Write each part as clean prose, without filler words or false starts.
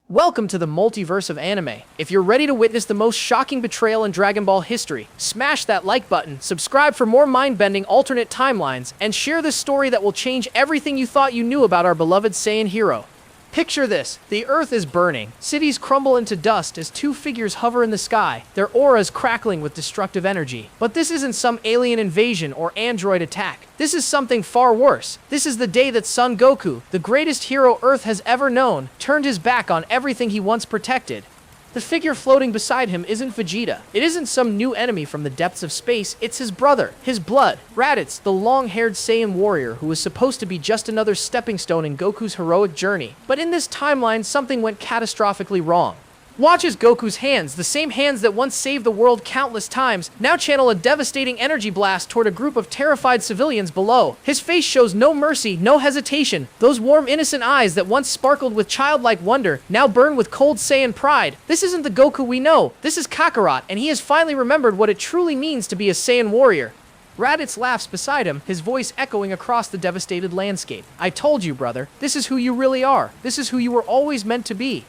Welcome to the multiverse of anime. If you're ready to witness the most shocking betrayal in Dragon Ball history, smash that like button, subscribe for more mind-bending alternate timelines, and share this story that will change everything you thought you knew about our beloved Saiyan hero. Picture this. The Earth is burning. Cities crumble into dust as two figures hover in the sky, their auras crackling with destructive energy. But this isn't some alien invasion or android attack. This is something far worse. This is the day that Son Goku, the greatest hero Earth has ever known, turned his back on everything he once protected. The figure floating beside him isn't Vegeta. It isn't some new enemy from the depths of space. It's his brother, his blood, Raditz, the long-haired Saiyan warrior who was supposed to be just another stepping stone in Goku's heroic journey. But in this timeline, something went catastrophically wrong. Watch as Goku's hands, the same hands that once saved the world countless times, now channel a devastating energy blast toward a group of terrified civilians below. His face shows no mercy, no hesitation. Those warm, innocent eyes that once sparkled with childlike wonder now burn with cold Saiyan pride. This isn't the Goku we know. This is Kakarot, and he has finally remembered what it truly means to be a Saiyan warrior. Raditz laughs beside him, his voice echoing across the devastated landscape. I told you, brother. This is who you really are. This is who you were always meant to be.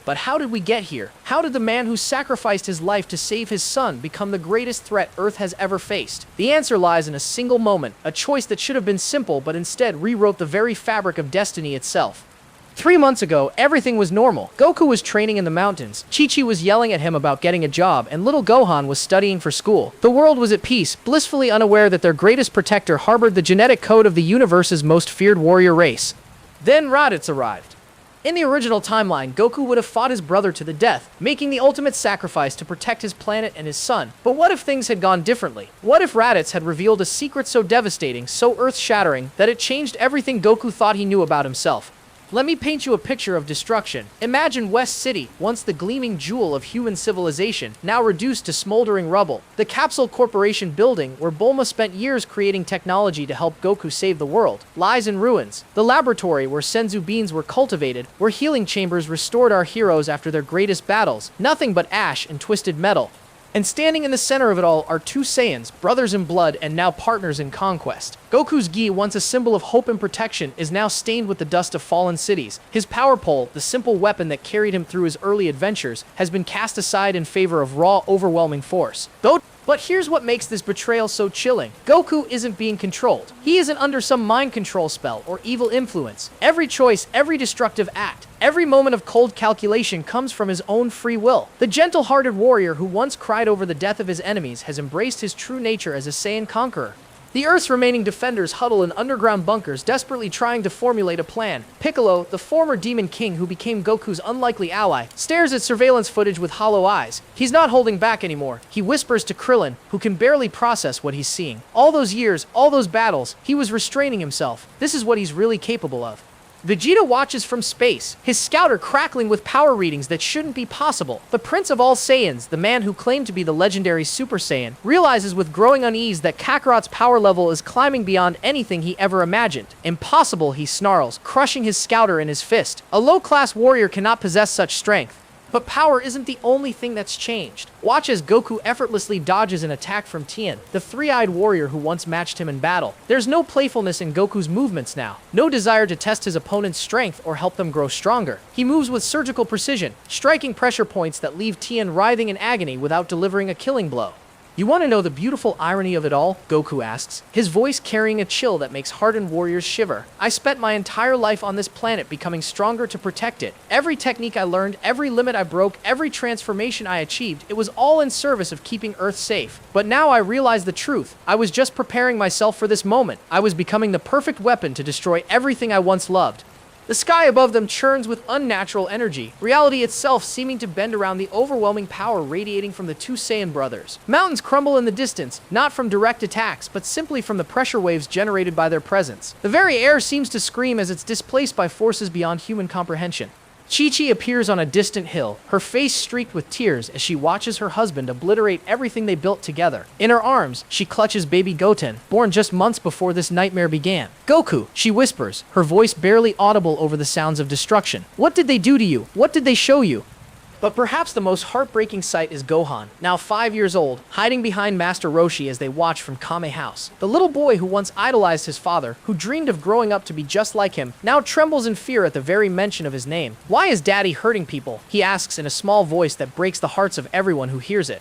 But how did we get here? How did the man who sacrificed his life to save his son become the greatest threat Earth has ever faced? The answer lies in a single moment, a choice that should have been simple but instead rewrote the very fabric of destiny itself. 3 months ago, everything was normal. Goku was training in the mountains, Chi-Chi was yelling at him about getting a job, and little Gohan was studying for school. The world was at peace, blissfully unaware that their greatest protector harbored the genetic code of the universe's most feared warrior race. Then Raditz arrived. In the original timeline, Goku would have fought his brother to the death, making the ultimate sacrifice to protect his planet and his son. But what if things had gone differently? What if Raditz had revealed a secret so devastating, so earth-shattering, that it changed everything Goku thought he knew about himself? Let me paint you a picture of destruction. Imagine West City, once the gleaming jewel of human civilization, now reduced to smoldering rubble. The Capsule Corporation building, where Bulma spent years creating technology to help Goku save the world, lies in ruins. The laboratory where Senzu beans were cultivated, where healing chambers restored our heroes after their greatest battles, nothing but ash and twisted metal. And standing in the center of it all are two Saiyans, brothers in blood and now partners in conquest. Goku's gi, once a symbol of hope and protection, is now stained with the dust of fallen cities. His power pole, the simple weapon that carried him through his early adventures, has been cast aside in favor of raw, overwhelming force. But here's what makes this betrayal so chilling. Goku isn't being controlled. He isn't under some mind control spell or evil influence. Every choice, every destructive act, every moment of cold calculation comes from his own free will. The gentle-hearted warrior who once cried over the death of his enemies has embraced his true nature as a Saiyan conqueror. The Earth's remaining defenders huddle in underground bunkers, desperately trying to formulate a plan. Piccolo, the former demon king who became Goku's unlikely ally, stares at surveillance footage with hollow eyes. He's not holding back anymore. He whispers to Krillin, who can barely process what he's seeing. All those years, all those battles, he was restraining himself. This is what he's really capable of. Vegeta watches from space, his scouter crackling with power readings that shouldn't be possible. The Prince of all Saiyans, the man who claimed to be the legendary Super Saiyan, realizes with growing unease that Kakarot's power level is climbing beyond anything he ever imagined. Impossible, he snarls, crushing his scouter in his fist. A low-class warrior cannot possess such strength. But power isn't the only thing that's changed. Watch as Goku effortlessly dodges an attack from Tien, the three-eyed warrior who once matched him in battle. There's no playfulness in Goku's movements now, no desire to test his opponent's strength or help them grow stronger. He moves with surgical precision, striking pressure points that leave Tien writhing in agony without delivering a killing blow. You want to know the beautiful irony of it all? Goku asks, his voice carrying a chill that makes hardened warriors shiver. I spent my entire life on this planet becoming stronger to protect it. Every technique I learned, every limit I broke, every transformation I achieved, it was all in service of keeping Earth safe. But now I realize the truth. I was just preparing myself for this moment. I was becoming the perfect weapon to destroy everything I once loved. The sky above them churns with unnatural energy, reality itself seeming to bend around the overwhelming power radiating from the two Saiyan brothers. Mountains crumble in the distance, not from direct attacks, but simply from the pressure waves generated by their presence. The very air seems to scream as it's displaced by forces beyond human comprehension. Chi-Chi appears on a distant hill, her face streaked with tears as she watches her husband obliterate everything they built together. In her arms, she clutches baby Goten, born just months before this nightmare began. Goku, she whispers, her voice barely audible over the sounds of destruction. What did they do to you? What did they show you? But perhaps the most heartbreaking sight is Gohan, now 5 years old, hiding behind Master Roshi as they watch from Kame House. The little boy who once idolized his father, who dreamed of growing up to be just like him, now trembles in fear at the very mention of his name. "Why is Daddy hurting people?" he asks in a small voice that breaks the hearts of everyone who hears it.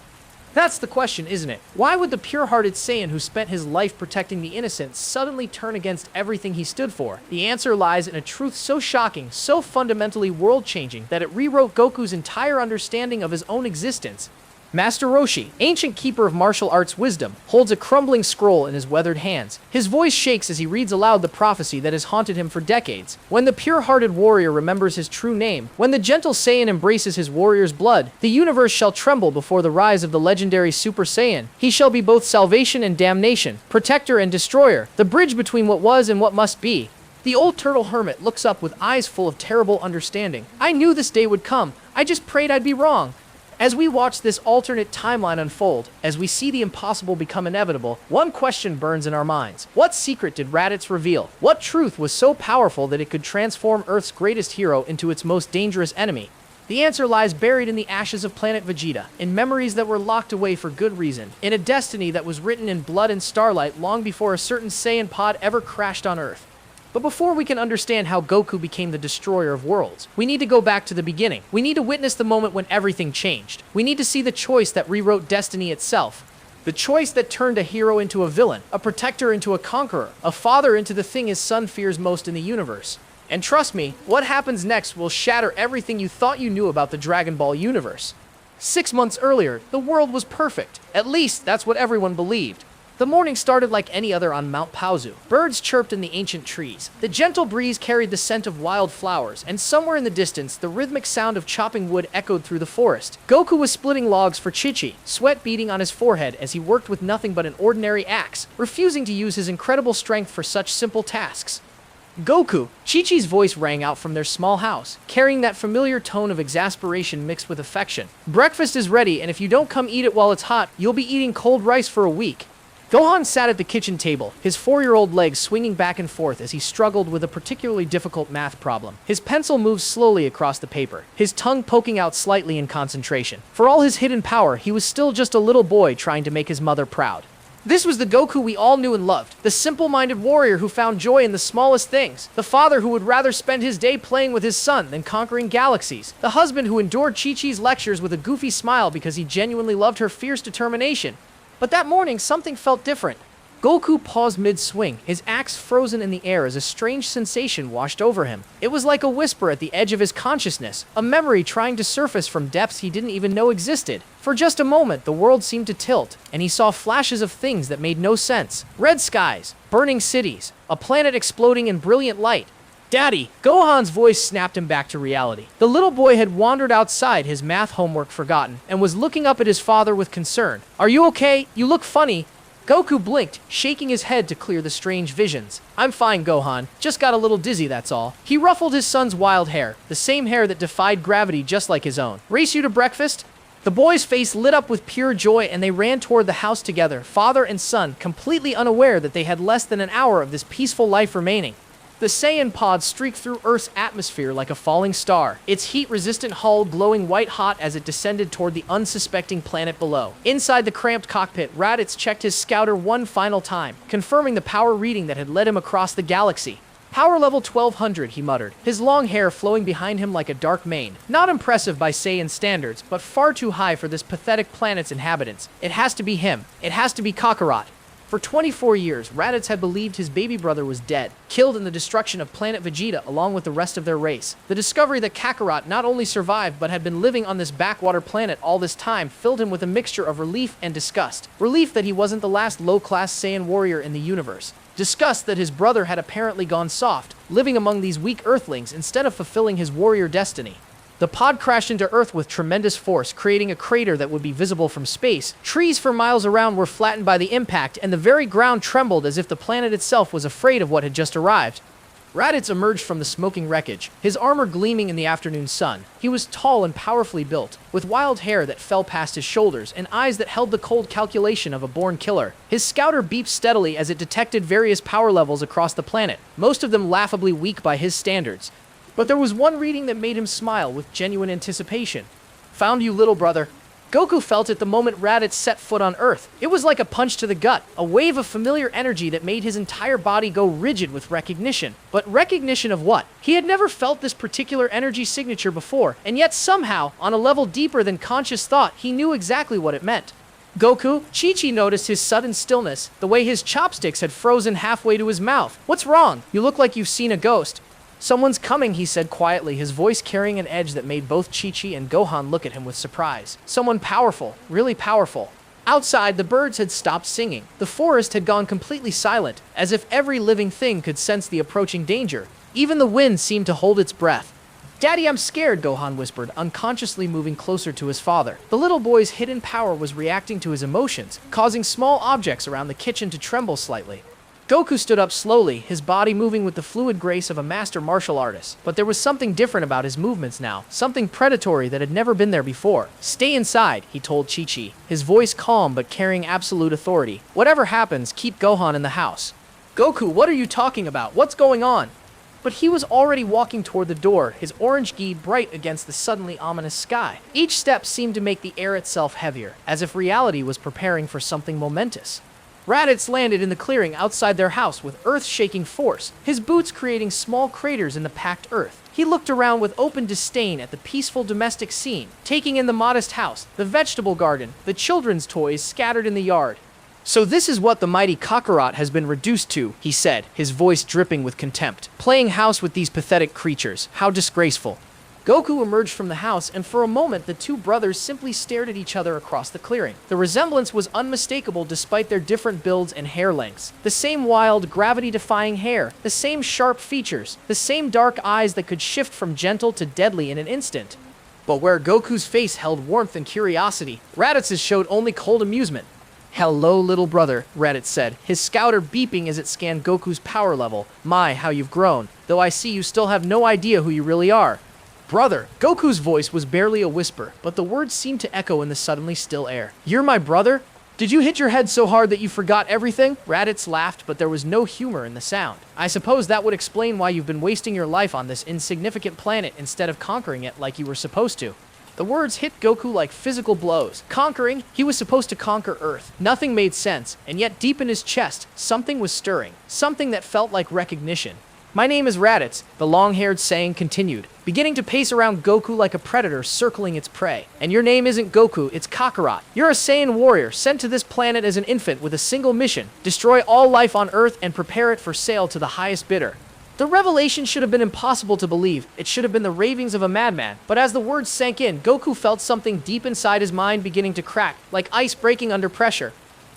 That's the question, isn't it? Why would the pure-hearted Saiyan who spent his life protecting the innocent suddenly turn against everything he stood for? The answer lies in a truth so shocking, so fundamentally world-changing, that it rewrote Goku's entire understanding of his own existence. Master Roshi, ancient keeper of martial arts wisdom, holds a crumbling scroll in his weathered hands. His voice shakes as he reads aloud the prophecy that has haunted him for decades. When the pure-hearted warrior remembers his true name, when the gentle Saiyan embraces his warrior's blood, the universe shall tremble before the rise of the legendary Super Saiyan. He shall be both salvation and damnation, protector and destroyer, the bridge between what was and what must be. The old turtle hermit looks up with eyes full of terrible understanding. "I knew this day would come. I just prayed I'd be wrong." As we watch this alternate timeline unfold, as we see the impossible become inevitable, one question burns in our minds. What secret did Raditz reveal? What truth was so powerful that it could transform Earth's greatest hero into its most dangerous enemy? The answer lies buried in the ashes of planet Vegeta, in memories that were locked away for good reason, in a destiny that was written in blood and starlight long before a certain Saiyan pod ever crashed on Earth. But before we can understand how Goku became the destroyer of worlds, we need to go back to the beginning. We need to witness the moment when everything changed. We need to see the choice that rewrote destiny itself. The choice that turned a hero into a villain, a protector into a conqueror, a father into the thing his son fears most in the universe. And trust me, what happens next will shatter everything you thought you knew about the Dragon Ball universe. 6 months earlier, the world was perfect. At least, that's what everyone believed. The morning started like any other on Mount Paozu. Birds chirped in the ancient trees. The gentle breeze carried the scent of wild flowers, and somewhere in the distance, the rhythmic sound of chopping wood echoed through the forest. Goku was splitting logs for Chi-Chi, sweat beading on his forehead as he worked with nothing but an ordinary axe, refusing to use his incredible strength for such simple tasks. "Goku!" Chi-Chi's voice rang out from their small house, carrying that familiar tone of exasperation mixed with affection. "Breakfast is ready, and if you don't come eat it while it's hot, you'll be eating cold rice for a week." Gohan sat at the kitchen table, his 4-year-old legs swinging back and forth as he struggled with a particularly difficult math problem. His pencil moved slowly across the paper, his tongue poking out slightly in concentration. For all his hidden power, he was still just a little boy trying to make his mother proud. This was the Goku we all knew and loved, the simple-minded warrior who found joy in the smallest things, the father who would rather spend his day playing with his son than conquering galaxies, the husband who endured Chi-Chi's lectures with a goofy smile because he genuinely loved her fierce determination. But that morning, something felt different. Goku paused mid-swing, his axe frozen in the air as a strange sensation washed over him. It was like a whisper at the edge of his consciousness, a memory trying to surface from depths he didn't even know existed. For just a moment, the world seemed to tilt, and he saw flashes of things that made no sense. Red skies, burning cities, a planet exploding in brilliant light. "Daddy!" Gohan's voice snapped him back to reality. The little boy had wandered outside, his math homework forgotten, and was looking up at his father with concern. "Are you okay? You look funny." Goku blinked, shaking his head to clear the strange visions. "I'm fine, Gohan. Just got a little dizzy, that's all." He ruffled his son's wild hair, the same hair that defied gravity just like his own. "Race you to breakfast?" The boy's face lit up with pure joy, and they ran toward the house together, father and son, completely unaware that they had less than an hour of this peaceful life remaining. The Saiyan pod streaked through Earth's atmosphere like a falling star, its heat-resistant hull glowing white-hot as it descended toward the unsuspecting planet below. Inside the cramped cockpit, Raditz checked his scouter one final time, confirming the power reading that had led him across the galaxy. "Power level 1200, he muttered, his long hair flowing behind him like a dark mane. Not impressive by Saiyan standards, but far too high for this pathetic planet's inhabitants. It has to be him. It has to be Kakarot. For 24 years, Raditz had believed his baby brother was dead, killed in the destruction of planet Vegeta along with the rest of their race. The discovery that Kakarot not only survived but had been living on this backwater planet all this time filled him with a mixture of relief and disgust. Relief that he wasn't the last low-class Saiyan warrior in the universe. Disgust that his brother had apparently gone soft, living among these weak Earthlings instead of fulfilling his warrior destiny. The pod crashed into Earth with tremendous force, creating a crater that would be visible from space. Trees for miles around were flattened by the impact, and the very ground trembled as if the planet itself was afraid of what had just arrived. Raditz emerged from the smoking wreckage, his armor gleaming in the afternoon sun. He was tall and powerfully built, with wild hair that fell past his shoulders and eyes that held the cold calculation of a born killer. His scouter beeped steadily as it detected various power levels across the planet, most of them laughably weak by his standards. But there was one reading that made him smile with genuine anticipation. Found you, little brother. Goku felt it the moment Raditz set foot on Earth. It was like a punch to the gut, a wave of familiar energy that made his entire body go rigid with recognition. But recognition of what? He had never felt this particular energy signature before, and yet somehow, on a level deeper than conscious thought, he knew exactly what it meant. Goku, Chi-Chi noticed his sudden stillness, the way his chopsticks had frozen halfway to his mouth. What's wrong? You look like you've seen a ghost. Someone's coming, he said quietly, his voice carrying an edge that made both Chi-Chi and Gohan look at him with surprise. Someone powerful, really powerful. Outside, the birds had stopped singing. The forest had gone completely silent, as if every living thing could sense the approaching danger. Even the wind seemed to hold its breath. Daddy, I'm scared, Gohan whispered, unconsciously moving closer to his father. The little boy's hidden power was reacting to his emotions, causing small objects around the kitchen to tremble slightly. Goku stood up slowly, his body moving with the fluid grace of a master martial artist. But there was something different about his movements now, something predatory that had never been there before. Stay inside, he told Chi-Chi, his voice calm but carrying absolute authority. Whatever happens, keep Gohan in the house. Goku, what are you talking about? What's going on? But he was already walking toward the door, his orange gi bright against the suddenly ominous sky. Each step seemed to make the air itself heavier, as if reality was preparing for something momentous. Raditz landed in the clearing outside their house with earth-shaking force, his boots creating small craters in the packed earth. He looked around with open disdain at the peaceful domestic scene, taking in the modest house, the vegetable garden, the children's toys scattered in the yard. So this is what the mighty Kakarot has been reduced to, he said, his voice dripping with contempt. Playing house with these pathetic creatures, how disgraceful. Goku emerged from the house, and for a moment the two brothers simply stared at each other across the clearing. The resemblance was unmistakable despite their different builds and hair lengths. The same wild, gravity-defying hair, the same sharp features, the same dark eyes that could shift from gentle to deadly in an instant. But where Goku's face held warmth and curiosity, Raditz's showed only cold amusement. Hello, little brother, Raditz said, his scouter beeping as it scanned Goku's power level. My, how you've grown, though I see you still have no idea who you really are. Brother. Goku's voice was barely a whisper, but the words seemed to echo in the suddenly still air. You're my brother? Did you hit your head so hard that you forgot everything? Raditz laughed, but there was no humor in the sound. I suppose that would explain why you've been wasting your life on this insignificant planet instead of conquering it like you were supposed to. The words hit Goku like physical blows. Conquering? He was supposed to conquer Earth. Nothing made sense, and yet deep in his chest, something was stirring. Something that felt like recognition. My name is Raditz, the long-haired Saiyan continued, beginning to pace around Goku like a predator circling its prey. And your name isn't Goku, it's Kakarot. You're a Saiyan warrior sent to this planet as an infant with a single mission: destroy all life on Earth and prepare it for sale to the highest bidder. The revelation should have been impossible to believe. It should have been the ravings of a madman. But as the words sank in, Goku felt something deep inside his mind beginning to crack, like ice breaking under pressure.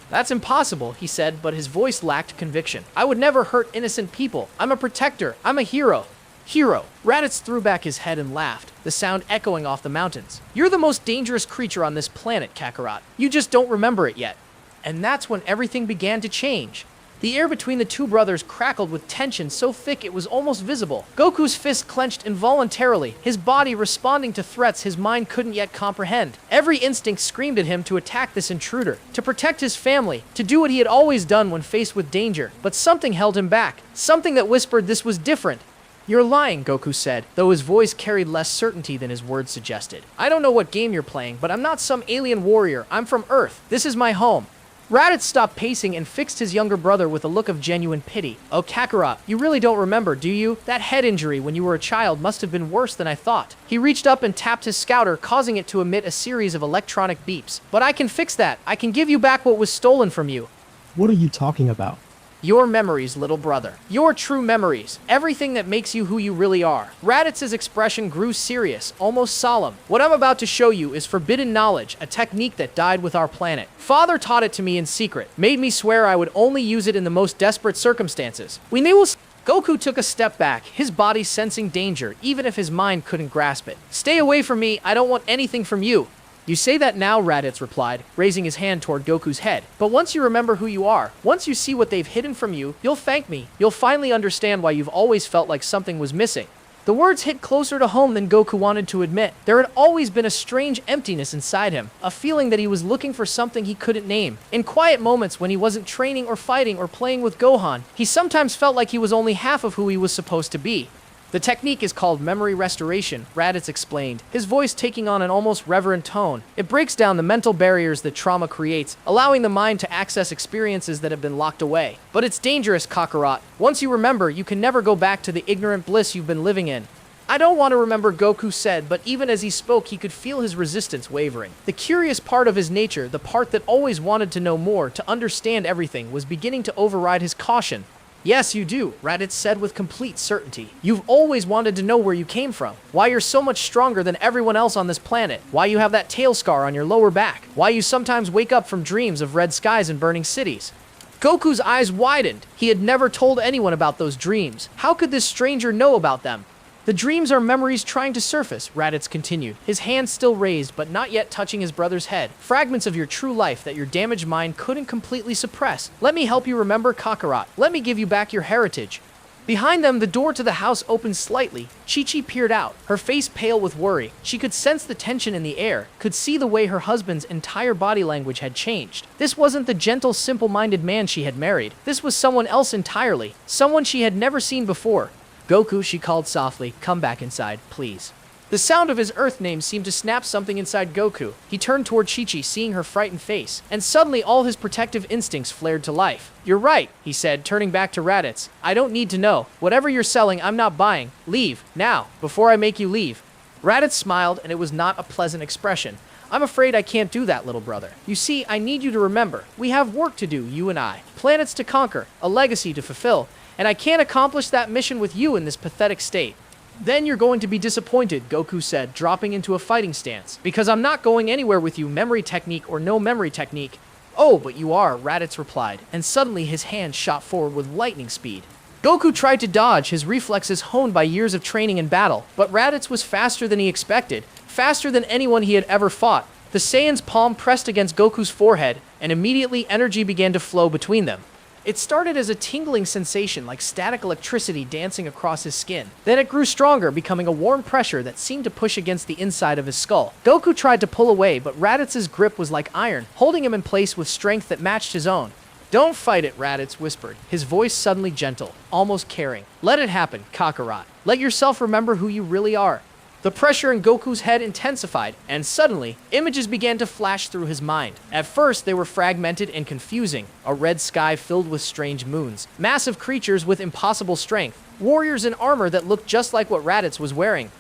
That's impossible, he said, but his voice lacked conviction. I would never hurt innocent people. I'm a protector. I'm a hero. Hero. Raditz threw back his head and laughed, the sound echoing off the mountains. You're the most dangerous creature on this planet, Kakarot. You just don't remember it yet. And that's when everything began to change. The air between the two brothers crackled with tension so thick it was almost visible. Goku's fist clenched involuntarily, his body responding to threats his mind couldn't yet comprehend. Every instinct screamed at him to attack this intruder, to protect his family, to do what he had always done when faced with danger. But something held him back, something that whispered this was different. You're lying, Goku said, though his voice carried less certainty than his words suggested. I don't know what game you're playing, but I'm not some alien warrior. I'm from Earth. This is my home. Raditz stopped pacing and fixed his younger brother with a look of genuine pity. Oh, Kakarot, you really don't remember, do you? That head injury when you were a child must have been worse than I thought. He reached up and tapped his scouter, causing it to emit a series of electronic beeps. But I can fix that. I can give you back what was stolen from you. What are you talking about? Your memories, little brother. Your true memories. Everything that makes you who you really are. Raditz's expression grew serious, almost solemn. What I'm about to show you is forbidden knowledge, a technique that died with our planet. Father taught it to me in secret, made me swear I would only use it in the most desperate circumstances. Goku took a step back, his body sensing danger, even if his mind couldn't grasp it. Stay away from me, I don't want anything from you. You say that now, Raditz replied, raising his hand toward Goku's head. But once you remember who you are, once you see what they've hidden from you, you'll thank me. You'll finally understand why you've always felt like something was missing. The words hit closer to home than Goku wanted to admit. There had always been a strange emptiness inside him, a feeling that he was looking for something he couldn't name. In quiet moments when he wasn't training or fighting or playing with Gohan, he sometimes felt like he was only half of who he was supposed to be. The technique is called memory restoration, Raditz explained, his voice taking on an almost reverent tone. It breaks down the mental barriers that trauma creates, allowing the mind to access experiences that have been locked away. But it's dangerous, Kakarot. Once you remember, you can never go back to the ignorant bliss you've been living in. I don't want to remember, Goku said, but even as he spoke, he could feel his resistance wavering. The curious part of his nature, the part that always wanted to know more, to understand everything, was beginning to override his caution. Yes, you do, Raditz said with complete certainty. You've always wanted to know where you came from, why you're so much stronger than everyone else on this planet, why you have that tail scar on your lower back, why you sometimes wake up from dreams of red skies and burning cities. Goku's eyes widened. He had never told anyone about those dreams. How could this stranger know about them? The dreams are memories trying to surface, Raditz continued, his hand still raised but not yet touching his brother's head. Fragments of your true life that your damaged mind couldn't completely suppress. Let me help you remember, Kakarot. Let me give you back your heritage. Behind them, the door to the house opened slightly. Chi-Chi peered out, her face pale with worry. She could sense the tension in the air, could see the way her husband's entire body language had changed. This wasn't the gentle, simple-minded man she had married. This was someone else entirely, someone she had never seen before. Goku, she called softly, come back inside, please. The sound of his Earth name seemed to snap something inside Goku. He turned toward Chi-Chi, seeing her frightened face, and suddenly all his protective instincts flared to life. You're right, he said, turning back to Raditz. I don't need to know. Whatever you're selling, I'm not buying. Leave, now, before I make you leave. Raditz smiled, and it was not a pleasant expression. I'm afraid I can't do that, little brother. You see, I need you to remember. We have work to do, you and I. Planets to conquer, a legacy to fulfill. And I can't accomplish that mission with you in this pathetic state. Then you're going to be disappointed, Goku said, dropping into a fighting stance. Because I'm not going anywhere with you, memory technique or no memory technique. Oh, but you are, Raditz replied, and suddenly his hand shot forward with lightning speed. Goku tried to dodge, his reflexes honed by years of training and battle, but Raditz was faster than he expected, faster than anyone he had ever fought. The Saiyan's palm pressed against Goku's forehead, and immediately energy began to flow between them. It started as a tingling sensation like static electricity dancing across his skin. Then it grew stronger, becoming a warm pressure that seemed to push against the inside of his skull. Goku tried to pull away, but Raditz's grip was like iron, holding him in place with strength that matched his own. Don't fight it, Raditz whispered, his voice suddenly gentle, almost caring. Let it happen, Kakarot. Let yourself remember who you really are. The pressure in Goku's head intensified, and suddenly, images began to flash through his mind. At first, they were fragmented and confusing. A red sky filled with strange moons, massive creatures with impossible strength, warriors in armor that looked just like what Raditz was wearing.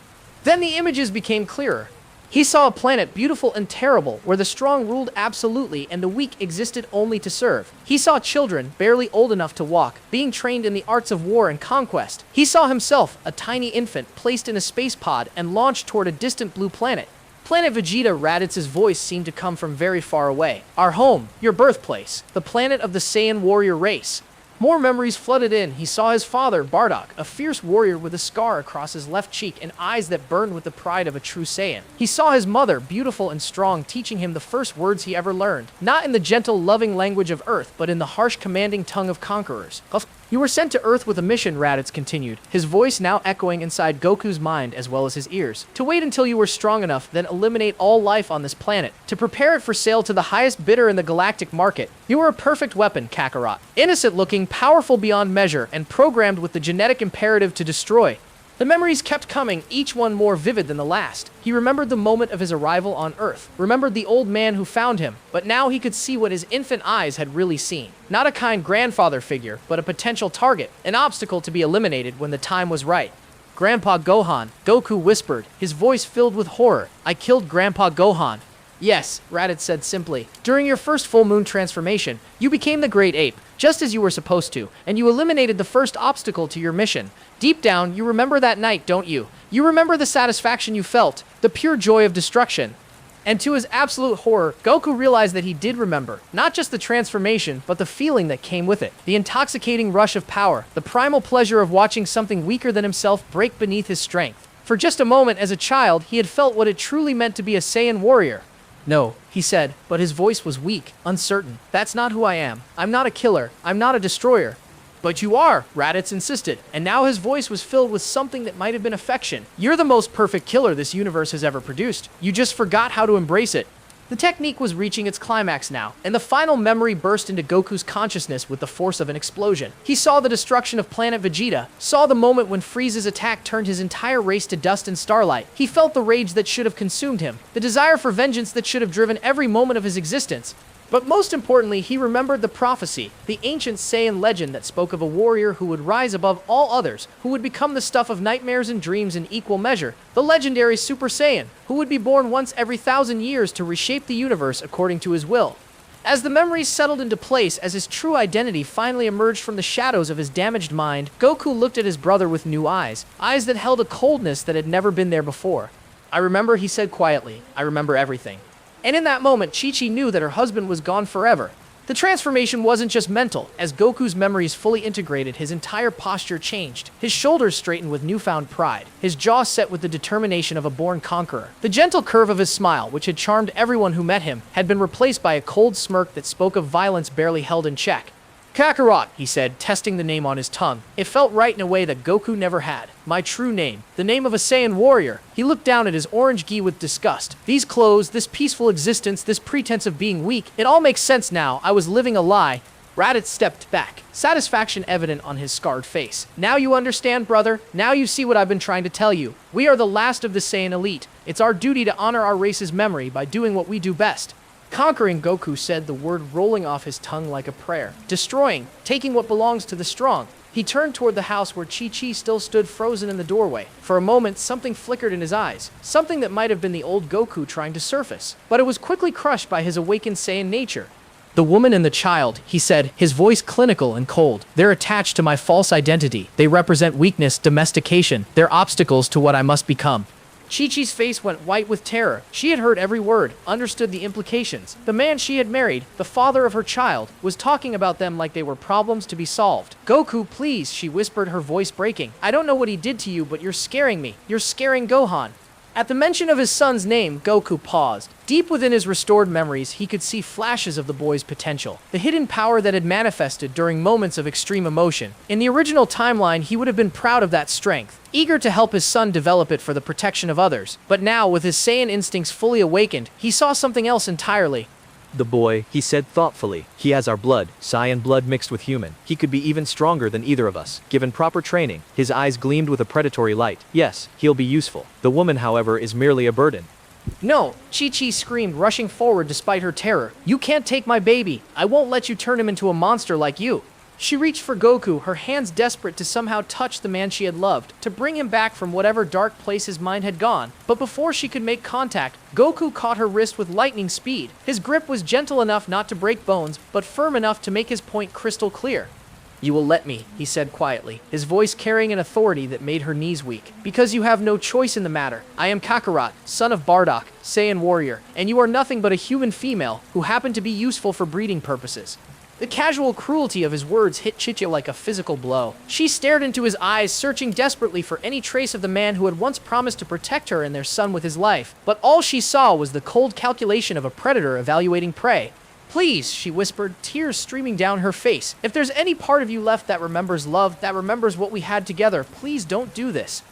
Then the images became clearer. He saw a planet beautiful and terrible, where the strong ruled absolutely and the weak existed only to serve. He saw children, barely old enough to walk, being trained in the arts of war and conquest. He saw himself, a tiny infant, placed in a space pod and launched toward a distant blue planet. Planet Vegeta, Raditz's voice seemed to come from very far away. Our home, your birthplace, the planet of the Saiyan warrior race. More memories flooded in. He saw his father, Bardock, a fierce warrior with a scar across his left cheek and eyes that burned with the pride of a true Saiyan. He saw his mother, beautiful and strong, teaching him the first words he ever learned. Not in the gentle, loving language of Earth, but in the harsh, commanding tongue of conquerors. You were sent to Earth with a mission, Raditz continued, his voice now echoing inside Goku's mind as well as his ears. To wait until you were strong enough, then eliminate all life on this planet. To prepare it for sale to the highest bidder in the galactic market. You were a perfect weapon, Kakarot. Innocent looking, powerful beyond measure, and programmed with the genetic imperative to destroy. The memories kept coming, each one more vivid than the last. He remembered the moment of his arrival on Earth, remembered the old man who found him, but now he could see what his infant eyes had really seen. Not a kind grandfather figure, but a potential target, an obstacle to be eliminated when the time was right. Grandpa Gohan, Goku whispered, his voice filled with horror. I killed Grandpa Gohan. Yes, Raditz said simply. During your first full moon transformation, you became the Great Ape, just as you were supposed to, and you eliminated the first obstacle to your mission. Deep down, you remember that night, don't you? You remember the satisfaction you felt, the pure joy of destruction. And to his absolute horror, Goku realized that he did remember, not just the transformation, but the feeling that came with it. The intoxicating rush of power, the primal pleasure of watching something weaker than himself break beneath his strength. For just a moment as a child, he had felt what it truly meant to be a Saiyan warrior. No, he said, but his voice was weak, uncertain. That's not who I am. I'm not a killer. I'm not a destroyer. But you are, Raditz insisted, and now his voice was filled with something that might have been affection. You're the most perfect killer this universe has ever produced. You just forgot how to embrace it. The technique was reaching its climax now, and the final memory burst into Goku's consciousness with the force of an explosion. He saw the destruction of planet Vegeta, saw the moment when Frieza's attack turned his entire race to dust and starlight. He felt the rage that should have consumed him, the desire for vengeance that should have driven every moment of his existence. But most importantly, he remembered the prophecy, the ancient Saiyan legend that spoke of a warrior who would rise above all others, who would become the stuff of nightmares and dreams in equal measure, the legendary Super Saiyan, who would be born once every 1,000 years to reshape the universe according to his will. As the memories settled into place, as his true identity finally emerged from the shadows of his damaged mind, Goku looked at his brother with new eyes that held a coldness that had never been there before. "I remember," he said quietly. "I remember everything." And in that moment, Chi-Chi knew that her husband was gone forever. The transformation wasn't just mental. As Goku's memories fully integrated, his entire posture changed. His shoulders straightened with newfound pride, his jaw set with the determination of a born conqueror. The gentle curve of his smile, which had charmed everyone who met him, had been replaced by a cold smirk that spoke of violence barely held in check. "Kakarot," he said, testing the name on his tongue. It felt right in a way that Goku never had. "My true name, the name of a Saiyan warrior." He looked down at his orange gi with disgust. "These clothes, this peaceful existence, this pretense of being weak, it all makes sense now. I was living a lie." Raditz stepped back, satisfaction evident on his scarred face. "Now you understand, brother. Now you see what I've been trying to tell you. We are the last of the Saiyan elite. It's our duty to honor our race's memory by doing what we do best." Conquering, Goku said, the word rolling off his tongue like a prayer. Destroying, taking what belongs to the strong. He turned toward the house where Chi-Chi still stood frozen in the doorway. For a moment, something flickered in his eyes. Something that might have been the old Goku trying to surface. But it was quickly crushed by his awakened Saiyan nature. "The woman and the child," he said, his voice clinical and cold. "They're attached to my false identity. They represent weakness, domestication. They're obstacles to what I must become." Chi-Chi's face went white with terror. She had heard every word, understood the implications. The man she had married, the father of her child, was talking about them like they were problems to be solved. "Goku, please," she whispered, her voice breaking. "I don't know what he did to you, but you're scaring me. You're scaring Gohan." At the mention of his son's name, Goku paused. Deep within his restored memories, he could see flashes of the boy's potential, the hidden power that had manifested during moments of extreme emotion. In the original timeline, he would have been proud of that strength, eager to help his son develop it for the protection of others. But now, with his Saiyan instincts fully awakened, he saw something else entirely. "The boy," he said thoughtfully. "He has our blood, Saiyan blood mixed with human. He could be even stronger than either of us, given proper training." His eyes gleamed with a predatory light. "Yes, he'll be useful. The woman, however, is merely a burden." "No!" Chi-Chi screamed, rushing forward despite her terror. "You can't take my baby. I won't let you turn him into a monster like you." She reached for Goku, her hands desperate to somehow touch the man she had loved, to bring him back from whatever dark place his mind had gone. But before she could make contact, Goku caught her wrist with lightning speed. His grip was gentle enough not to break bones, but firm enough to make his point crystal clear. "You will let me," he said quietly, his voice carrying an authority that made her knees weak. "Because you have no choice in the matter. I am Kakarot, son of Bardock, Saiyan warrior, and you are nothing but a human female who happened to be useful for breeding purposes." The casual cruelty of his words hit Chichi like a physical blow. She stared into his eyes, searching desperately for any trace of the man who had once promised to protect her and their son with his life. But all she saw was the cold calculation of a predator evaluating prey. "Please," she whispered, tears streaming down her face. "If there's any part of you left that remembers love, that remembers what we had together, please don't do this."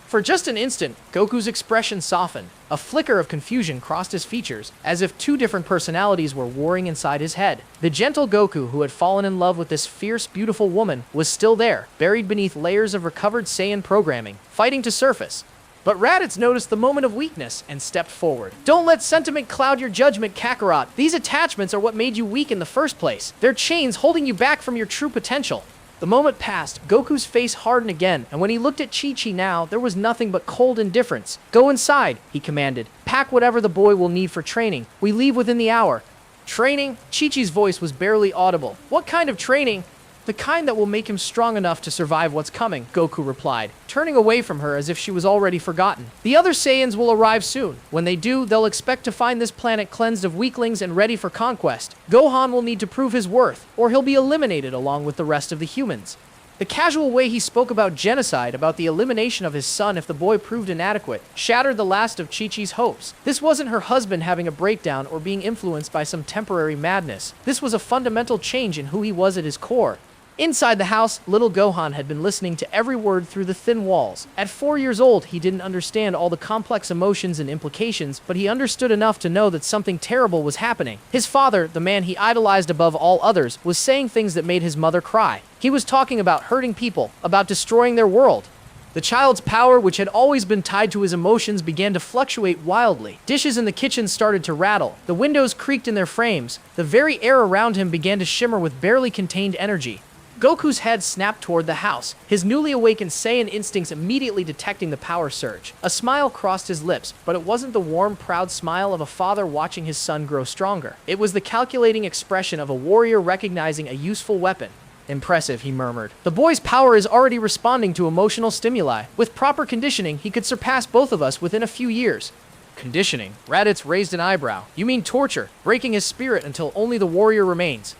For just an instant, Goku's expression softened. A flicker of confusion crossed his features, as if two different personalities were warring inside his head. The gentle Goku, who had fallen in love with this fierce, beautiful woman, was still there, buried beneath layers of recovered Saiyan programming, fighting to surface. But Raditz noticed the moment of weakness and stepped forward. "Don't let sentiment cloud your judgment, Kakarot. These attachments are what made you weak in the first place. They're chains holding you back from your true potential." The moment passed, Goku's face hardened again, and when he looked at Chi-Chi now, there was nothing but cold indifference. "Go inside," he commanded. "Pack whatever the boy will need for training. We leave within the hour." "Training?" Chi-Chi's voice was barely audible. "What kind of training?" "The kind that will make him strong enough to survive what's coming," Goku replied, turning away from her as if she was already forgotten. "The other Saiyans will arrive soon. When they do, they'll expect to find this planet cleansed of weaklings and ready for conquest. Gohan will need to prove his worth, or he'll be eliminated along with the rest of the humans." The casual way he spoke about genocide, about the elimination of his son if the boy proved inadequate, shattered the last of Chi-Chi's hopes. This wasn't her husband having a breakdown or being influenced by some temporary madness. This was a fundamental change in who he was at his core. Inside the house, little Gohan had been listening to every word through the thin walls. At 4 years old, he didn't understand all the complex emotions and implications, but he understood enough to know that something terrible was happening. His father, the man he idolized above all others, was saying things that made his mother cry. He was talking about hurting people, about destroying their world. The child's power, which had always been tied to his emotions, began to fluctuate wildly. Dishes in the kitchen started to rattle. The windows creaked in their frames. The very air around him began to shimmer with barely contained energy. Goku's head snapped toward the house, his newly awakened Saiyan instincts immediately detecting the power surge. A smile crossed his lips, but it wasn't the warm, proud smile of a father watching his son grow stronger. It was the calculating expression of a warrior recognizing a useful weapon. Impressive, he murmured. The boy's power is already responding to emotional stimuli. With proper conditioning, he could surpass both of us within a few years. Conditioning? Raditz raised an eyebrow. You mean torture, breaking his spirit until only the warrior remains?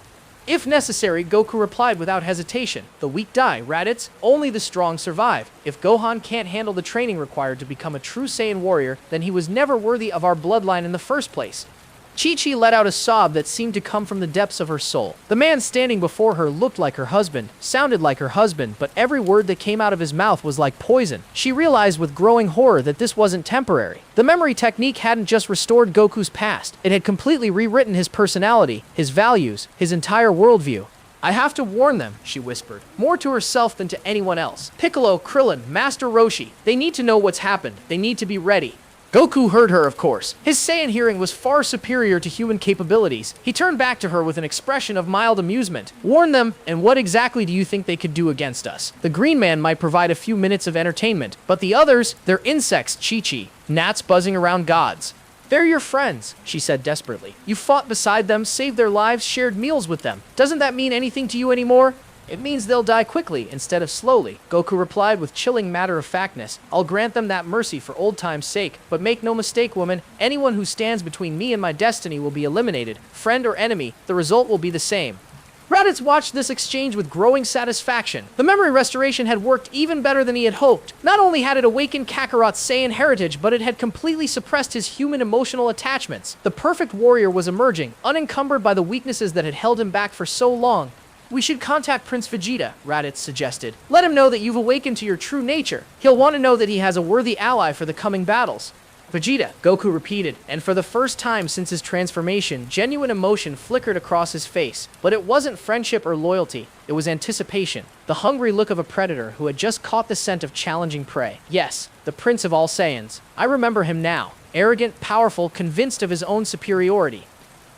If necessary, Goku replied without hesitation. The weak die, Raditz. Only the strong survive. If Gohan can't handle the training required to become a true Saiyan warrior, then he was never worthy of our bloodline in the first place. Chi-Chi let out a sob that seemed to come from the depths of her soul. The man standing before her looked like her husband, sounded like her husband, but every word that came out of his mouth was like poison. She realized with growing horror that this wasn't temporary. The memory technique hadn't just restored Goku's past, it had completely rewritten his personality, his values, his entire worldview. I have to warn them, she whispered, more to herself than to anyone else. Piccolo, Krillin, Master Roshi, they need to know what's happened. They need to be ready. Goku heard her, of course. His Saiyan hearing was far superior to human capabilities. He turned back to her with an expression of mild amusement. Warn them, and what exactly do you think they could do against us? The Green Man might provide a few minutes of entertainment, but the others, they're insects, Chi-Chi. Gnats buzzing around gods. They're your friends, she said desperately. You fought beside them, saved their lives, shared meals with them. Doesn't that mean anything to you anymore? It means they'll die quickly instead of slowly, Goku replied with chilling matter-of-factness. I'll grant them that mercy for old time's sake, but make no mistake, woman, anyone who stands between me and my destiny will be eliminated. Friend or enemy, the result will be the same. Raditz watched this exchange with growing satisfaction. The memory restoration had worked even better than he had hoped. Not only had it awakened Kakarot's Saiyan heritage, but it had completely suppressed his human emotional attachments. The perfect warrior was emerging, unencumbered by the weaknesses that had held him back for so long. We should contact Prince Vegeta, Raditz suggested. Let him know that you've awakened to your true nature. He'll want to know that he has a worthy ally for the coming battles. Vegeta, Goku repeated, and for the first time since his transformation, genuine emotion flickered across his face. But it wasn't friendship or loyalty, it was anticipation. The hungry look of a predator who had just caught the scent of challenging prey. Yes, the Prince of all Saiyans. I remember him now. Arrogant, powerful, convinced of his own superiority.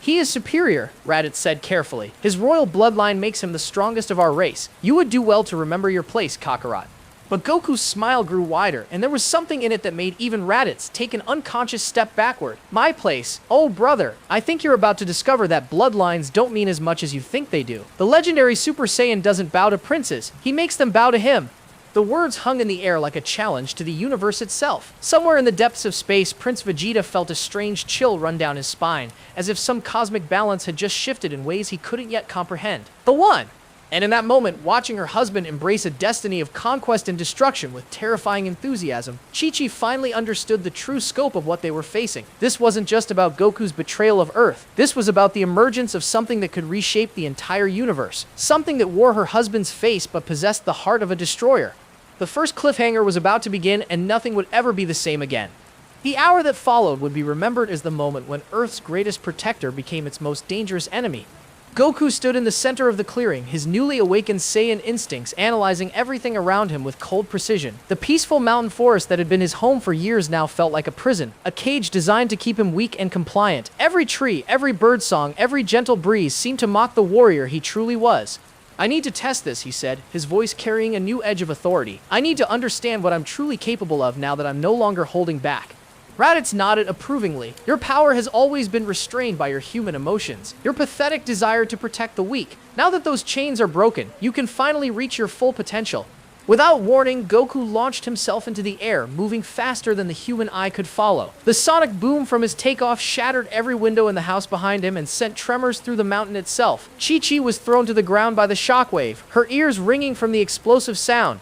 He is superior, Raditz said carefully. His royal bloodline makes him the strongest of our race. You would do well to remember your place, Kakarot. But Goku's smile grew wider, and there was something in it that made even Raditz take an unconscious step backward. My place? Oh, brother, I think you're about to discover that bloodlines don't mean as much as you think they do. The legendary Super Saiyan doesn't bow to princes. He makes them bow to him. The words hung in the air like a challenge to the universe itself. Somewhere in the depths of space, Prince Vegeta felt a strange chill run down his spine, as if some cosmic balance had just shifted in ways he couldn't yet comprehend. The one! And in that moment, watching her husband embrace a destiny of conquest and destruction with terrifying enthusiasm, Chi-Chi finally understood the true scope of what they were facing. This wasn't just about Goku's betrayal of Earth. This was about the emergence of something that could reshape the entire universe. Something that wore her husband's face but possessed the heart of a destroyer. The first cliffhanger was about to begin, and nothing would ever be the same again. The hour that followed would be remembered as the moment when Earth's greatest protector became its most dangerous enemy. Goku stood in the center of the clearing, his newly awakened Saiyan instincts analyzing everything around him with cold precision. The peaceful mountain forest that had been his home for years now felt like a prison, a cage designed to keep him weak and compliant. Every tree, every birdsong, every gentle breeze seemed to mock the warrior he truly was. I need to test this, he said, his voice carrying a new edge of authority. I need to understand what I'm truly capable of now that I'm no longer holding back. Raditz nodded approvingly. Your power has always been restrained by your human emotions, your pathetic desire to protect the weak. Now that those chains are broken, you can finally reach your full potential. Without warning, Goku launched himself into the air, moving faster than the human eye could follow. The sonic boom from his takeoff shattered every window in the house behind him and sent tremors through the mountain itself. Chi-Chi was thrown to the ground by the shockwave, her ears ringing from the explosive sound.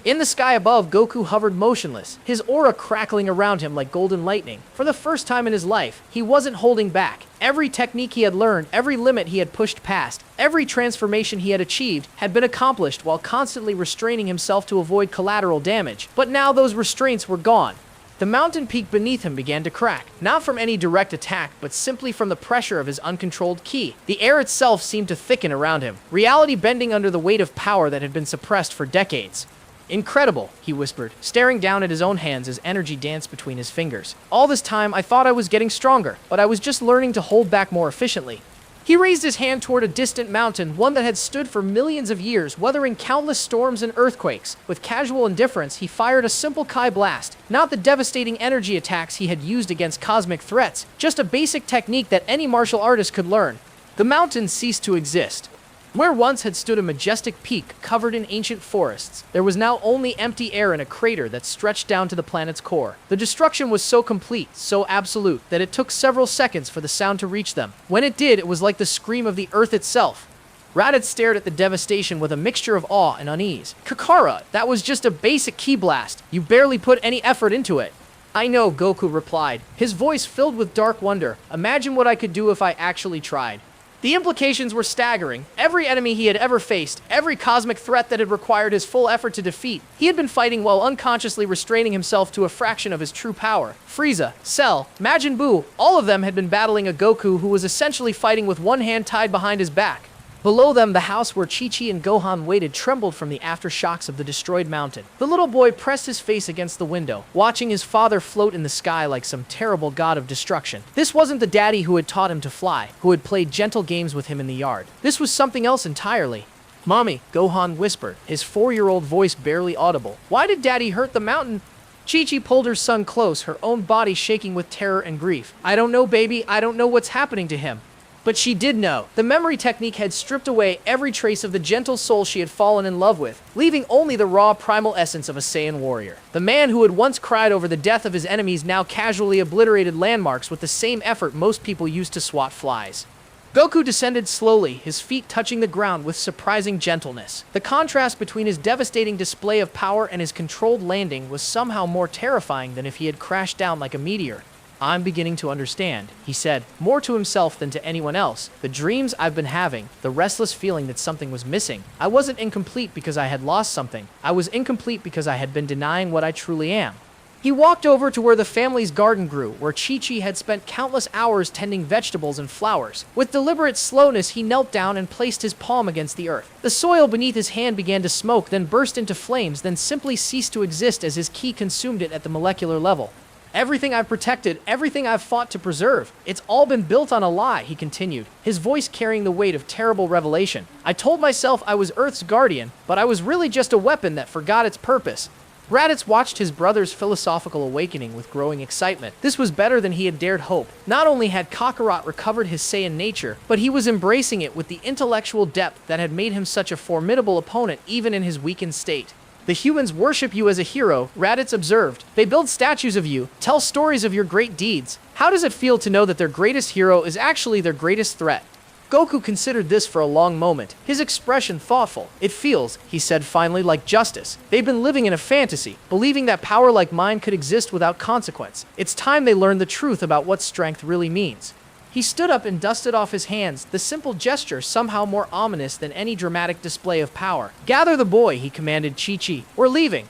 In the sky above, Goku hovered motionless, his aura crackling around him like golden lightning. For the first time in his life, he wasn't holding back. Every technique he had learned, every limit he had pushed past, every transformation he had achieved had been accomplished while constantly restraining himself to avoid collateral damage. But now those restraints were gone. The mountain peak beneath him began to crack, not from any direct attack, but simply from the pressure of his uncontrolled ki. The air itself seemed to thicken around him, reality bending under the weight of power that had been suppressed for decades. Incredible, he whispered, staring down at his own hands as energy danced between his fingers. All this time, I thought I was getting stronger, but I was just learning to hold back more efficiently. He raised his hand toward a distant mountain, one that had stood for millions of years, weathering countless storms and earthquakes. With casual indifference, he fired a simple Kai blast, not the devastating energy attacks he had used against cosmic threats, just a basic technique that any martial artist could learn. The mountain ceased to exist. Where once had stood a majestic peak covered in ancient forests, there was now only empty air and a crater that stretched down to the planet's core. The destruction was so complete, so absolute, that it took several seconds for the sound to reach them. When it did, it was like the scream of the earth itself. Raditz stared at the devastation with a mixture of awe and unease. Kakarot, that was just a basic ki blast. You barely put any effort into it. I know, Goku replied, his voice filled with dark wonder. Imagine what I could do if I actually tried. The implications were staggering. Every enemy he had ever faced, every cosmic threat that had required his full effort to defeat, he had been fighting while unconsciously restraining himself to a fraction of his true power. Frieza, Cell, Majin Buu, all of them had been battling a Goku who was essentially fighting with one hand tied behind his back. Below them, the house where Chi-Chi and Gohan waited trembled from the aftershocks of the destroyed mountain. The little boy pressed his face against the window, watching his father float in the sky like some terrible god of destruction. This wasn't the daddy who had taught him to fly, who had played gentle games with him in the yard. This was something else entirely. Mommy, Gohan whispered, his 4-year-old voice barely audible. Why did daddy hurt the mountain? Chi-Chi pulled her son close, her own body shaking with terror and grief. I don't know, baby. I don't know what's happening to him. But she did know. The memory technique had stripped away every trace of the gentle soul she had fallen in love with, leaving only the raw primal essence of a Saiyan warrior. The man who had once cried over the death of his enemies now casually obliterated landmarks with the same effort most people used to swat flies. Goku descended slowly, his feet touching the ground with surprising gentleness. The contrast between his devastating display of power and his controlled landing was somehow more terrifying than if he had crashed down like a meteor. I'm beginning to understand, he said, more to himself than to anyone else. The dreams I've been having, the restless feeling that something was missing. I wasn't incomplete because I had lost something. I was incomplete because I had been denying what I truly am. He walked over to where the family's garden grew, where Chi-Chi had spent countless hours tending vegetables and flowers. With deliberate slowness, he knelt down and placed his palm against the earth. The soil beneath his hand began to smoke, then burst into flames, then simply ceased to exist as his ki consumed it at the molecular level. Everything I've protected, everything I've fought to preserve, it's all been built on a lie, he continued, his voice carrying the weight of terrible revelation. I told myself I was Earth's guardian, but I was really just a weapon that forgot its purpose. Raditz watched his brother's philosophical awakening with growing excitement. This was better than he had dared hope. Not only had Kakarot recovered his Saiyan nature, but he was embracing it with the intellectual depth that had made him such a formidable opponent even in his weakened state. The humans worship you as a hero, Raditz observed. They build statues of you, tell stories of your great deeds. How does it feel to know that their greatest hero is actually their greatest threat? Goku considered this for a long moment, his expression thoughtful. It feels, he said finally, like justice. They've been living in a fantasy, believing that power like mine could exist without consequence. It's time they learned the truth about what strength really means. He stood up and dusted off his hands, the simple gesture somehow more ominous than any dramatic display of power. Gather the boy, he commanded Chi-Chi. We're leaving.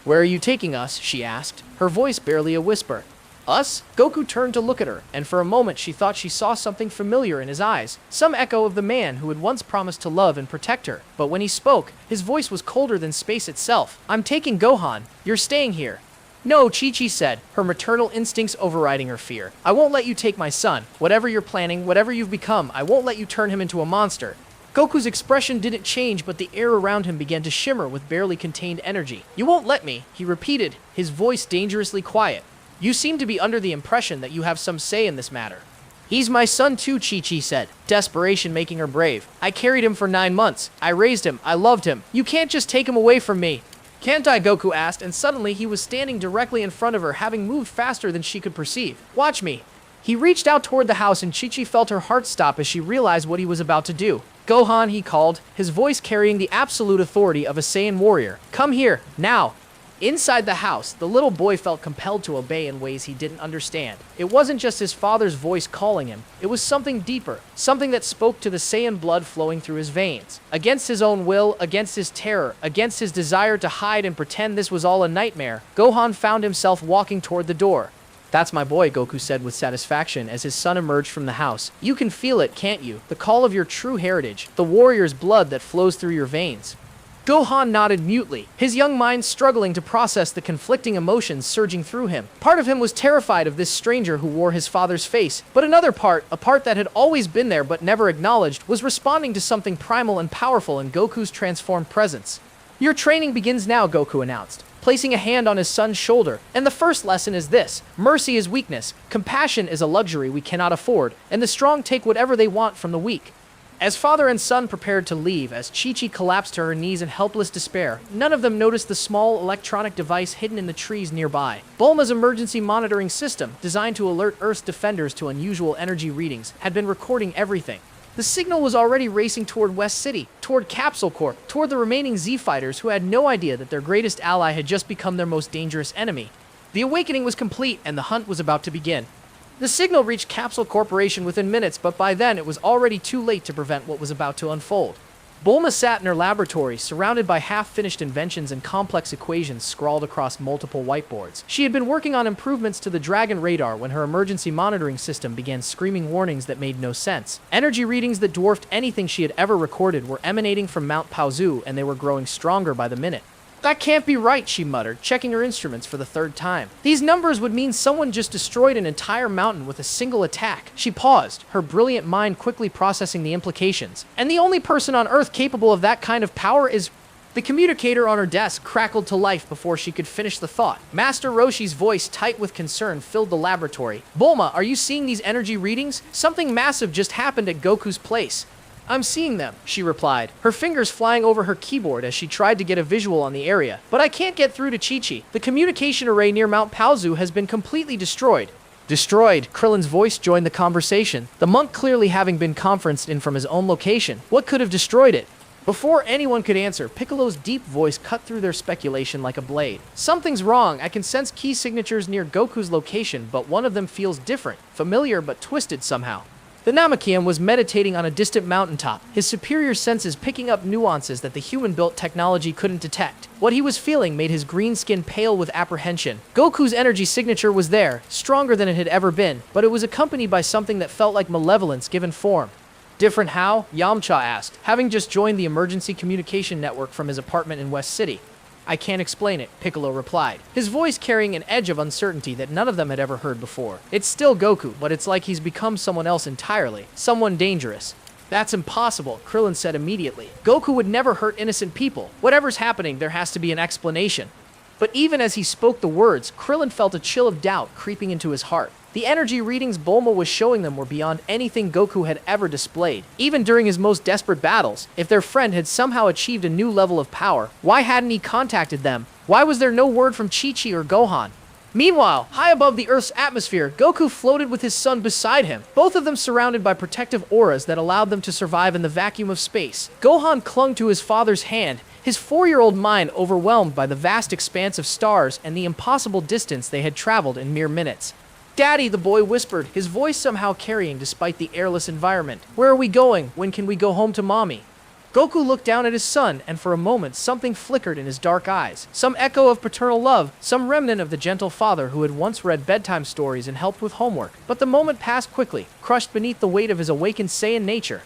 Where are you taking us? She asked, her voice barely a whisper. Us? Goku turned to look at her, and for a moment she thought she saw something familiar in his eyes, some echo of the man who had once promised to love and protect her. But when he spoke, his voice was colder than space itself. I'm taking Gohan. You're staying here. No, Chi-Chi said, her maternal instincts overriding her fear. I won't let you take my son. Whatever you're planning, whatever you've become, I won't let you turn him into a monster. Goku's expression didn't change, but the air around him began to shimmer with barely contained energy. You won't let me, he repeated, his voice dangerously quiet. You seem to be under the impression that you have some say in this matter. He's my son too, Chi-Chi said, desperation making her brave. I carried him for 9 months. I raised him. I loved him. You can't just take him away from me. Can't I? Goku asked, and suddenly he was standing directly in front of her, having moved faster than she could perceive. Watch me. He reached out toward the house, and Chi-Chi felt her heart stop as she realized what he was about to do. Gohan, he called, his voice carrying the absolute authority of a Saiyan warrior. Come here, now. Inside the house, the little boy felt compelled to obey in ways he didn't understand. It wasn't just his father's voice calling him. It was something deeper, something that spoke to the Saiyan blood flowing through his veins. Against his own will, against his terror, against his desire to hide and pretend this was all a nightmare, Gohan found himself walking toward the door. That's my boy, Goku said with satisfaction as his son emerged from the house. You can feel it, can't you? The call of your true heritage, the warrior's blood that flows through your veins. Gohan nodded mutely, his young mind struggling to process the conflicting emotions surging through him. Part of him was terrified of this stranger who wore his father's face, but another part, a part that had always been there but never acknowledged, was responding to something primal and powerful in Goku's transformed presence. Your training begins now, Goku announced, placing a hand on his son's shoulder. And the first lesson is this: mercy is weakness, compassion is a luxury we cannot afford, and the strong take whatever they want from the weak. As father and son prepared to leave, as Chi-Chi collapsed to her knees in helpless despair, none of them noticed the small electronic device hidden in the trees nearby. Bulma's emergency monitoring system, designed to alert Earth's defenders to unusual energy readings, had been recording everything. The signal was already racing toward West City, toward Capsule Corp, toward the remaining Z-fighters who had no idea that their greatest ally had just become their most dangerous enemy. The awakening was complete and the hunt was about to begin. The signal reached Capsule Corporation within minutes, but by then it was already too late to prevent what was about to unfold. Bulma sat in her laboratory, surrounded by half-finished inventions and complex equations scrawled across multiple whiteboards. She had been working on improvements to the Dragon radar when her emergency monitoring system began screaming warnings that made no sense. Energy readings that dwarfed anything she had ever recorded were emanating from Mount Paozu, and they were growing stronger by the minute. That can't be right, she muttered, checking her instruments for the third time. These numbers would mean someone just destroyed an entire mountain with a single attack. She paused, her brilliant mind quickly processing the implications. And the only person on Earth capable of that kind of power is... The communicator on her desk crackled to life before she could finish the thought. Master Roshi's voice, tight with concern, filled the laboratory. Bulma, are you seeing these energy readings? Something massive just happened at Goku's place. I'm seeing them, she replied, her fingers flying over her keyboard as she tried to get a visual on the area. But I can't get through to Chi-Chi. The communication array near Mount Paozu has been completely destroyed. Destroyed? Krillin's voice joined the conversation, the monk clearly having been conferenced in from his own location. What could have destroyed it? Before anyone could answer, Piccolo's deep voice cut through their speculation like a blade. Something's wrong. I can sense key signatures near Goku's location, but one of them feels different, familiar but twisted somehow. The Namekian was meditating on a distant mountaintop, his superior senses picking up nuances that the human-built technology couldn't detect. What he was feeling made his green skin pale with apprehension. Goku's energy signature was there, stronger than it had ever been, but it was accompanied by something that felt like malevolence given form. Different how? Yamcha asked, having just joined the emergency communication network from his apartment in West City. I can't explain it, Piccolo replied, his voice carrying an edge of uncertainty that none of them had ever heard before. It's still Goku, but it's like he's become someone else entirely, someone dangerous. That's impossible, Krillin said immediately. Goku would never hurt innocent people. Whatever's happening, there has to be an explanation. But even as he spoke the words, Krillin felt a chill of doubt creeping into his heart. The energy readings Bulma was showing them were beyond anything Goku had ever displayed. Even during his most desperate battles, if their friend had somehow achieved a new level of power, why hadn't he contacted them? Why was there no word from Chi-Chi or Gohan? Meanwhile, high above the Earth's atmosphere, Goku floated with his son beside him, both of them surrounded by protective auras that allowed them to survive in the vacuum of space. Gohan clung to his father's hand, his 4-year-old mind overwhelmed by the vast expanse of stars and the impossible distance they had traveled in mere minutes. Daddy, the boy whispered, his voice somehow carrying despite the airless environment. Where are we going? When can we go home to mommy? Goku looked down at his son, and for a moment something flickered in his dark eyes. Some echo of paternal love, some remnant of the gentle father who had once read bedtime stories and helped with homework. But the moment passed quickly, crushed beneath the weight of his awakened Saiyan nature.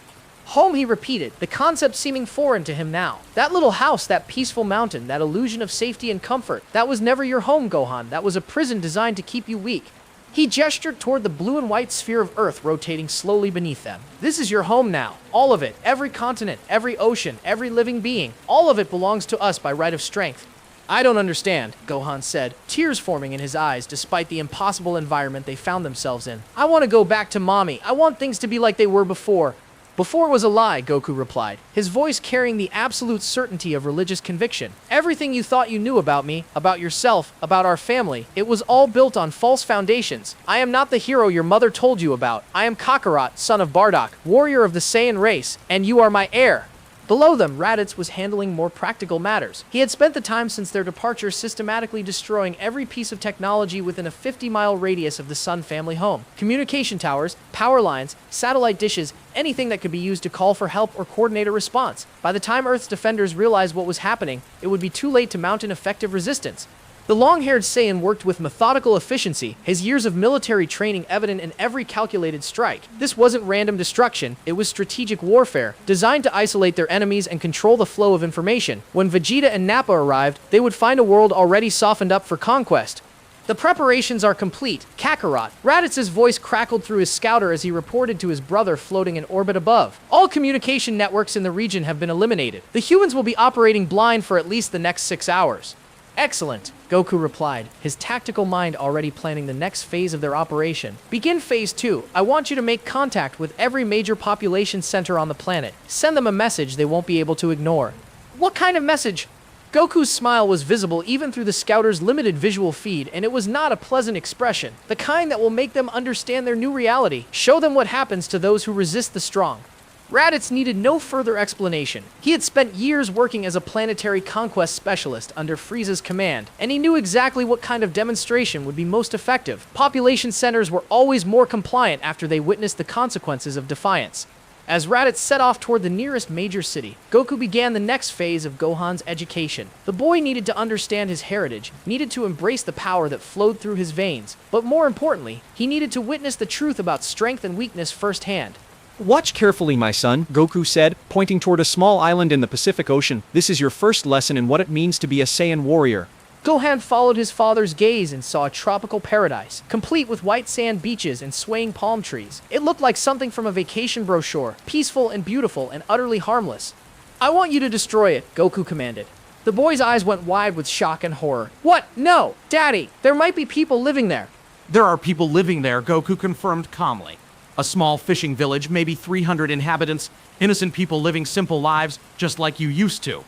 Home, he repeated, the concept seeming foreign to him now. That little house, that peaceful mountain, that illusion of safety and comfort, that was never your home, Gohan. That was a prison designed to keep you weak. He gestured toward the blue and white sphere of Earth rotating slowly beneath them. This is your home now. All of it. Every continent, every ocean, every living being. All of it belongs to us by right of strength. I don't understand, Gohan said, tears forming in his eyes despite the impossible environment they found themselves in. I want to go back to mommy. I want things to be like they were before. Before it was a lie, Goku replied, his voice carrying the absolute certainty of religious conviction. Everything you thought you knew about me, about yourself, about our family, it was all built on false foundations. I am not the hero your mother told you about. I am Kakarot, son of Bardock, warrior of the Saiyan race, and you are my heir. Below them, Raditz was handling more practical matters. He had spent the time since their departure systematically destroying every piece of technology within a 50-mile radius of the Sun family home. Communication towers, power lines, satellite dishes, anything that could be used to call for help or coordinate a response. By the time Earth's defenders realized what was happening, it would be too late to mount an effective resistance. The long-haired Saiyan worked with methodical efficiency, his years of military training evident in every calculated strike. This wasn't random destruction, it was strategic warfare, designed to isolate their enemies and control the flow of information. When Vegeta and Nappa arrived, they would find a world already softened up for conquest. The preparations are complete. Kakarot. Raditz's voice crackled through his scouter as he reported to his brother floating in orbit above. All communication networks in the region have been eliminated. The humans will be operating blind for at least the next 6 hours. Excellent, Goku replied, his tactical mind already planning the next phase of their operation. Begin phase 2. I want you to make contact with every major population center on the planet. Send them a message they won't be able to ignore. What kind of message? Goku's smile was visible even through the scouter's limited visual feed, and it was not a pleasant expression, the kind that will make them understand their new reality. Show them what happens to those who resist the strong. Raditz needed no further explanation. He had spent years working as a planetary conquest specialist under Frieza's command, and he knew exactly what kind of demonstration would be most effective. Population centers were always more compliant after they witnessed the consequences of defiance. As Raditz set off toward the nearest major city, Goku began the next phase of Gohan's education. The boy needed to understand his heritage, needed to embrace the power that flowed through his veins, but more importantly, he needed to witness the truth about strength and weakness firsthand. Watch carefully, my son, Goku said, pointing toward a small island in the Pacific Ocean. This is your first lesson in what it means to be a Saiyan warrior. Gohan followed his father's gaze and saw a tropical paradise, complete with white sand beaches and swaying palm trees. It looked like something from a vacation brochure, peaceful and beautiful and utterly harmless. I want you to destroy it, Goku commanded. The boy's eyes went wide with shock and horror. What? No! Daddy, there might be people living there. There are people living there, Goku confirmed calmly. A small fishing village, maybe 300 inhabitants, innocent people living simple lives, just like you used to.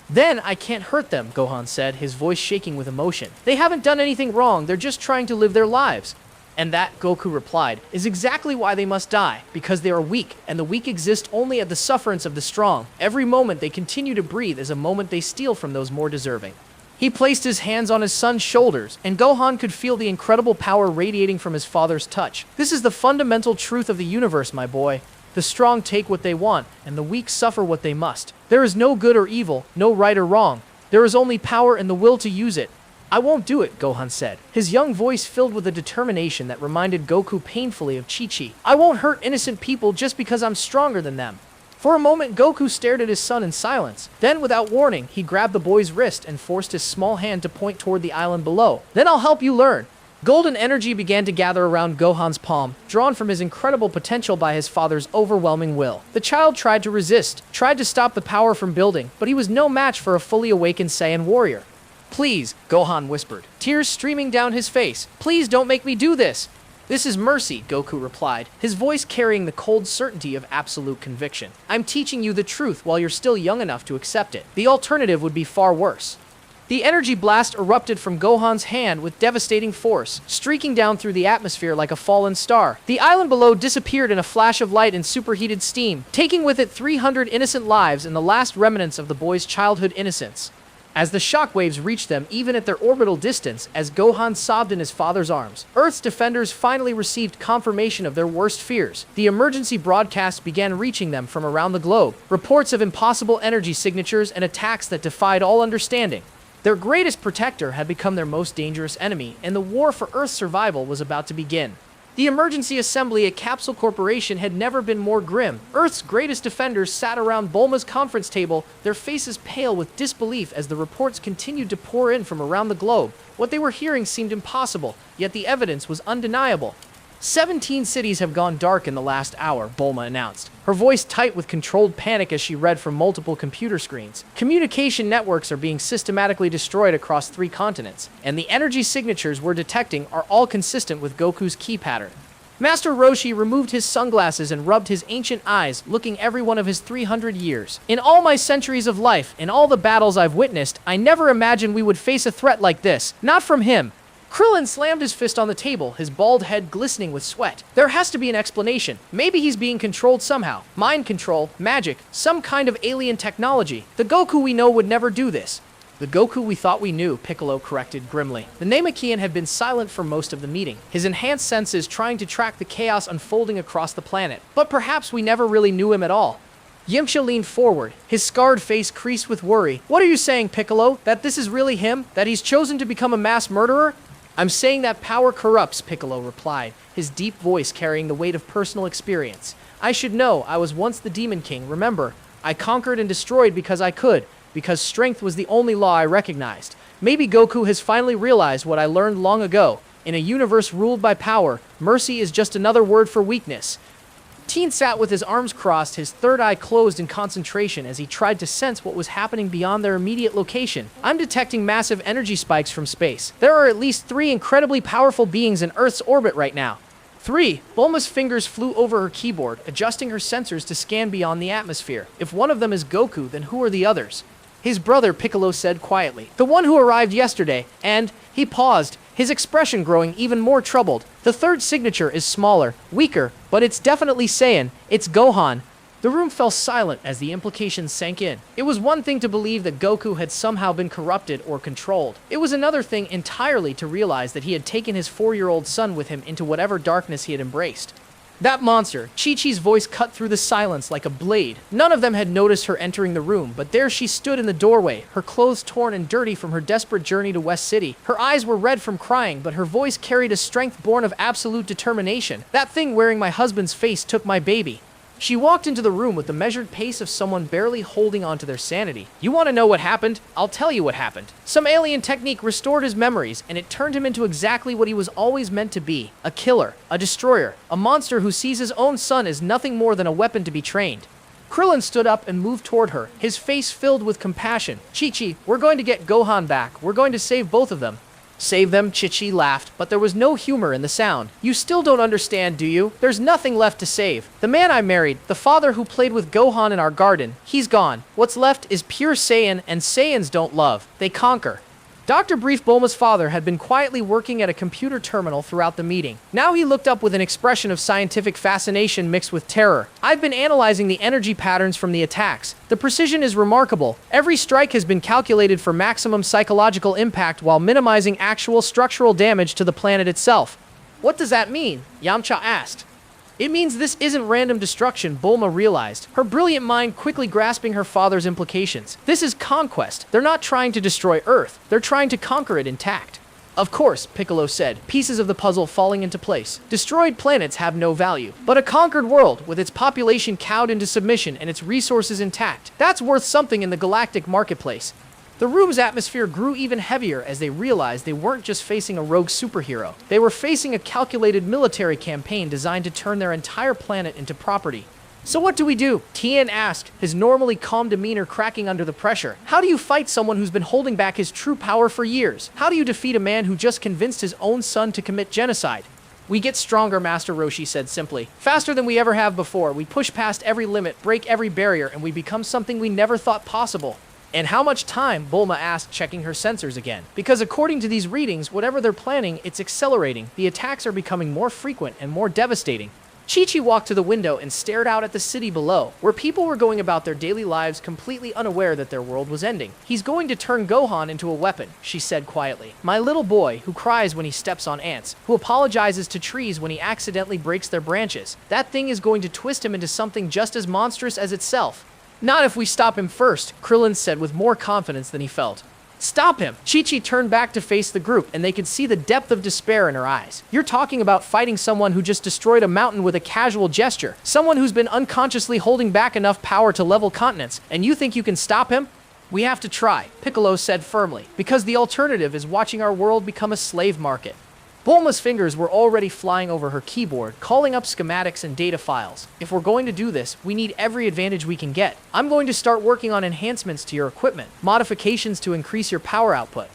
Then I can't hurt them, Gohan said, his voice shaking with emotion. They haven't done anything wrong, they're just trying to live their lives. And that, Goku replied, is exactly why they must die, because they are weak, and the weak exist only at the sufferance of the strong. Every moment they continue to breathe is a moment they steal from those more deserving. He placed his hands on his son's shoulders, and Gohan could feel the incredible power radiating from his father's touch. This is the fundamental truth of the universe, my boy. The strong take what they want, and the weak suffer what they must. There is no good or evil, no right or wrong. There is only power and the will to use it. I won't do it, Gohan said, his young voice filled with a determination that reminded Goku painfully of Chi-Chi. I won't hurt innocent people just because I'm stronger than them. For a moment, Goku stared at his son in silence. Then, without warning, he grabbed the boy's wrist and forced his small hand to point toward the island below. Then I'll help you learn. Golden energy began to gather around Gohan's palm, drawn from his incredible potential by his father's overwhelming will. The child tried to resist, tried to stop the power from building, but he was no match for a fully awakened Saiyan warrior. Please, Gohan whispered, tears streaming down his face. Please don't make me do this. This is mercy, Goku replied, his voice carrying the cold certainty of absolute conviction. I'm teaching you the truth while you're still young enough to accept it. The alternative would be far worse. The energy blast erupted from Gohan's hand with devastating force, streaking down through the atmosphere like a fallen star. The island below disappeared in a flash of light and superheated steam, taking with it 300 innocent lives and the last remnants of the boy's childhood innocence. As the shockwaves reached them even at their orbital distance, as Gohan sobbed in his father's arms, Earth's defenders finally received confirmation of their worst fears. The emergency broadcasts began reaching them from around the globe, reports of impossible energy signatures and attacks that defied all understanding. Their greatest protector had become their most dangerous enemy, and the war for Earth's survival was about to begin. The emergency assembly at Capsule Corporation had never been more grim. Earth's greatest defenders sat around Bulma's conference table, their faces pale with disbelief as the reports continued to pour in from around the globe. What they were hearing seemed impossible, yet the evidence was undeniable. 17 cities have gone dark in the last hour, Bulma announced, her voice tight with controlled panic as she read from multiple computer screens. Communication networks are being systematically destroyed across 3 continents, and the energy signatures we're detecting are all consistent with Goku's key pattern. Master Roshi removed his sunglasses and rubbed his ancient eyes, looking every one of his 300 years. In all my centuries of life, in all the battles I've witnessed, I never imagined we would face a threat like this. Not from him. Krillin slammed his fist on the table, his bald head glistening with sweat. There has to be an explanation. Maybe he's being controlled somehow. Mind control, magic, some kind of alien technology. The Goku we know would never do this. The Goku we thought we knew, Piccolo corrected grimly. The Namekian had been silent for most of the meeting, his enhanced senses trying to track the chaos unfolding across the planet. But perhaps we never really knew him at all. Yamcha leaned forward, his scarred face creased with worry. What are you saying, Piccolo? That this is really him? That he's chosen to become a mass murderer? I'm saying that power corrupts, Piccolo replied, his deep voice carrying the weight of personal experience. I should know, I was once the Demon King, remember? I conquered and destroyed because I could. Because strength was the only law I recognized. Maybe Goku has finally realized what I learned long ago. In a universe ruled by power, mercy is just another word for weakness. Teen sat with his arms crossed, his third eye closed in concentration as he tried to sense what was happening beyond their immediate location. I'm detecting massive energy spikes from space. There are at least 3 incredibly powerful beings in Earth's orbit right now. 3. Bulma's fingers flew over her keyboard, adjusting her sensors to scan beyond the atmosphere. If one of them is Goku, then who are the others? His brother, Piccolo said quietly. The one who arrived yesterday, and he paused, his expression growing even more troubled. The third signature is smaller, weaker, but it's definitely Saiyan. It's Gohan. The room fell silent as the implications sank in. It was one thing to believe that Goku had somehow been corrupted or controlled. It was another thing entirely to realize that he had taken his 4-year-old son with him into whatever darkness he had embraced. That monster, Chi-Chi's voice cut through the silence like a blade. None of them had noticed her entering the room, but there she stood in the doorway, her clothes torn and dirty from her desperate journey to West City. Her eyes were red from crying, but her voice carried a strength born of absolute determination. That thing wearing my husband's face took my baby. She walked into the room with the measured pace of someone barely holding onto their sanity. You want to know what happened? I'll tell you what happened. Some alien technique restored his memories, and it turned him into exactly what he was always meant to be. A killer, a destroyer, a monster who sees his own son as nothing more than a weapon to be trained. Krillin stood up and moved toward her, his face filled with compassion. Chi-Chi, we're going to get Gohan back. We're going to save both of them. Save them, Chi-Chi laughed, but there was no humor in the sound. You still don't understand, do you? There's nothing left to save. The man I married, the father who played with Gohan in our garden, he's gone. What's left is pure Saiyan, and Saiyans don't love. They conquer. Dr. Brief Bulma's father had been quietly working at a computer terminal throughout the meeting. Now he looked up with an expression of scientific fascination mixed with terror. I've been analyzing the energy patterns from the attacks. The precision is remarkable. Every strike has been calculated for maximum psychological impact while minimizing actual structural damage to the planet itself. What does that mean? Yamcha asked. It means this isn't random destruction, Bulma realized, her brilliant mind quickly grasping her father's implications. This is conquest. They're not trying to destroy Earth. They're trying to conquer it intact. Of course, Piccolo said, pieces of the puzzle falling into place. Destroyed planets have no value, but a conquered world, with its population cowed into submission and its resources intact, that's worth something in the galactic marketplace. The room's atmosphere grew even heavier as they realized they weren't just facing a rogue superhero. They were facing a calculated military campaign designed to turn their entire planet into property. So what do we do? Tien asked, his normally calm demeanor cracking under the pressure. How do you fight someone who's been holding back his true power for years? How do you defeat a man who just convinced his own son to commit genocide? We get stronger, Master Roshi said simply. Faster than we ever have before. We push past every limit, break every barrier, and we become something we never thought possible. And how much time? Bulma asked, checking her sensors again. Because according to these readings, whatever they're planning, it's accelerating. The attacks are becoming more frequent and more devastating. Chi-Chi walked to the window and stared out at the city below, where people were going about their daily lives completely unaware that their world was ending. He's going to turn Gohan into a weapon, she said quietly. My little boy, who cries when he steps on ants, who apologizes to trees when he accidentally breaks their branches. That thing is going to twist him into something just as monstrous as itself. Not if we stop him first, Krillin said with more confidence than he felt. Stop him! Chi-Chi turned back to face the group, and they could see the depth of despair in her eyes. You're talking about fighting someone who just destroyed a mountain with a casual gesture. Someone who's been unconsciously holding back enough power to level continents, and you think you can stop him? We have to try, Piccolo said firmly, because the alternative is watching our world become a slave market. Bulma's fingers were already flying over her keyboard, calling up schematics and data files. If we're going to do this, we need every advantage we can get. I'm going to start working on enhancements to your equipment, modifications to increase your power output.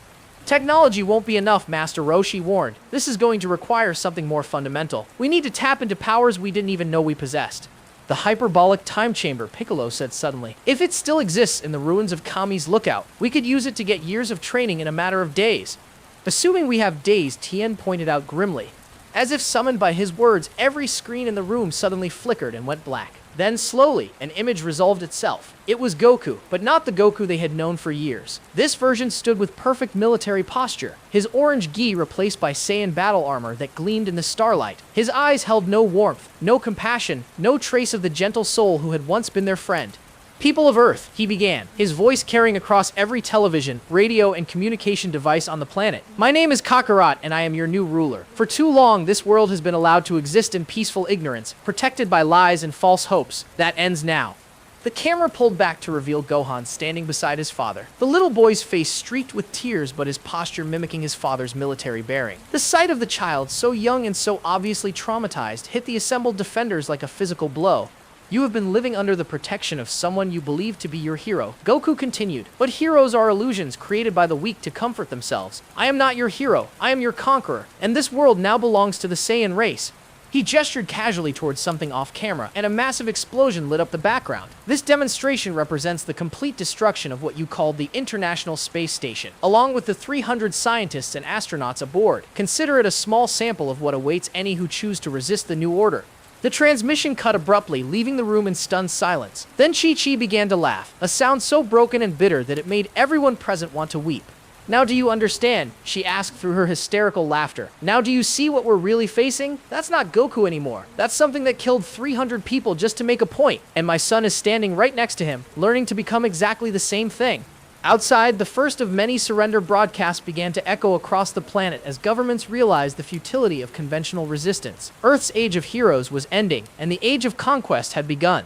Technology won't be enough, Master Roshi warned. This is going to require something more fundamental. We need to tap into powers we didn't even know we possessed. The hyperbolic time chamber, Piccolo said suddenly. If it still exists in the ruins of Kami's Lookout, we could use it to get years of training in a matter of days. Assuming we have days, Tien pointed out grimly. As if summoned by his words, every screen in the room suddenly flickered and went black. Then slowly, an image resolved itself. It was Goku, but not the Goku they had known for years. This version stood with perfect military posture, his orange gi replaced by Saiyan battle armor that gleamed in the starlight. His eyes held no warmth, no compassion, no trace of the gentle soul who had once been their friend. People of Earth, he began, his voice carrying across every television, radio, and communication device on the planet. My name is Kakarot, and I am your new ruler. For too long, this world has been allowed to exist in peaceful ignorance, protected by lies and false hopes. That ends now. The camera pulled back to reveal Gohan standing beside his father. The little boy's face streaked with tears, but his posture mimicking his father's military bearing. The sight of the child, so young and so obviously traumatized, hit the assembled defenders like a physical blow. You have been living under the protection of someone you believe to be your hero, Goku continued. But heroes are illusions created by the weak to comfort themselves. I am not your hero, I am your conqueror, and this world now belongs to the Saiyan race. He gestured casually towards something off camera, and a massive explosion lit up the background. This demonstration represents the complete destruction of what you called the International Space Station, along with the 300 scientists and astronauts aboard. Consider it a small sample of what awaits any who choose to resist the new order. The transmission cut abruptly, leaving the room in stunned silence. Then Chi-Chi began to laugh, a sound so broken and bitter that it made everyone present want to weep. Now do you understand? She asked through her hysterical laughter. Now do you see what we're really facing? That's not Goku anymore. That's something that killed 300 people just to make a point. And my son is standing right next to him, learning to become exactly the same thing. Outside, the first of many surrender broadcasts began to echo across the planet as governments realized the futility of conventional resistance. Earth's age of heroes was ending, and the age of conquest had begun.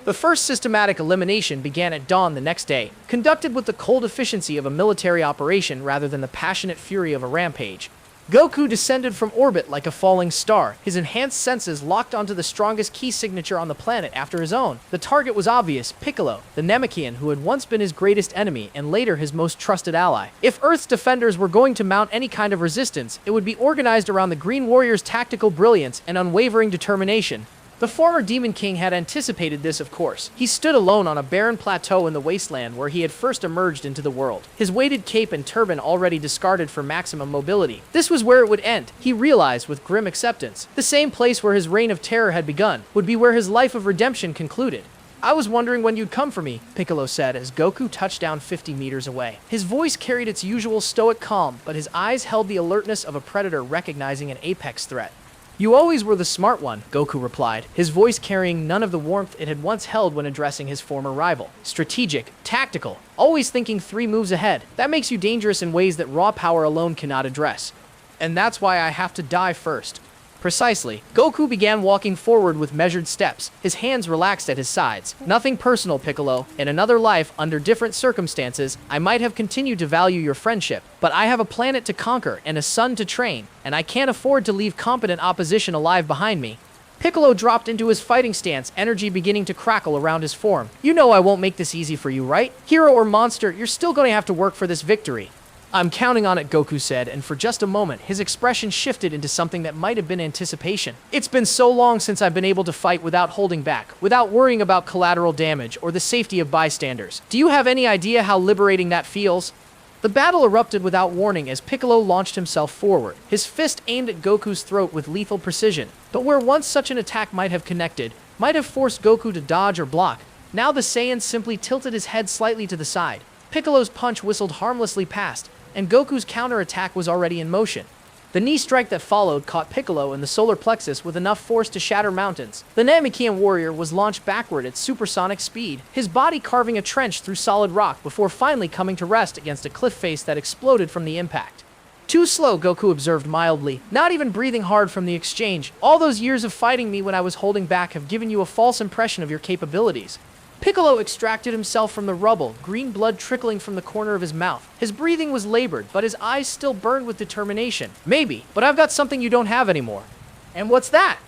The first systematic elimination began at dawn the next day, conducted with the cold efficiency of a military operation rather than the passionate fury of a rampage. Goku descended from orbit like a falling star, his enhanced senses locked onto the strongest key signature on the planet after his own. The target was obvious, Piccolo, the Namekian who had once been his greatest enemy and later his most trusted ally. If Earth's defenders were going to mount any kind of resistance, it would be organized around the Green Warrior's tactical brilliance and unwavering determination. The former Demon King had anticipated this, of course. He stood alone on a barren plateau in the wasteland where he had first emerged into the world, his weighted cape and turban already discarded for maximum mobility. This was where it would end, he realized with grim acceptance. The same place where his reign of terror had begun would be where his life of redemption concluded. I was wondering when you'd come for me, Piccolo said as Goku touched down 50 meters away. His voice carried its usual stoic calm, but his eyes held the alertness of a predator recognizing an apex threat. You always were the smart one, Goku replied, his voice carrying none of the warmth it had once held when addressing his former rival. Strategic, tactical, always thinking 3 moves ahead. That makes you dangerous in ways that raw power alone cannot address. And that's why I have to die first. Precisely. Goku began walking forward with measured steps, his hands relaxed at his sides. Nothing personal, Piccolo. In another life, under different circumstances, I might have continued to value your friendship, but I have a planet to conquer and a son to train, and I can't afford to leave competent opposition alive behind me. Piccolo dropped into his fighting stance, energy beginning to crackle around his form. You know I won't make this easy for you, right? Hero or monster, you're still going to have to work for this victory. I'm counting on it, Goku said, and for just a moment, his expression shifted into something that might have been anticipation. It's been so long since I've been able to fight without holding back, without worrying about collateral damage or the safety of bystanders. Do you have any idea how liberating that feels? The battle erupted without warning as Piccolo launched himself forward, his fist aimed at Goku's throat with lethal precision. But where once such an attack might have connected, might have forced Goku to dodge or block, now the Saiyan simply tilted his head slightly to the side. Piccolo's punch whistled harmlessly past, and Goku's counterattack was already in motion. The knee strike that followed caught Piccolo in the solar plexus with enough force to shatter mountains. The Namekian warrior was launched backward at supersonic speed, his body carving a trench through solid rock before finally coming to rest against a cliff face that exploded from the impact. Too slow, Goku observed mildly, not even breathing hard from the exchange. All those years of fighting me when I was holding back have given you a false impression of your capabilities. Piccolo extracted himself from the rubble, green blood trickling from the corner of his mouth. His breathing was labored, but his eyes still burned with determination. Maybe, but I've got something you don't have anymore. And what's that?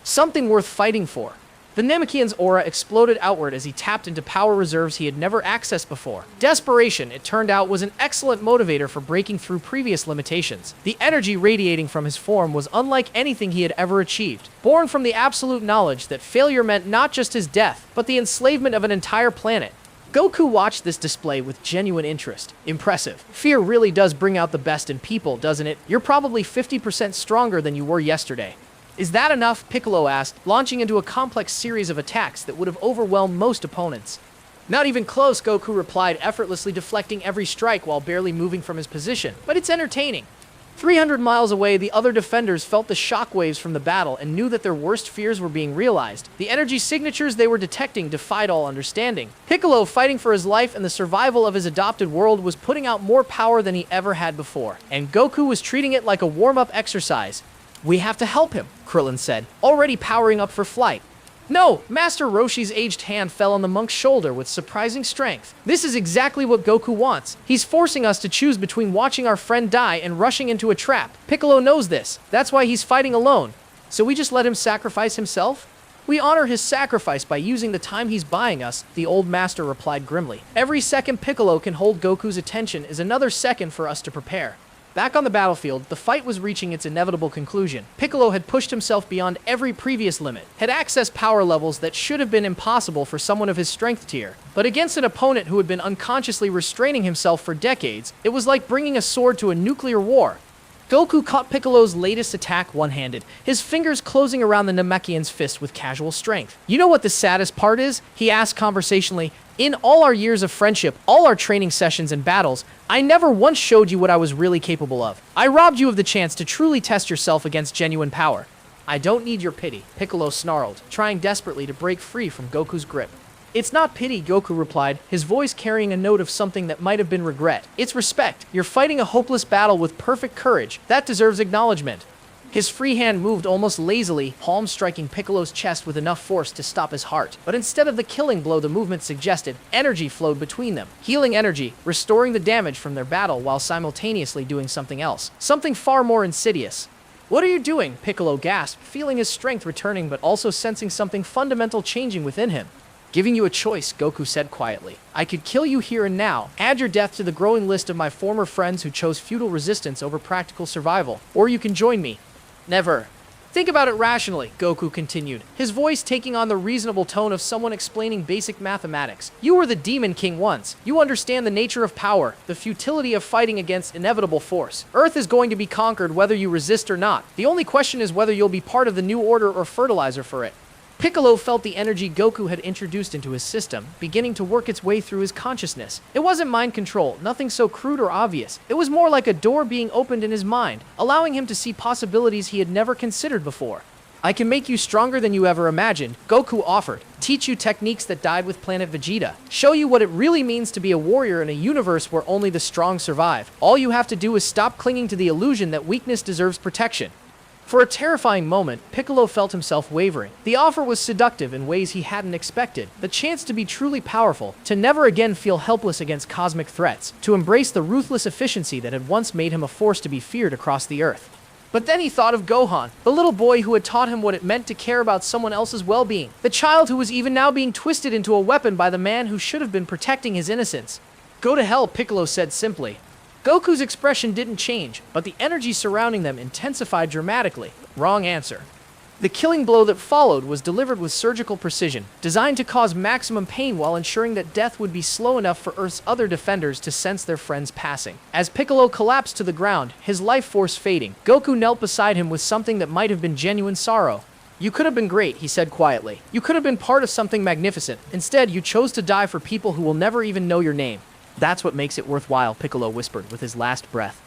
Something worth fighting for. The Namekian's aura exploded outward as he tapped into power reserves he had never accessed before. Desperation, it turned out, was an excellent motivator for breaking through previous limitations. The energy radiating from his form was unlike anything he had ever achieved, born from the absolute knowledge that failure meant not just his death, but the enslavement of an entire planet. Goku watched this display with genuine interest. Impressive. Fear really does bring out the best in people, doesn't it? You're probably 50% stronger than you were yesterday. Is that enough? Piccolo asked, launching into a complex series of attacks that would have overwhelmed most opponents. Not even close, Goku replied, effortlessly deflecting every strike while barely moving from his position. But it's entertaining. 300 miles away, the other defenders felt the shockwaves from the battle and knew that their worst fears were being realized. The energy signatures they were detecting defied all understanding. Piccolo, fighting for his life and the survival of his adopted world, was putting out more power than he ever had before, and Goku was treating it like a warm-up exercise. "We have to help him," Krillin said, already powering up for flight. No! Master Roshi's aged hand fell on the monk's shoulder with surprising strength. This is exactly what Goku wants. He's forcing us to choose between watching our friend die and rushing into a trap. Piccolo knows this. That's why he's fighting alone. So we just let him sacrifice himself? We honor his sacrifice by using the time he's buying us, the old master replied grimly. Every second Piccolo can hold Goku's attention is another second for us to prepare. Back on the battlefield, the fight was reaching its inevitable conclusion. Piccolo had pushed himself beyond every previous limit, had accessed power levels that should have been impossible for someone of his strength tier. But against an opponent who had been unconsciously restraining himself for decades, it was like bringing a sword to a nuclear war. Goku caught Piccolo's latest attack one-handed, his fingers closing around the Namekian's fist with casual strength. "You know what the saddest part is?" he asked conversationally. "In all our years of friendship, all our training sessions and battles, I never once showed you what I was really capable of. I robbed you of the chance to truly test yourself against genuine power." "I don't need your pity," Piccolo snarled, trying desperately to break free from Goku's grip. "It's not pity," Goku replied, his voice carrying a note of something that might have been regret. "It's respect. You're fighting a hopeless battle with perfect courage. That deserves acknowledgement." His free hand moved almost lazily, palm striking Piccolo's chest with enough force to stop his heart. But instead of the killing blow the movement suggested, energy flowed between them. Healing energy, restoring the damage from their battle while simultaneously doing something else. Something far more insidious. "What are you doing?" Piccolo gasped, feeling his strength returning but also sensing something fundamental changing within him. "Giving you a choice," Goku said quietly. "I could kill you here and now, add your death to the growing list of my former friends who chose futile resistance over practical survival, or you can join me." "Never." "Think about it rationally," Goku continued, his voice taking on the reasonable tone of someone explaining basic mathematics. "You were the Demon King once. You understand the nature of power, the futility of fighting against inevitable force. Earth is going to be conquered whether you resist or not. The only question is whether you'll be part of the new order or fertilizer for it." Piccolo felt the energy Goku had introduced into his system, beginning to work its way through his consciousness. It wasn't mind control, nothing so crude or obvious. It was more like a door being opened in his mind, allowing him to see possibilities he had never considered before. "I can make you stronger than you ever imagined," Goku offered. "Teach you techniques that died with planet Vegeta. Show you what it really means to be a warrior in a universe where only the strong survive. All you have to do is stop clinging to the illusion that weakness deserves protection." For a terrifying moment, Piccolo felt himself wavering. The offer was seductive in ways he hadn't expected. The chance to be truly powerful, to never again feel helpless against cosmic threats, to embrace the ruthless efficiency that had once made him a force to be feared across the earth. But then he thought of Gohan, the little boy who had taught him what it meant to care about someone else's well-being, the child who was even now being twisted into a weapon by the man who should have been protecting his innocence. "Go to hell," Piccolo said simply. Goku's expression didn't change, but the energy surrounding them intensified dramatically. Wrong answer. The killing blow that followed was delivered with surgical precision, designed to cause maximum pain while ensuring that death would be slow enough for Earth's other defenders to sense their friends passing. As Piccolo collapsed to the ground, his life force fading, Goku knelt beside him with something that might have been genuine sorrow. "You could have been great," he said quietly. "You could have been part of something magnificent. Instead, you chose to die for people who will never even know your name. That's what makes it worthwhile," Piccolo whispered with his last breath.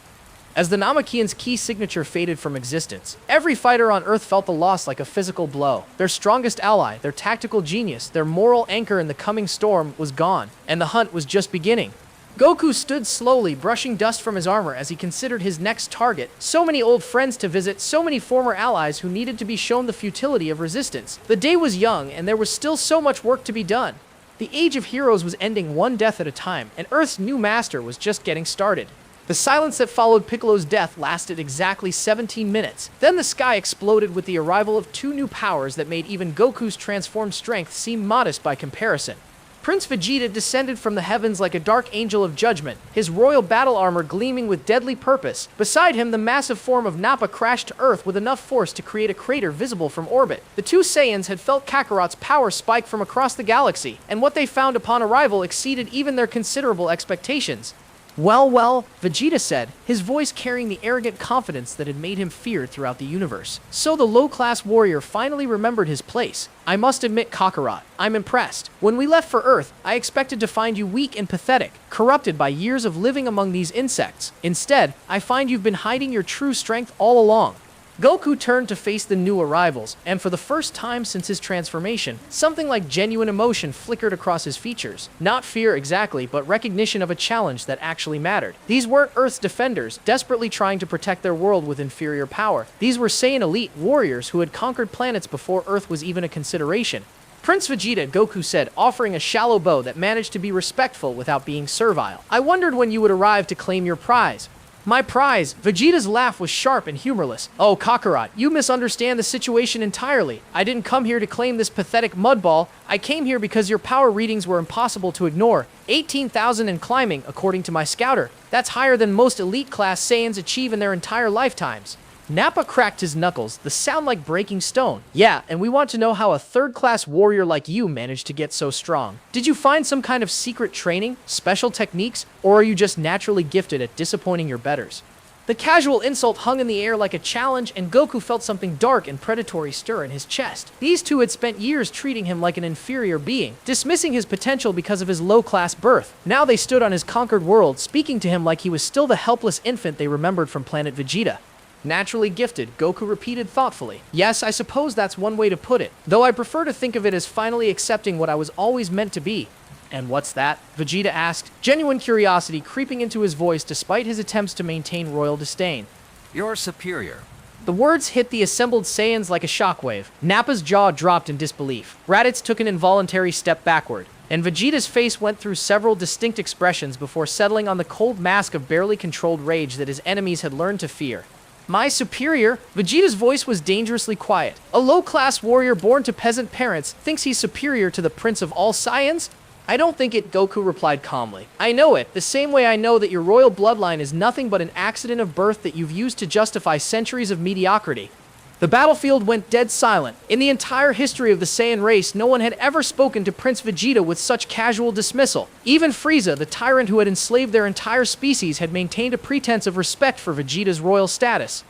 As the Namekian's key signature faded from existence, every fighter on Earth felt the loss like a physical blow. Their strongest ally, their tactical genius, their moral anchor in the coming storm was gone, and the hunt was just beginning. Goku stood slowly, brushing dust from his armor as he considered his next target. So many old friends to visit, so many former allies who needed to be shown the futility of resistance. The day was young, and there was still so much work to be done. The age of heroes was ending one death at a time, and Earth's new master was just getting started. The The silence that followed Piccolo's death lasted exactly 17 minutes. Then the sky exploded with the arrival of two new powers that made even Goku's transformed strength seem modest by comparison. Prince Vegeta descended from the heavens like a dark angel of judgment, his royal battle armor gleaming with deadly purpose. Beside him, the massive form of Nappa crashed to Earth with enough force to create a crater visible from orbit. The two Saiyans had felt Kakarot's power spike from across the galaxy, and what they found upon arrival exceeded even their considerable expectations. Well, Vegeta said, his voice carrying the arrogant confidence that had made him feared throughout the universe. So the low-class warrior finally remembered his place. I must admit, Kakarot, I'm impressed. When we left for Earth, I expected to find you weak and pathetic, corrupted by years of living among these insects. Instead, I find you've been hiding your true strength all along. Goku turned to face the new arrivals, and for the first time since his transformation, something like genuine emotion flickered across his features. Not fear exactly, but recognition of a challenge that actually mattered. These weren't Earth's defenders, desperately trying to protect their world with inferior power. These were Saiyan elite warriors who had conquered planets before Earth was even a consideration. Prince Vegeta, Goku said, offering a shallow bow that managed to be respectful without being servile. I wondered when you would arrive to claim your prize. My prize? Vegeta's laugh was sharp and humorless. Oh, Kakarot, you misunderstand the situation entirely. I didn't come here to claim this pathetic mudball. I came here because your power readings were impossible to ignore. 18,000 and climbing, according to my scouter. That's higher than most elite-class Saiyans achieve in their entire lifetimes. Nappa cracked his knuckles, the sound like breaking stone. Yeah, and we want to know how a third-class warrior like you managed to get so strong. Did you find some kind of secret training, special techniques, or are you just naturally gifted at disappointing your betters? The casual insult hung in the air like a challenge, and Goku felt something dark and predatory stir in his chest. These two had spent years treating him like an inferior being, dismissing his potential because of his low-class birth. Now they stood on his conquered world, speaking to him like he was still the helpless infant they remembered from planet Vegeta. Naturally gifted, Goku repeated thoughtfully. Yes, I suppose that's one way to put it, though I prefer to think of it as finally accepting what I was always meant to be. And what's that? Vegeta asked, genuine curiosity creeping into his voice despite his attempts to maintain royal disdain. You're superior. The words hit the assembled Saiyans like a shockwave. Nappa's jaw dropped in disbelief. Raditz took an involuntary step backward, and Vegeta's face went through several distinct expressions before settling on the cold mask of barely controlled rage that his enemies had learned to fear. My superior? Vegeta's voice was dangerously quiet. A low-class warrior born to peasant parents thinks he's superior to the prince of all Saiyans? I don't think it, Goku replied calmly. I know it, the same way I know that your royal bloodline is nothing but an accident of birth that you've used to justify centuries of mediocrity. The battlefield went dead silent. In the entire history of the Saiyan race, no one had ever spoken to Prince Vegeta with such casual dismissal. Even Frieza, the tyrant who had enslaved their entire species, had maintained a pretense of respect for Vegeta's royal status.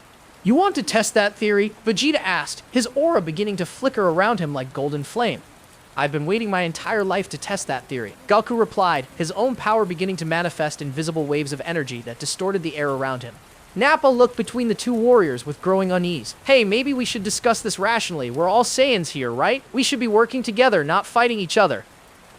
You want to test that theory? Vegeta asked, his aura beginning to flicker around him like golden flame. I've been waiting my entire life to test that theory. Goku replied, his own power beginning to manifest in visible waves of energy that distorted the air around him. Nappa looked between the two warriors with growing unease. Hey, maybe we should discuss this rationally. We're all Saiyans here, right? We should be working together, not fighting each other.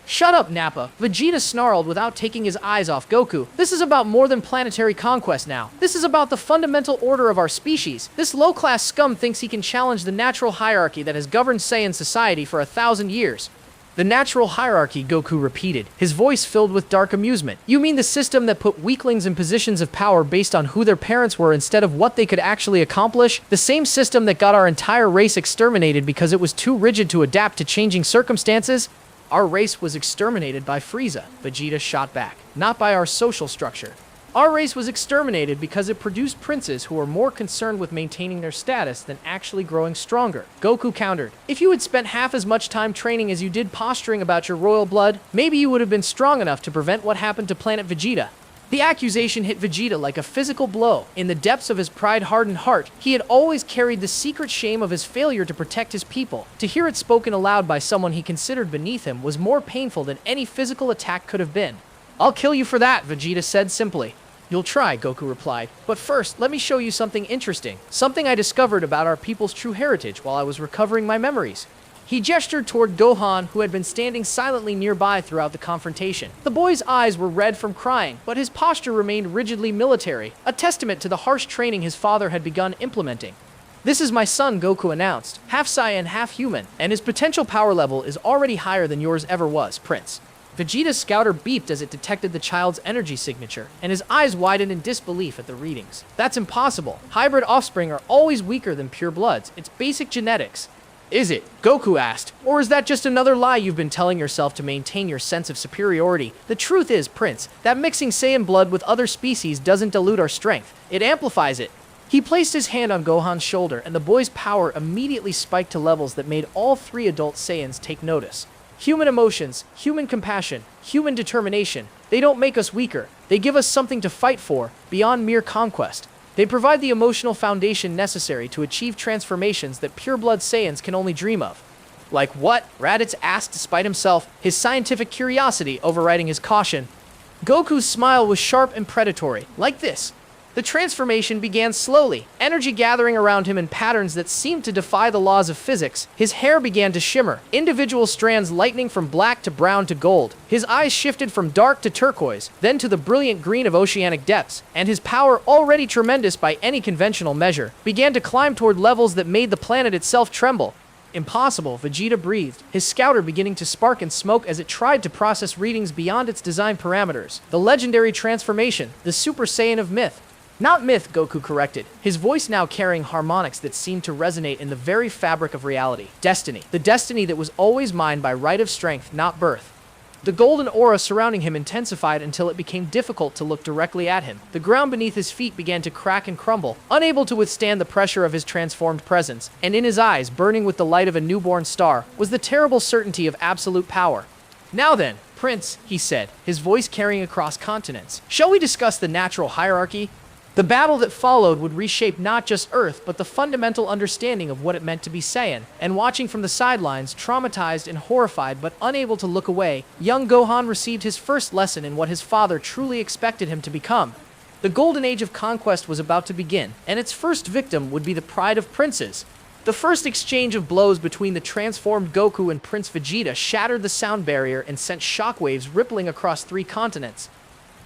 Shut up, Nappa. Vegeta snarled without taking his eyes off Goku. This is about more than planetary conquest now. This is about the fundamental order of our species. This low-class scum thinks he can challenge the natural hierarchy that has governed Saiyan society for 1,000 years. The natural hierarchy, Goku repeated, his voice filled with dark amusement. You mean the system that put weaklings in positions of power based on who their parents were instead of what they could actually accomplish? The same system that got our entire race exterminated because it was too rigid to adapt to changing circumstances? Our race was exterminated by Frieza, Vegeta shot back, not by our social structure. Our race was exterminated because it produced princes who were more concerned with maintaining their status than actually growing stronger. Goku countered, if you had spent half as much time training as you did posturing about your royal blood, maybe you would have been strong enough to prevent what happened to planet Vegeta. The accusation hit Vegeta like a physical blow. In the depths of his pride-hardened heart, he had always carried the secret shame of his failure to protect his people. To hear it spoken aloud by someone he considered beneath him was more painful than any physical attack could have been. I'll kill you for that, Vegeta said simply. You'll try, Goku replied. But first, let me show you something interesting. Something I discovered about our people's true heritage while I was recovering my memories. He gestured toward Gohan, who had been standing silently nearby throughout the confrontation. The boy's eyes were red from crying, but his posture remained rigidly military, a testament to the harsh training his father had begun implementing. This is my son, Goku announced, half Saiyan, half human, and his potential power level is already higher than yours ever was, Prince. Vegeta's scouter beeped as it detected the child's energy signature, and his eyes widened in disbelief at the readings. That's impossible. Hybrid offspring are always weaker than pure bloods. It's basic genetics. Is it? Goku asked. Or is that just another lie you've been telling yourself to maintain your sense of superiority? The truth is, Prince, that mixing Saiyan blood with other species doesn't dilute our strength. It amplifies it. He placed his hand on Gohan's shoulder, and the boy's power immediately spiked to levels that made all 3 adult Saiyans take notice. Human emotions, human compassion, human determination, they don't make us weaker. They give us something to fight for, beyond mere conquest. They provide the emotional foundation necessary to achieve transformations that pure-blood Saiyans can only dream of. Like what? Raditz asked despite himself, his scientific curiosity overriding his caution. Goku's smile was sharp and predatory, like this. The transformation began slowly, energy gathering around him in patterns that seemed to defy the laws of physics. His hair began to shimmer, individual strands lightening from black to brown to gold. His eyes shifted from dark to turquoise, then to the brilliant green of oceanic depths, and his power, already tremendous by any conventional measure, began to climb toward levels that made the planet itself tremble. Impossible, Vegeta breathed, his scouter beginning to spark and smoke as it tried to process readings beyond its design parameters. The legendary transformation, the Super Saiyan of myth. Not myth, Goku corrected, his voice now carrying harmonics that seemed to resonate in the very fabric of reality. Destiny. The destiny that was always mine by right of strength, not birth. The golden aura surrounding him intensified until it became difficult to look directly at him. The ground beneath his feet began to crack and crumble, unable to withstand the pressure of his transformed presence, and in his eyes, burning with the light of a newborn star, was the terrible certainty of absolute power. Now then, Prince, he said, his voice carrying across continents, shall we discuss the natural hierarchy? The battle that followed would reshape not just Earth, but the fundamental understanding of what it meant to be Saiyan. And watching from the sidelines, traumatized and horrified but unable to look away, young Gohan received his first lesson in what his father truly expected him to become. The golden age of conquest was about to begin, and its first victim would be the pride of princes. The first exchange of blows between the transformed Goku and Prince Vegeta shattered the sound barrier and sent shockwaves rippling across 3 continents.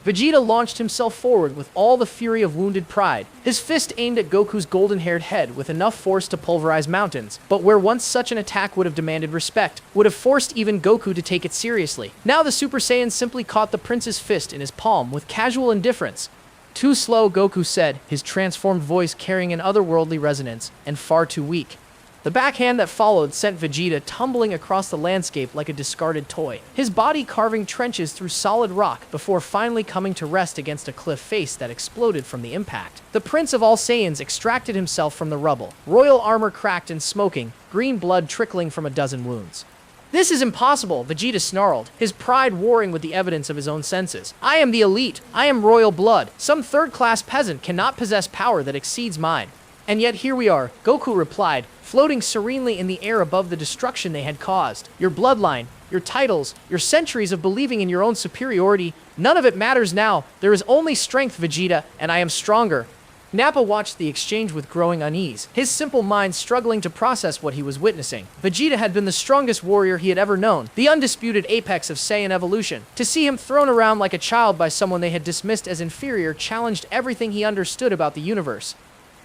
Vegeta launched himself forward with all the fury of wounded pride, his fist aimed at Goku's golden-haired head with enough force to pulverize mountains, but where once such an attack would have demanded respect, would have forced even Goku to take it seriously. Now the Super Saiyan simply caught the prince's fist in his palm with casual indifference. Too slow, Goku said, his transformed voice carrying an otherworldly resonance, and far too weak. The backhand that followed sent Vegeta tumbling across the landscape like a discarded toy, his body carving trenches through solid rock before finally coming to rest against a cliff face that exploded from the impact. The Prince of all Saiyans extracted himself from the rubble, royal armor cracked and smoking, green blood trickling from a dozen wounds. This is impossible, Vegeta snarled, his pride warring with the evidence of his own senses. I am the elite. I am royal blood. Some third-class peasant cannot possess power that exceeds mine. And yet here we are, Goku replied, floating serenely in the air above the destruction they had caused. Your bloodline, your titles, your centuries of believing in your own superiority, none of it matters now. There is only strength, Vegeta, and I am stronger. Nappa watched the exchange with growing unease, his simple mind struggling to process what he was witnessing. Vegeta had been the strongest warrior he had ever known, the undisputed apex of Saiyan evolution. To see him thrown around like a child by someone they had dismissed as inferior challenged everything he understood about the universe.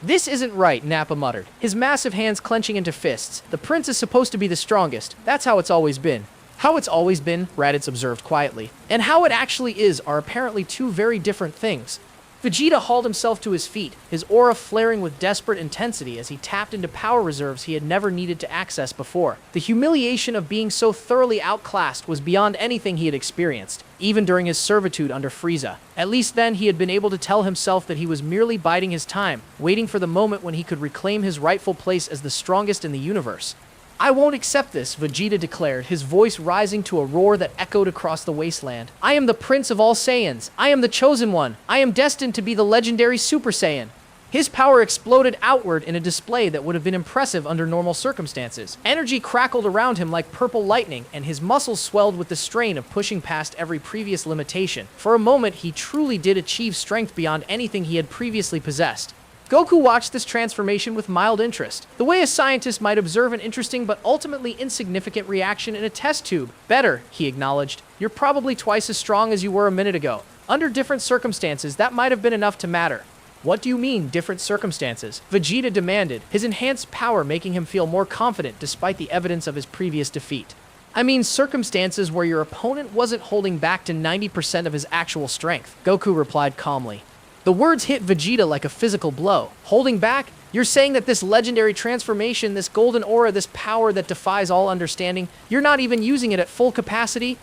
This isn't right, Nappa muttered, his massive hands clenching into fists. The prince is supposed to be the strongest. That's how it's always been. How it's always been, Raditz observed quietly, and how it actually is are apparently 2 very different things. Vegeta hauled himself to his feet, his aura flaring with desperate intensity as he tapped into power reserves he had never needed to access before. The humiliation of being so thoroughly outclassed was beyond anything he had experienced, even during his servitude under Frieza. At least then he had been able to tell himself that he was merely biding his time, waiting for the moment when he could reclaim his rightful place as the strongest in the universe. I won't accept this, Vegeta declared, his voice rising to a roar that echoed across the wasteland. I am the Prince of all Saiyans. I am the Chosen One. I am destined to be the legendary Super Saiyan. His power exploded outward in a display that would have been impressive under normal circumstances. Energy crackled around him like purple lightning, and his muscles swelled with the strain of pushing past every previous limitation. For a moment, he truly did achieve strength beyond anything he had previously possessed. Goku watched this transformation with mild interest, the way a scientist might observe an interesting but ultimately insignificant reaction in a test tube. Better, he acknowledged. You're probably twice as strong as you were a minute ago. Under different circumstances, that might have been enough to matter. What do you mean, different circumstances? Vegeta demanded, his enhanced power making him feel more confident despite the evidence of his previous defeat. I mean circumstances where your opponent wasn't holding back to 90% of his actual strength, Goku replied calmly. The words hit Vegeta like a physical blow. Holding back? You're saying that this legendary transformation, this golden aura, this power that defies all understanding, you're not even using it at full capacity?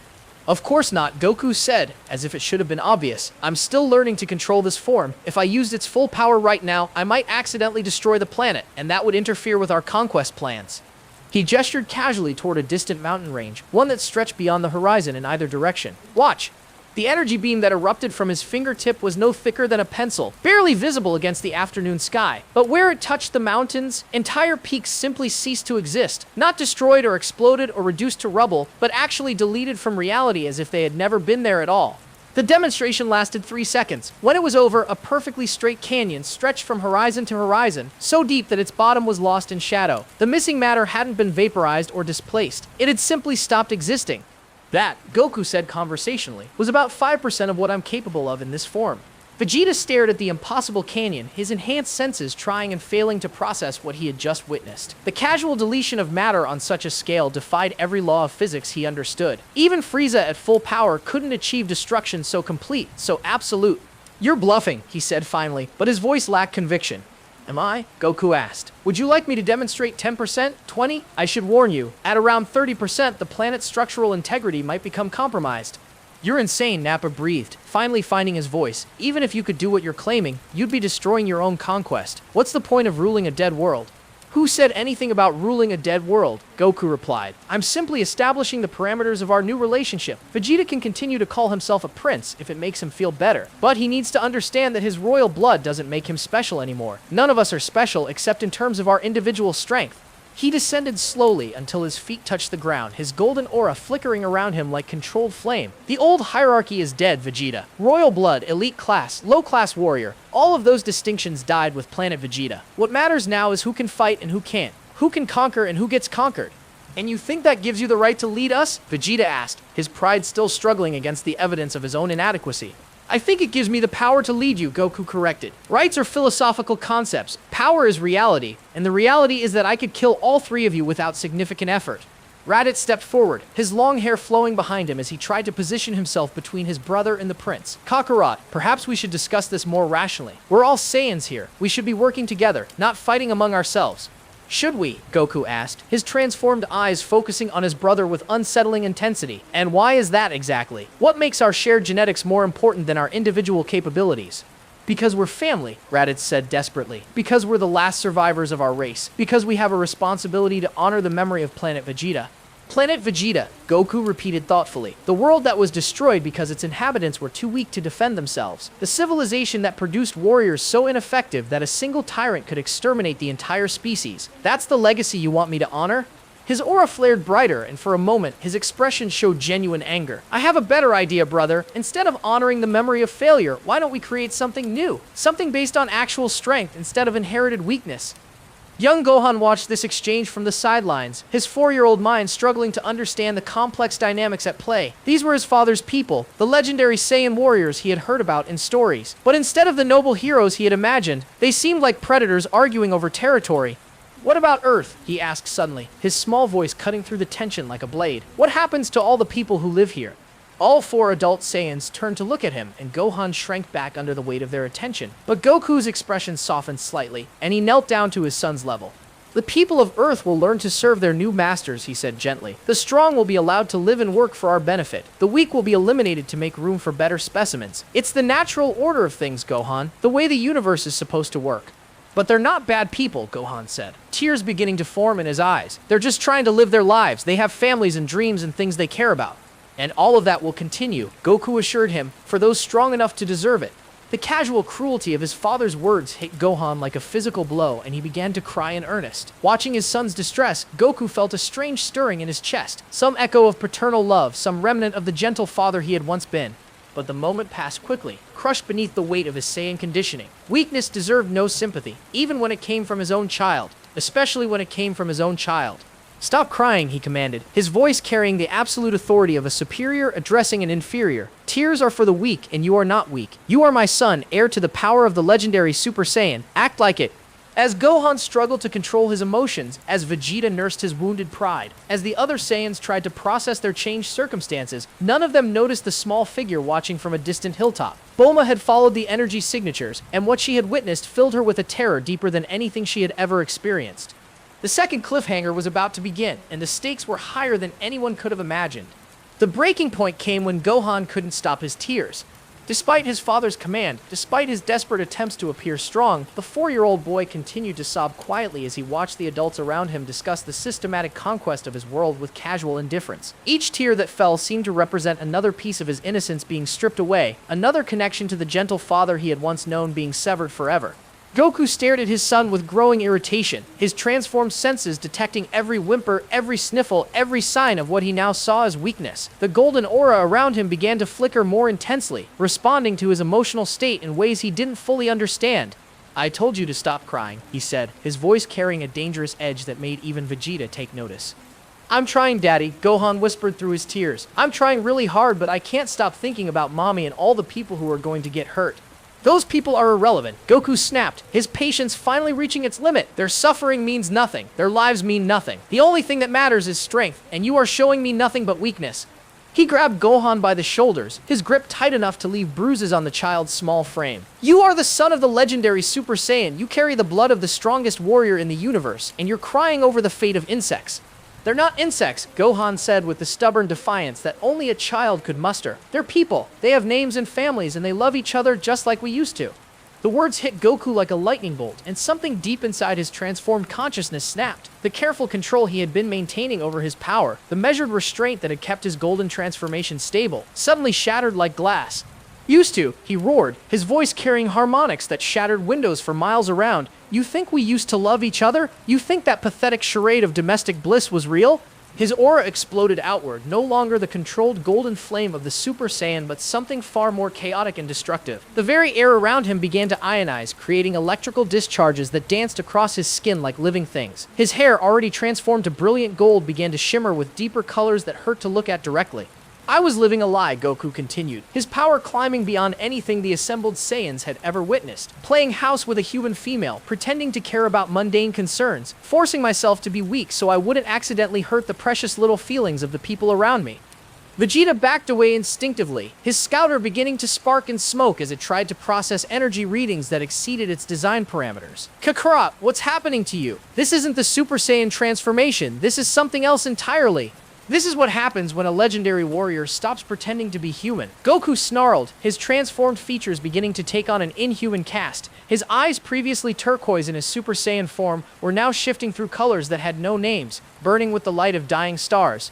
Of course not, Goku said, as if it should have been obvious. I'm still learning to control this form. If I used its full power right now, I might accidentally destroy the planet, and that would interfere with our conquest plans. He gestured casually toward a distant mountain range, one that stretched beyond the horizon in either direction. Watch! The energy beam that erupted from his fingertip was no thicker than a pencil, barely visible against the afternoon sky. But where it touched the mountains, entire peaks simply ceased to exist, not destroyed or exploded or reduced to rubble, but actually deleted from reality as if they had never been there at all. The demonstration lasted 3 seconds. When it was over, a perfectly straight canyon stretched from horizon to horizon, so deep that its bottom was lost in shadow. The missing matter hadn't been vaporized or displaced. It had simply stopped existing. That, Goku said conversationally, was about 5% of what I'm capable of in this form. Vegeta stared at the impossible canyon, his enhanced senses trying and failing to process what he had just witnessed. The casual deletion of matter on such a scale defied every law of physics he understood. Even Frieza at full power couldn't achieve destruction so complete, so absolute. You're bluffing, he said finally, but his voice lacked conviction. Am I? Goku asked. Would you like me to demonstrate 10%? 20%? I should warn you, at around 30%, the planet's structural integrity might become compromised. You're insane, Nappa breathed, finally finding his voice. Even if you could do what you're claiming, you'd be destroying your own conquest. What's the point of ruling a dead world? Who said anything about ruling a dead world? Goku replied. I'm simply establishing the parameters of our new relationship. Vegeta can continue to call himself a prince if it makes him feel better. But he needs to understand that his royal blood doesn't make him special anymore. None of us are special except in terms of our individual strength. He descended slowly until his feet touched the ground, his golden aura flickering around him like controlled flame. The old hierarchy is dead, Vegeta. Royal blood, elite class, low-class warrior. All of those distinctions died with Planet Vegeta. What matters now is who can fight and who can't. Who can conquer and who gets conquered. And you think that gives you the right to lead us? Vegeta asked, his pride still struggling against the evidence of his own inadequacy. I think it gives me the power to lead you, Goku corrected. Rights are philosophical concepts. Power is reality, and the reality is that I could kill all 3 of you without significant effort. Raditz stepped forward, his long hair flowing behind him as he tried to position himself between his brother and the prince. Kakarot, perhaps we should discuss this more rationally. We're all Saiyans here. We should be working together, not fighting among ourselves. Should we? Goku asked, his transformed eyes focusing on his brother with unsettling intensity. And why is that exactly? What makes our shared genetics more important than our individual capabilities? Because we're family, Raditz said desperately. Because we're the last survivors of our race. Because we have a responsibility to honor the memory of Planet Vegeta. Planet Vegeta, Goku repeated thoughtfully. The world that was destroyed because its inhabitants were too weak to defend themselves. The civilization that produced warriors so ineffective that a single tyrant could exterminate the entire species. That's the legacy you want me to honor? His aura flared brighter, and for a moment, his expression showed genuine anger. I have a better idea, brother. Instead of honoring the memory of failure, why don't we create something new? Something based on actual strength instead of inherited weakness. Young Gohan watched this exchange from the sidelines, his 4-year-old mind struggling to understand the complex dynamics at play. These were his father's people, the legendary Saiyan warriors he had heard about in stories. But instead of the noble heroes he had imagined, they seemed like predators arguing over territory. What about Earth? He asked suddenly, his small voice cutting through the tension like a blade. What happens to all the people who live here? All 4 adult Saiyans turned to look at him, and Gohan shrank back under the weight of their attention. But Goku's expression softened slightly, and he knelt down to his son's level. The people of Earth will learn to serve their new masters, he said gently. The strong will be allowed to live and work for our benefit. The weak will be eliminated to make room for better specimens. It's the natural order of things, Gohan, the way the universe is supposed to work. But they're not bad people, Gohan said, tears beginning to form in his eyes. They're just trying to live their lives. They have families and dreams and things they care about. And all of that will continue, Goku assured him, for those strong enough to deserve it. The casual cruelty of his father's words hit Gohan like a physical blow, and he began to cry in earnest. Watching his son's distress, Goku felt a strange stirring in his chest, some echo of paternal love, some remnant of the gentle father he had once been. But the moment passed quickly, crushed beneath the weight of his Saiyan conditioning. Weakness deserved no sympathy, even when it came from his own child, especially when it came from his own child. Stop crying, he commanded, his voice carrying the absolute authority of a superior addressing an inferior. Tears are for the weak, and you are not weak. You are my son, heir to the power of the legendary Super Saiyan. Act like it. As Gohan struggled to control his emotions, as Vegeta nursed his wounded pride, as the other Saiyans tried to process their changed circumstances, none of them noticed the small figure watching from a distant hilltop. Bulma had followed the energy signatures, and what she had witnessed filled her with a terror deeper than anything she had ever experienced. The second cliffhanger was about to begin, and the stakes were higher than anyone could have imagined. The breaking point came when Gohan couldn't stop his tears. Despite his father's command, despite his desperate attempts to appear strong, the 4-year-old boy continued to sob quietly as he watched the adults around him discuss the systematic conquest of his world with casual indifference. Each tear that fell seemed to represent another piece of his innocence being stripped away, another connection to the gentle father he had once known being severed forever. Goku stared at his son with growing irritation, his transformed senses detecting every whimper, every sniffle, every sign of what he now saw as weakness. The golden aura around him began to flicker more intensely, responding to his emotional state in ways he didn't fully understand. "I told you to stop crying," he said, his voice carrying a dangerous edge that made even Vegeta take notice. "I'm trying, Daddy," Gohan whispered through his tears. "I'm trying really hard, but I can't stop thinking about Mommy and all the people who are going to get hurt." "Those people are irrelevant," Goku snapped, his patience finally reaching its limit. "Their suffering means nothing. Their lives mean nothing. The only thing that matters is strength, and you are showing me nothing but weakness." He grabbed Gohan by the shoulders, his grip tight enough to leave bruises on the child's small frame. "You are the son of the legendary Super Saiyan. You carry the blood of the strongest warrior in the universe, and you're crying over the fate of insects." "They're not insects," Gohan said with the stubborn defiance that only a child could muster. "They're people. They have names and families, and they love each other just like we used to." The words hit Goku like a lightning bolt, and something deep inside his transformed consciousness snapped. The careful control he had been maintaining over his power, the measured restraint that had kept his golden transformation stable, suddenly shattered like glass. "Used to," he roared, his voice carrying harmonics that shattered windows for miles around. "You think we used to love each other? You think that pathetic charade of domestic bliss was real?" His aura exploded outward, no longer the controlled golden flame of the Super Saiyan, but something far more chaotic and destructive. The very air around him began to ionize, creating electrical discharges that danced across his skin like living things. His hair, already transformed to brilliant gold, began to shimmer with deeper colors that hurt to look at directly. "I was living a lie," Goku continued, his power climbing beyond anything the assembled Saiyans had ever witnessed. "Playing house with a human female, pretending to care about mundane concerns, forcing myself to be weak so I wouldn't accidentally hurt the precious little feelings of the people around me." Vegeta backed away instinctively, his scouter beginning to spark and smoke as it tried to process energy readings that exceeded its design parameters. "Kakarot, what's happening to you? This isn't the Super Saiyan transformation, this is something else entirely." This is what happens when a legendary warrior stops pretending to be human. Goku snarled, his transformed features beginning to take on an inhuman cast. His eyes, previously turquoise in his Super Saiyan form, were now shifting through colors that had no names, burning with the light of dying stars.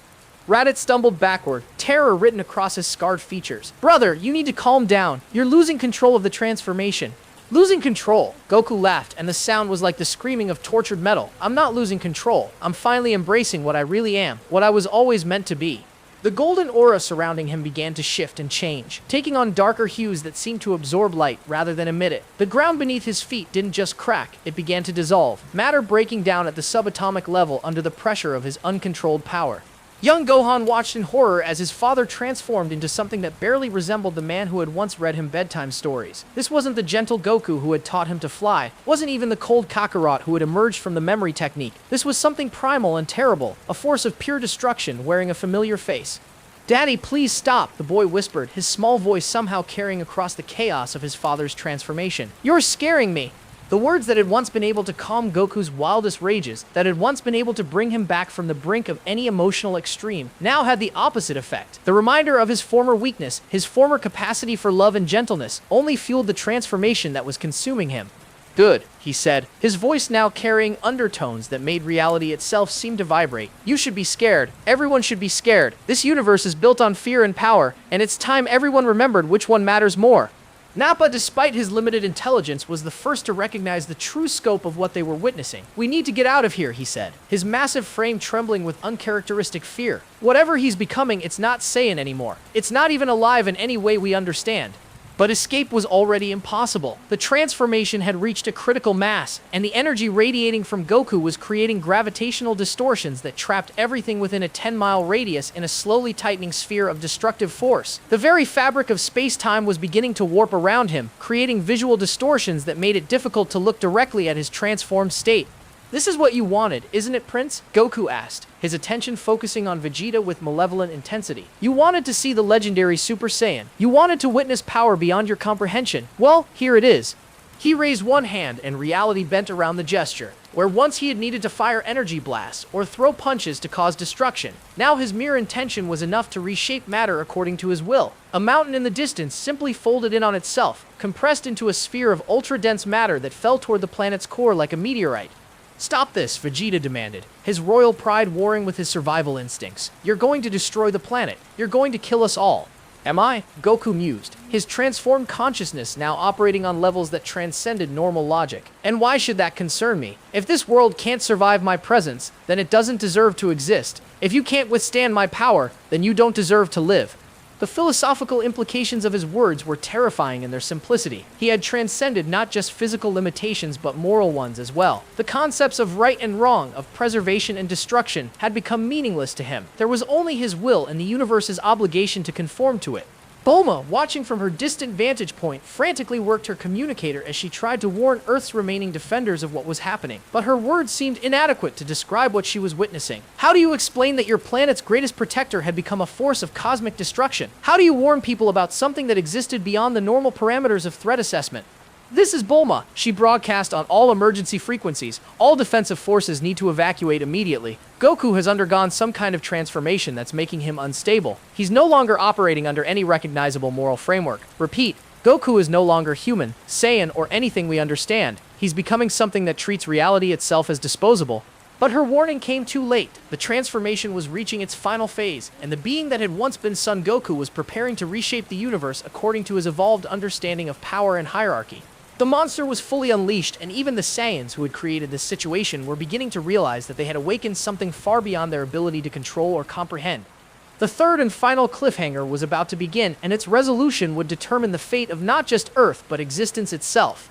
Raditz stumbled backward, terror written across his scarred features. "Brother, you need to calm down. You're losing control of the transformation." "Losing control?" Goku laughed, and the sound was like the screaming of tortured metal. "I'm not losing control. I'm finally embracing what I really am, what I was always meant to be." The golden aura surrounding him began to shift and change, taking on darker hues that seemed to absorb light rather than emit it. The ground beneath his feet didn't just crack, it began to dissolve, matter breaking down at the subatomic level under the pressure of his uncontrolled power. Young Gohan watched in horror as his father transformed into something that barely resembled the man who had once read him bedtime stories. This wasn't the gentle Goku who had taught him to fly, wasn't even the cold Kakarot who had emerged from the memory technique. This was something primal and terrible, a force of pure destruction wearing a familiar face. "Daddy, please stop," the boy whispered, his small voice somehow carrying across the chaos of his father's transformation. "You're scaring me." The words that had once been able to calm Goku's wildest rages, that had once been able to bring him back from the brink of any emotional extreme, now had the opposite effect. The reminder of his former weakness, his former capacity for love and gentleness, only fueled the transformation that was consuming him. "Good," he said, his voice now carrying undertones that made reality itself seem to vibrate. "You should be scared. Everyone should be scared. This universe is built on fear and power, and it's time everyone remembered which one matters more." Nappa, despite his limited intelligence, was the first to recognize the true scope of what they were witnessing. "We need to get out of here," he said, his massive frame trembling with uncharacteristic fear. "Whatever he's becoming, it's not Saiyan anymore. It's not even alive in any way we understand." But escape was already impossible. The transformation had reached a critical mass, and the energy radiating from Goku was creating gravitational distortions that trapped everything within a 10-mile radius in a slowly tightening sphere of destructive force. The very fabric of space-time was beginning to warp around him, creating visual distortions that made it difficult to look directly at his transformed state. "This is what you wanted, isn't it, Prince?" Goku asked, his attention focusing on Vegeta with malevolent intensity. "You wanted to see the legendary Super Saiyan. You wanted to witness power beyond your comprehension. Well, here it is." He raised one hand and reality bent around the gesture. Where once he had needed to fire energy blasts or throw punches to cause destruction, now his mere intention was enough to reshape matter according to his will. A mountain in the distance simply folded in on itself, compressed into a sphere of ultra-dense matter that fell toward the planet's core like a meteorite. "Stop this," Vegeta demanded, his royal pride warring with his survival instincts. "You're going to destroy the planet. You're going to kill us all." "Am I?" Goku mused, his transformed consciousness now operating on levels that transcended normal logic. "And why should that concern me? If this world can't survive my presence, then it doesn't deserve to exist. If you can't withstand my power, then you don't deserve to live." The philosophical implications of his words were terrifying in their simplicity. He had transcended not just physical limitations but moral ones as well. The concepts of right and wrong, of preservation and destruction, had become meaningless to him. There was only his will and the universe's obligation to conform to it. Bulma, watching from her distant vantage point, frantically worked her communicator as she tried to warn Earth's remaining defenders of what was happening. But her words seemed inadequate to describe what she was witnessing. "How do you explain that your planet's greatest protector had become a force of cosmic destruction? How do you warn people about something that existed beyond the normal parameters of threat assessment?" "This is Bulma," she broadcast on all emergency frequencies. "All defensive forces need to evacuate immediately. Goku has undergone some kind of transformation that's making him unstable. He's no longer operating under any recognizable moral framework. Repeat, Goku is no longer human, Saiyan, or anything we understand. He's becoming something that treats reality itself as disposable." But her warning came too late. The transformation was reaching its final phase, and the being that had once been Son Goku was preparing to reshape the universe according to his evolved understanding of power and hierarchy. The monster was fully unleashed, and even the Saiyans who had created this situation were beginning to realize that they had awakened something far beyond their ability to control or comprehend. The third and final cliffhanger was about to begin, and its resolution would determine the fate of not just Earth, but existence itself.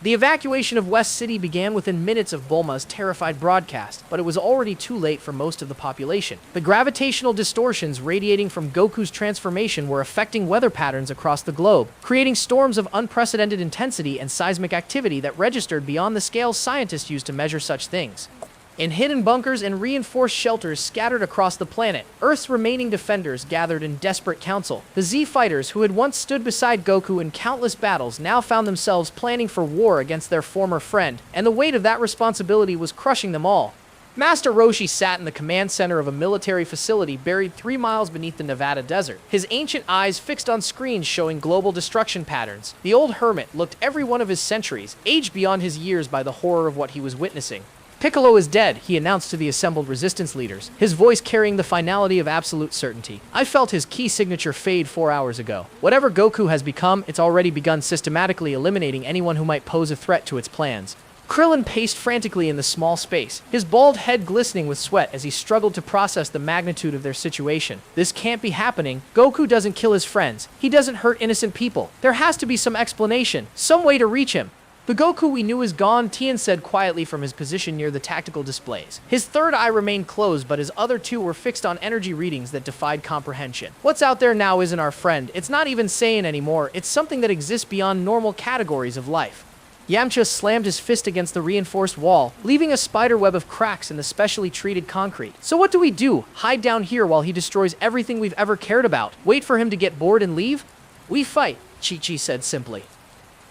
The evacuation of West City began within minutes of Bulma's terrified broadcast, but it was already too late for most of the population. The gravitational distortions radiating from Goku's transformation were affecting weather patterns across the globe, creating storms of unprecedented intensity and seismic activity that registered beyond the scales scientists used to measure such things. In hidden bunkers and reinforced shelters scattered across the planet, Earth's remaining defenders gathered in desperate council. The Z fighters who had once stood beside Goku in countless battles now found themselves planning for war against their former friend, and the weight of that responsibility was crushing them all. Master Roshi sat in the command center of a military facility buried 3 miles beneath the Nevada desert, his ancient eyes fixed on screens showing global destruction patterns. The old hermit looked every one of his centuries, aged beyond his years by the horror of what he was witnessing. "Piccolo is dead," he announced to the assembled resistance leaders, his voice carrying the finality of absolute certainty. "I felt his key signature fade 4 hours ago. Whatever Goku has become, it's already begun systematically eliminating anyone who might pose a threat to its plans." Krillin paced frantically in the small space, his bald head glistening with sweat as he struggled to process the magnitude of their situation. "This can't be happening. Goku doesn't kill his friends. He doesn't hurt innocent people. There has to be some explanation, some way to reach him." "The Goku we knew is gone," Tien said quietly from his position near the tactical displays. His third eye remained closed, but his other two were fixed on energy readings that defied comprehension. "What's out there now isn't our friend. It's not even Saiyan anymore. It's something that exists beyond normal categories of life." Yamcha slammed his fist against the reinforced wall, leaving a spiderweb of cracks in the specially treated concrete. "So what do we do? Hide down here while he destroys everything we've ever cared about? Wait for him to get bored and leave?" "We fight," Chi-Chi said simply.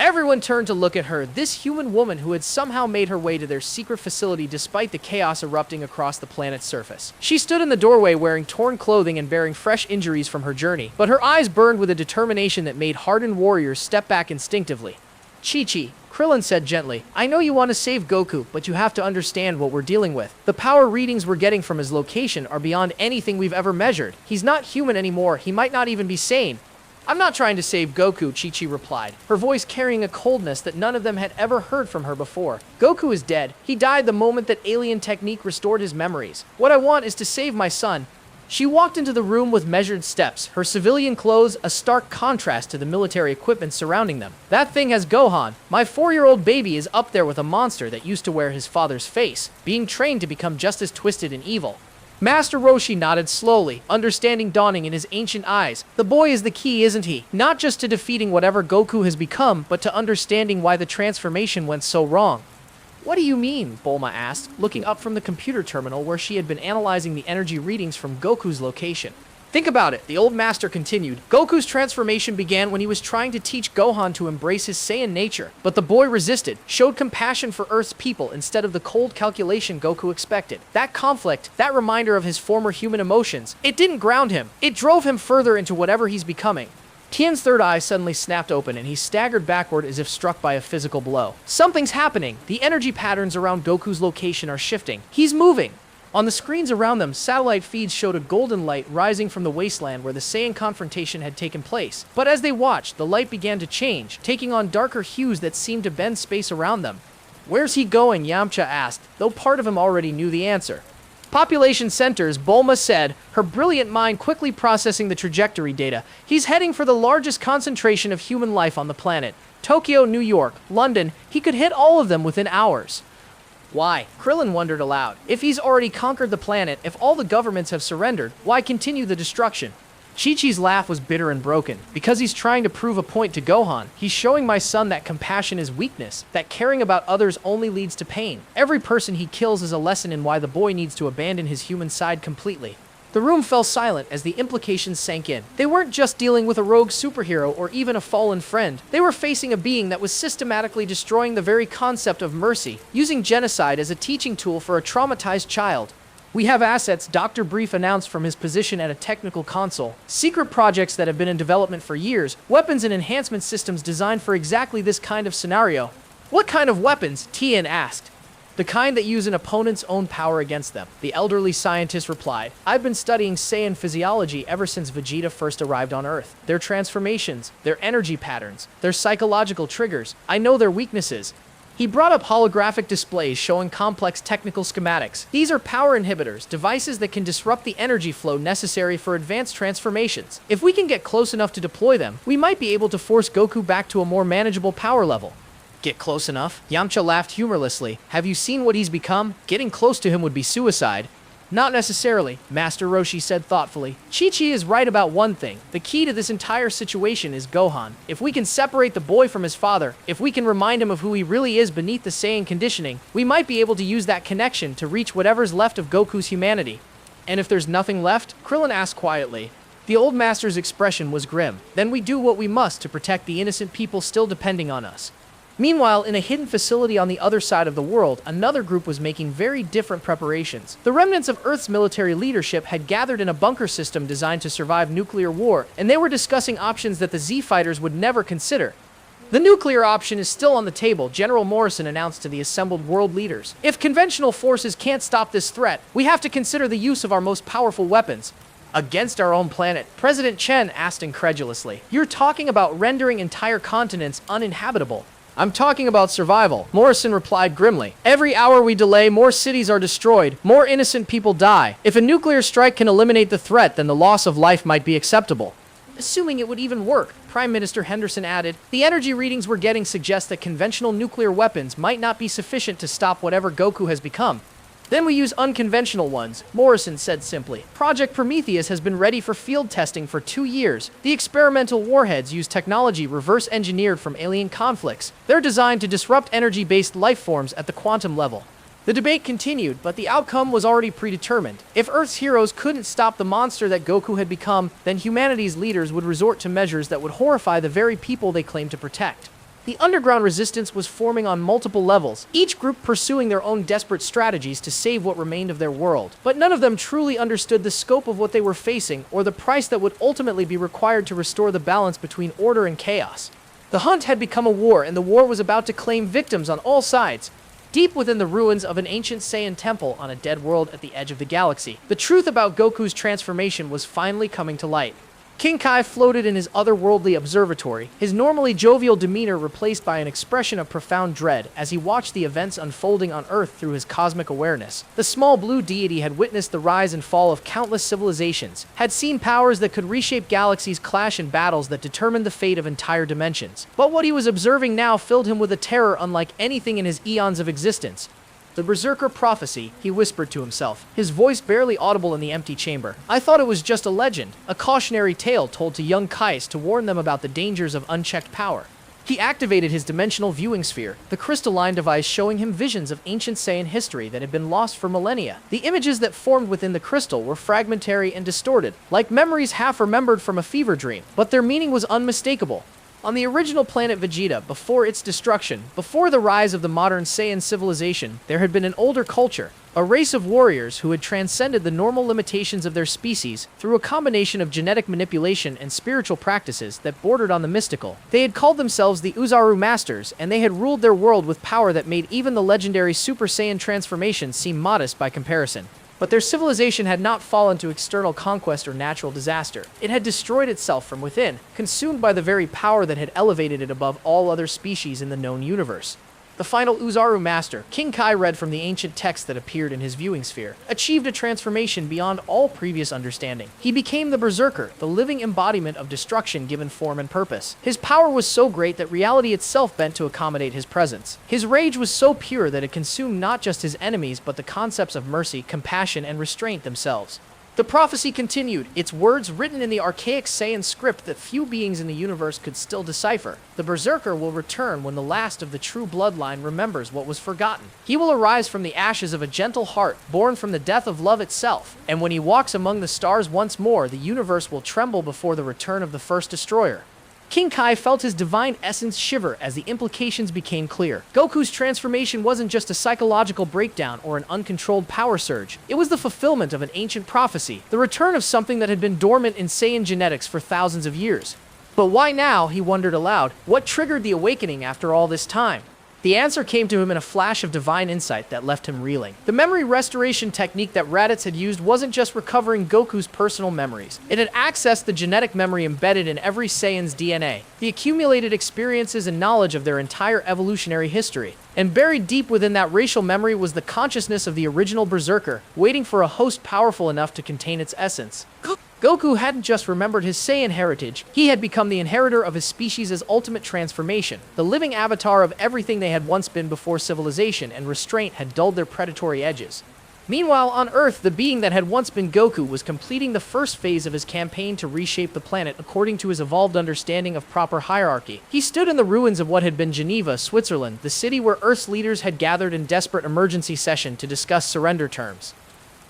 Everyone turned to look at her, this human woman who had somehow made her way to their secret facility despite the chaos erupting across the planet's surface. She stood in the doorway wearing torn clothing and bearing fresh injuries from her journey, but her eyes burned with a determination that made hardened warriors step back instinctively. "Chi-Chi," Krillin said gently, "I know you want to save Goku, but you have to understand what we're dealing with. The power readings we're getting from his location are beyond anything we've ever measured. He's not human anymore. He might not even be sane." "I'm not trying to save Goku," Chi-Chi replied, her voice carrying a coldness that none of them had ever heard from her before. "Goku is dead. He died the moment that alien technique restored his memories. What I want is to save my son." She walked into the room with measured steps, her civilian clothes a stark contrast to the military equipment surrounding them. That thing has Gohan. My 4-year-old baby is up there with a monster that used to wear his father's face, being trained to become just as twisted and evil. Master Roshi nodded slowly, understanding dawning in his ancient eyes. The boy is the key, isn't he? Not just to defeating whatever Goku has become, but to understanding why the transformation went so wrong. What do you mean? Bulma asked, looking up from the computer terminal where she had been analyzing the energy readings from Goku's location. Think about it, the old master continued. Goku's transformation began when he was trying to teach Gohan to embrace his Saiyan nature, but the boy resisted, showed compassion for Earth's people instead of the cold calculation Goku expected. That conflict, that reminder of his former human emotions, it didn't ground him. It drove him further into whatever he's becoming. Tien's third eye suddenly snapped open and he staggered backward as if struck by a physical blow. Something's happening. The energy patterns around Goku's location are shifting. He's moving. On the screens around them, satellite feeds showed a golden light rising from the wasteland where the Saiyan confrontation had taken place. But as they watched, the light began to change, taking on darker hues that seemed to bend space around them. Where's he going? Yamcha asked, though part of him already knew the answer. Population centers, Bulma said, her brilliant mind quickly processing the trajectory data. He's heading for the largest concentration of human life on the planet. Tokyo, New York, London, he could hit all of them within hours. Why? Krillin wondered aloud. If he's already conquered the planet, if all the governments have surrendered, why continue the destruction? Chi-Chi's laugh was bitter and broken. Because he's trying to prove a point to Gohan. He's showing my son that compassion is weakness, that caring about others only leads to pain. Every person he kills is a lesson in why the boy needs to abandon his human side completely. The room fell silent as the implications sank in. They weren't just dealing with a rogue superhero or even a fallen friend. They were facing a being that was systematically destroying the very concept of mercy, using genocide as a teaching tool for a traumatized child. We have assets, Dr. Brief announced from his position at a technical console. Secret projects that have been in development for years, weapons and enhancement systems designed for exactly this kind of scenario. What kind of weapons? Tien asked. The kind that use an opponent's own power against them, the elderly scientist replied. I've been studying Saiyan physiology ever since Vegeta first arrived on Earth. Their transformations, their energy patterns, their psychological triggers. I know their weaknesses. He brought up holographic displays showing complex technical schematics. These are power inhibitors, devices that can disrupt the energy flow necessary for advanced transformations. If we can get close enough to deploy them, we might be able to force Goku back to a more manageable power level. Get close enough? Yamcha laughed humorlessly. Have you seen what he's become? Getting close to him would be suicide. Not necessarily, Master Roshi said thoughtfully. Chi-Chi is right about one thing. The key to this entire situation is Gohan. If we can separate the boy from his father, if we can remind him of who he really is beneath the Saiyan conditioning, we might be able to use that connection to reach whatever's left of Goku's humanity. And if there's nothing left? Krillin asked quietly. The old master's expression was grim. Then we do what we must to protect the innocent people still depending on us. Meanwhile, in a hidden facility on the other side of the world, another group was making very different preparations. The remnants of Earth's military leadership had gathered in a bunker system designed to survive nuclear war, and they were discussing options that the Z-fighters would never consider. The nuclear option is still on the table, General Morrison announced to the assembled world leaders. If conventional forces can't stop this threat, we have to consider the use of our most powerful weapons. Against our own planet, President Chen asked incredulously. You're talking about rendering entire continents uninhabitable. I'm talking about survival, Morrison replied grimly. Every hour we delay, more cities are destroyed, more innocent people die. If a nuclear strike can eliminate the threat, then the loss of life might be acceptable. Assuming it would even work, Prime Minister Henderson added, the energy readings we're getting suggest that conventional nuclear weapons might not be sufficient to stop whatever Goku has become. Then we use unconventional ones, Morrison said simply. Project Prometheus has been ready for field testing for 2 years. The experimental warheads use technology reverse engineered from alien conflicts. They're designed to disrupt energy-based life forms at the quantum level. The debate continued, but the outcome was already predetermined. If Earth's heroes couldn't stop the monster that Goku had become, then humanity's leaders would resort to measures that would horrify the very people they claimed to protect. The underground resistance was forming on multiple levels, each group pursuing their own desperate strategies to save what remained of their world. But none of them truly understood the scope of what they were facing or the price that would ultimately be required to restore the balance between order and chaos. The hunt had become a war, and the war was about to claim victims on all sides. Deep within the ruins of an ancient Saiyan temple on a dead world at the edge of the galaxy, the truth about Goku's transformation was finally coming to light. King Kai floated in his otherworldly observatory, his normally jovial demeanor replaced by an expression of profound dread as he watched the events unfolding on Earth through his cosmic awareness. The small blue deity had witnessed the rise and fall of countless civilizations, had seen powers that could reshape galaxies clash in battles that determined the fate of entire dimensions. But what he was observing now filled him with a terror unlike anything in his eons of existence. The Berserker prophecy, he whispered to himself, his voice barely audible in the empty chamber. I thought it was just a legend, a cautionary tale told to young Kais to warn them about the dangers of unchecked power. He activated his dimensional viewing sphere, the crystalline device showing him visions of ancient Saiyan history that had been lost for millennia. The images that formed within the crystal were fragmentary and distorted, like memories half remembered from a fever dream, but their meaning was unmistakable. On the original planet Vegeta, before its destruction, before the rise of the modern Saiyan civilization, there had been an older culture, a race of warriors who had transcended the normal limitations of their species through a combination of genetic manipulation and spiritual practices that bordered on the mystical. They had called themselves the Uzaru Masters, and they had ruled their world with power that made even the legendary Super Saiyan transformation seem modest by comparison. But their civilization had not fallen to external conquest or natural disaster. It had destroyed itself from within, consumed by the very power that had elevated it above all other species in the known universe. The final Uzaru Master, King Kai read from the ancient text that appeared in his viewing sphere, achieved a transformation beyond all previous understanding. He became the Berserker, the living embodiment of destruction given form and purpose. His power was so great that reality itself bent to accommodate his presence. His rage was so pure that it consumed not just his enemies but the concepts of mercy, compassion, and restraint themselves. The prophecy continued, its words written in the archaic Saiyan script that few beings in the universe could still decipher. The Berserker will return when the last of the true bloodline remembers what was forgotten. He will arise from the ashes of a gentle heart, born from the death of love itself. And when he walks among the stars once more, the universe will tremble before the return of the first destroyer. King Kai felt his divine essence shiver as the implications became clear. Goku's transformation wasn't just a psychological breakdown or an uncontrolled power surge. It was the fulfillment of an ancient prophecy, the return of something that had been dormant in Saiyan genetics for thousands of years. But why now, he wondered aloud. What triggered the awakening after all this time? The answer came to him in a flash of divine insight that left him reeling. The memory restoration technique that Raditz had used wasn't just recovering Goku's personal memories. It had accessed the genetic memory embedded in every Saiyan's DNA, the accumulated experiences and knowledge of their entire evolutionary history. And buried deep within that racial memory was the consciousness of the original Berserker, waiting for a host powerful enough to contain its essence. Goku hadn't just remembered his Saiyan heritage, he had become the inheritor of his species' ultimate transformation, the living avatar of everything they had once been before civilization and restraint had dulled their predatory edges. Meanwhile, on Earth, the being that had once been Goku was completing the first phase of his campaign to reshape the planet according to his evolved understanding of proper hierarchy. He stood in the ruins of what had been Geneva, Switzerland, the city where Earth's leaders had gathered in desperate emergency session to discuss surrender terms.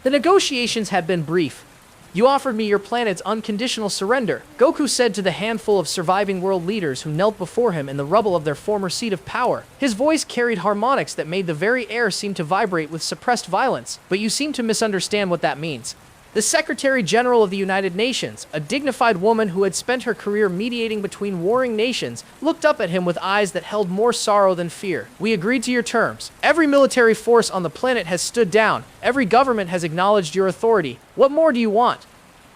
The negotiations had been brief. You offered me your planet's unconditional surrender, Goku said to the handful of surviving world leaders who knelt before him in the rubble of their former seat of power. His voice carried harmonics that made the very air seem to vibrate with suppressed violence, but you seem to misunderstand what that means. The Secretary General of the United Nations, a dignified woman who had spent her career mediating between warring nations, looked up at him with eyes that held more sorrow than fear. We agreed to your terms. Every military force on the planet has stood down. Every government has acknowledged your authority. What more do you want?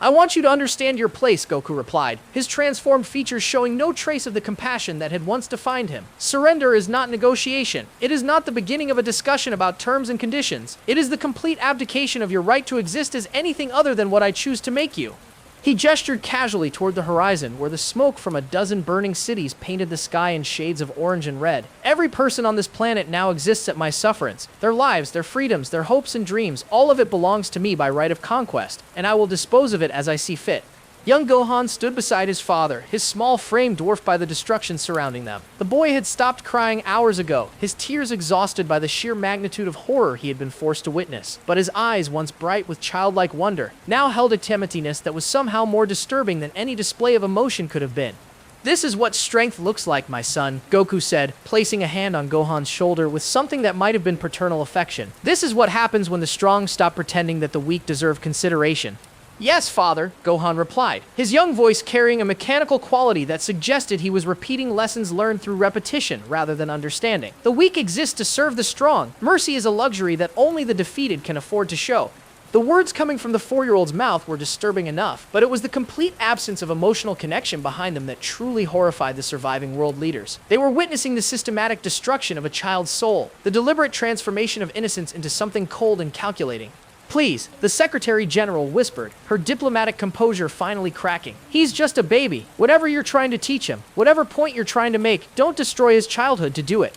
I want you to understand your place, Goku replied, his transformed features showing no trace of the compassion that had once defined him. Surrender is not negotiation. It is not the beginning of a discussion about terms and conditions. It is the complete abdication of your right to exist as anything other than what I choose to make you. He gestured casually toward the horizon, where the smoke from a dozen burning cities painted the sky in shades of orange and red. Every person on this planet now exists at my sufferance. Their lives, their freedoms, their hopes and dreams, all of it belongs to me by right of conquest, and I will dispose of it as I see fit. Young Gohan stood beside his father, his small frame dwarfed by the destruction surrounding them. The boy had stopped crying hours ago, his tears exhausted by the sheer magnitude of horror he had been forced to witness. But his eyes, once bright with childlike wonder, now held a timitiness that was somehow more disturbing than any display of emotion could have been. This is what strength looks like, my son, Goku said, placing a hand on Gohan's shoulder with something that might have been paternal affection. This is what happens when the strong stop pretending that the weak deserve consideration. Yes, father, Gohan replied, his young voice carrying a mechanical quality that suggested he was repeating lessons learned through repetition rather than understanding. The weak exist to serve the strong. Mercy is a luxury that only the defeated can afford to show. The words coming from the 4-year-old's mouth were disturbing enough, but it was the complete absence of emotional connection behind them that truly horrified the surviving world leaders. They were witnessing the systematic destruction of a child's soul, the deliberate transformation of innocence into something cold and calculating. "Please," the Secretary General whispered, her diplomatic composure finally cracking. "He's just a baby. Whatever you're trying to teach him, whatever point you're trying to make, don't destroy his childhood to do it."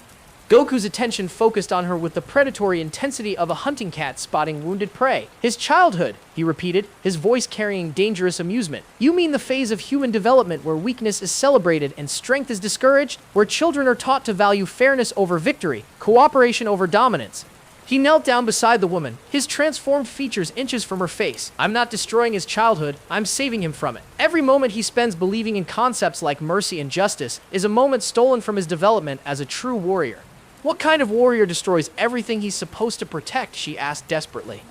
Goku's attention focused on her with the predatory intensity of a hunting cat spotting wounded prey. "His childhood," he repeated, his voice carrying dangerous amusement. "You mean the phase of human development where weakness is celebrated and strength is discouraged? Where children are taught to value fairness over victory, cooperation over dominance?" He knelt down beside the woman, his transformed features inches from her face. "I'm not destroying his childhood, I'm saving him from it. Every moment he spends believing in concepts like mercy and justice is a moment stolen from his development as a true warrior." "What kind of warrior destroys everything he's supposed to protect?" she asked desperately.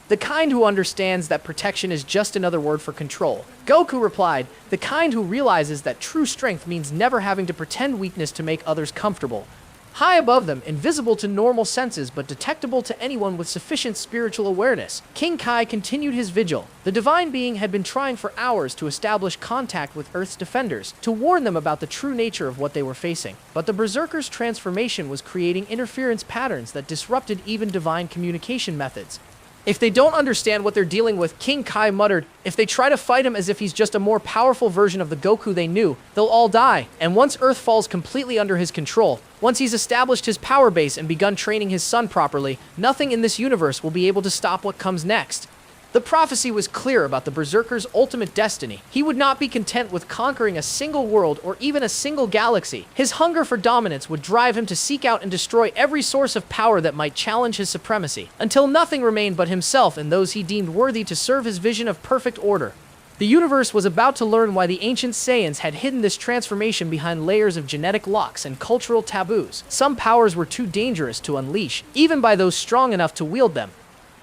"The kind who understands that protection is just another word for control." Goku replied, "The kind who realizes that true strength means never having to pretend weakness to make others comfortable." High above them, invisible to normal senses but detectable to anyone with sufficient spiritual awareness, King Kai continued his vigil. The divine being had been trying for hours to establish contact with Earth's defenders, to warn them about the true nature of what they were facing. But the Berserker's transformation was creating interference patterns that disrupted even divine communication methods. "If they don't understand what they're dealing with," King Kai muttered, "if they try to fight him as if he's just a more powerful version of the Goku they knew, they'll all die. And once Earth falls completely under his control, once he's established his power base and begun training his son properly, nothing in this universe will be able to stop what comes next." The prophecy was clear about the Berserker's ultimate destiny. He would not be content with conquering a single world or even a single galaxy. His hunger for dominance would drive him to seek out and destroy every source of power that might challenge his supremacy, until nothing remained but himself and those he deemed worthy to serve his vision of perfect order. The universe was about to learn why the ancient Saiyans had hidden this transformation behind layers of genetic locks and cultural taboos. Some powers were too dangerous to unleash, even by those strong enough to wield them.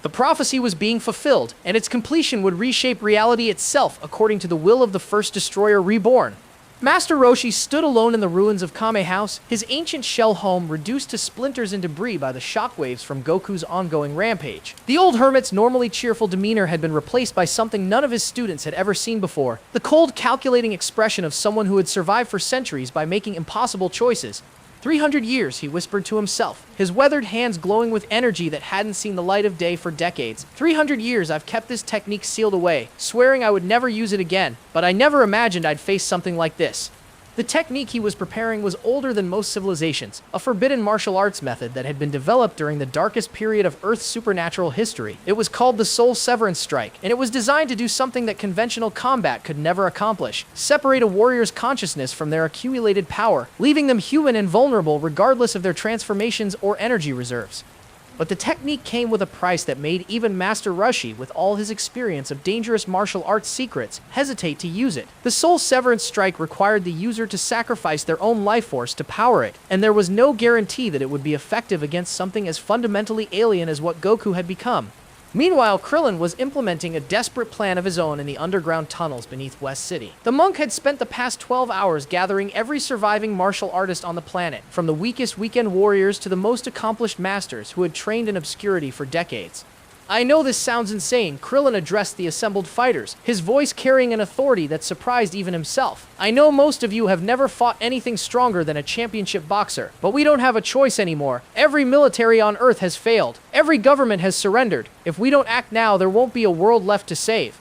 The prophecy was being fulfilled, and its completion would reshape reality itself according to the will of the first destroyer reborn. Master Roshi stood alone in the ruins of Kame House, his ancient shell home reduced to splinters and debris by the shockwaves from Goku's ongoing rampage. The old hermit's normally cheerful demeanor had been replaced by something none of his students had ever seen before, the cold, calculating expression of someone who had survived for centuries by making impossible choices. 300 years, he whispered to himself, his weathered hands glowing with energy that hadn't seen the light of day for decades. 300 years I've kept this technique sealed away, swearing I would never use it again, but I never imagined I'd face something like this. The technique he was preparing was older than most civilizations, a forbidden martial arts method that had been developed during the darkest period of Earth's supernatural history. It was called the Soul Severance Strike, and it was designed to do something that conventional combat could never accomplish: separate a warrior's consciousness from their accumulated power, leaving them human and vulnerable regardless of their transformations or energy reserves. But the technique came with a price that made even Master Roshi, with all his experience of dangerous martial arts secrets, hesitate to use it. The Soul Severance Strike required the user to sacrifice their own life force to power it, and there was no guarantee that it would be effective against something as fundamentally alien as what Goku had become. Meanwhile, Krillin was implementing a desperate plan of his own in the underground tunnels beneath West City. The monk had spent the past 12 hours gathering every surviving martial artist on the planet, from the weakest weekend warriors to the most accomplished masters who had trained in obscurity for decades. "I know this sounds insane," Krillin addressed the assembled fighters, his voice carrying an authority that surprised even himself. "I know most of you have never fought anything stronger than a championship boxer, but we don't have a choice anymore. Every military on Earth has failed. Every government has surrendered. If we don't act now, there won't be a world left to save."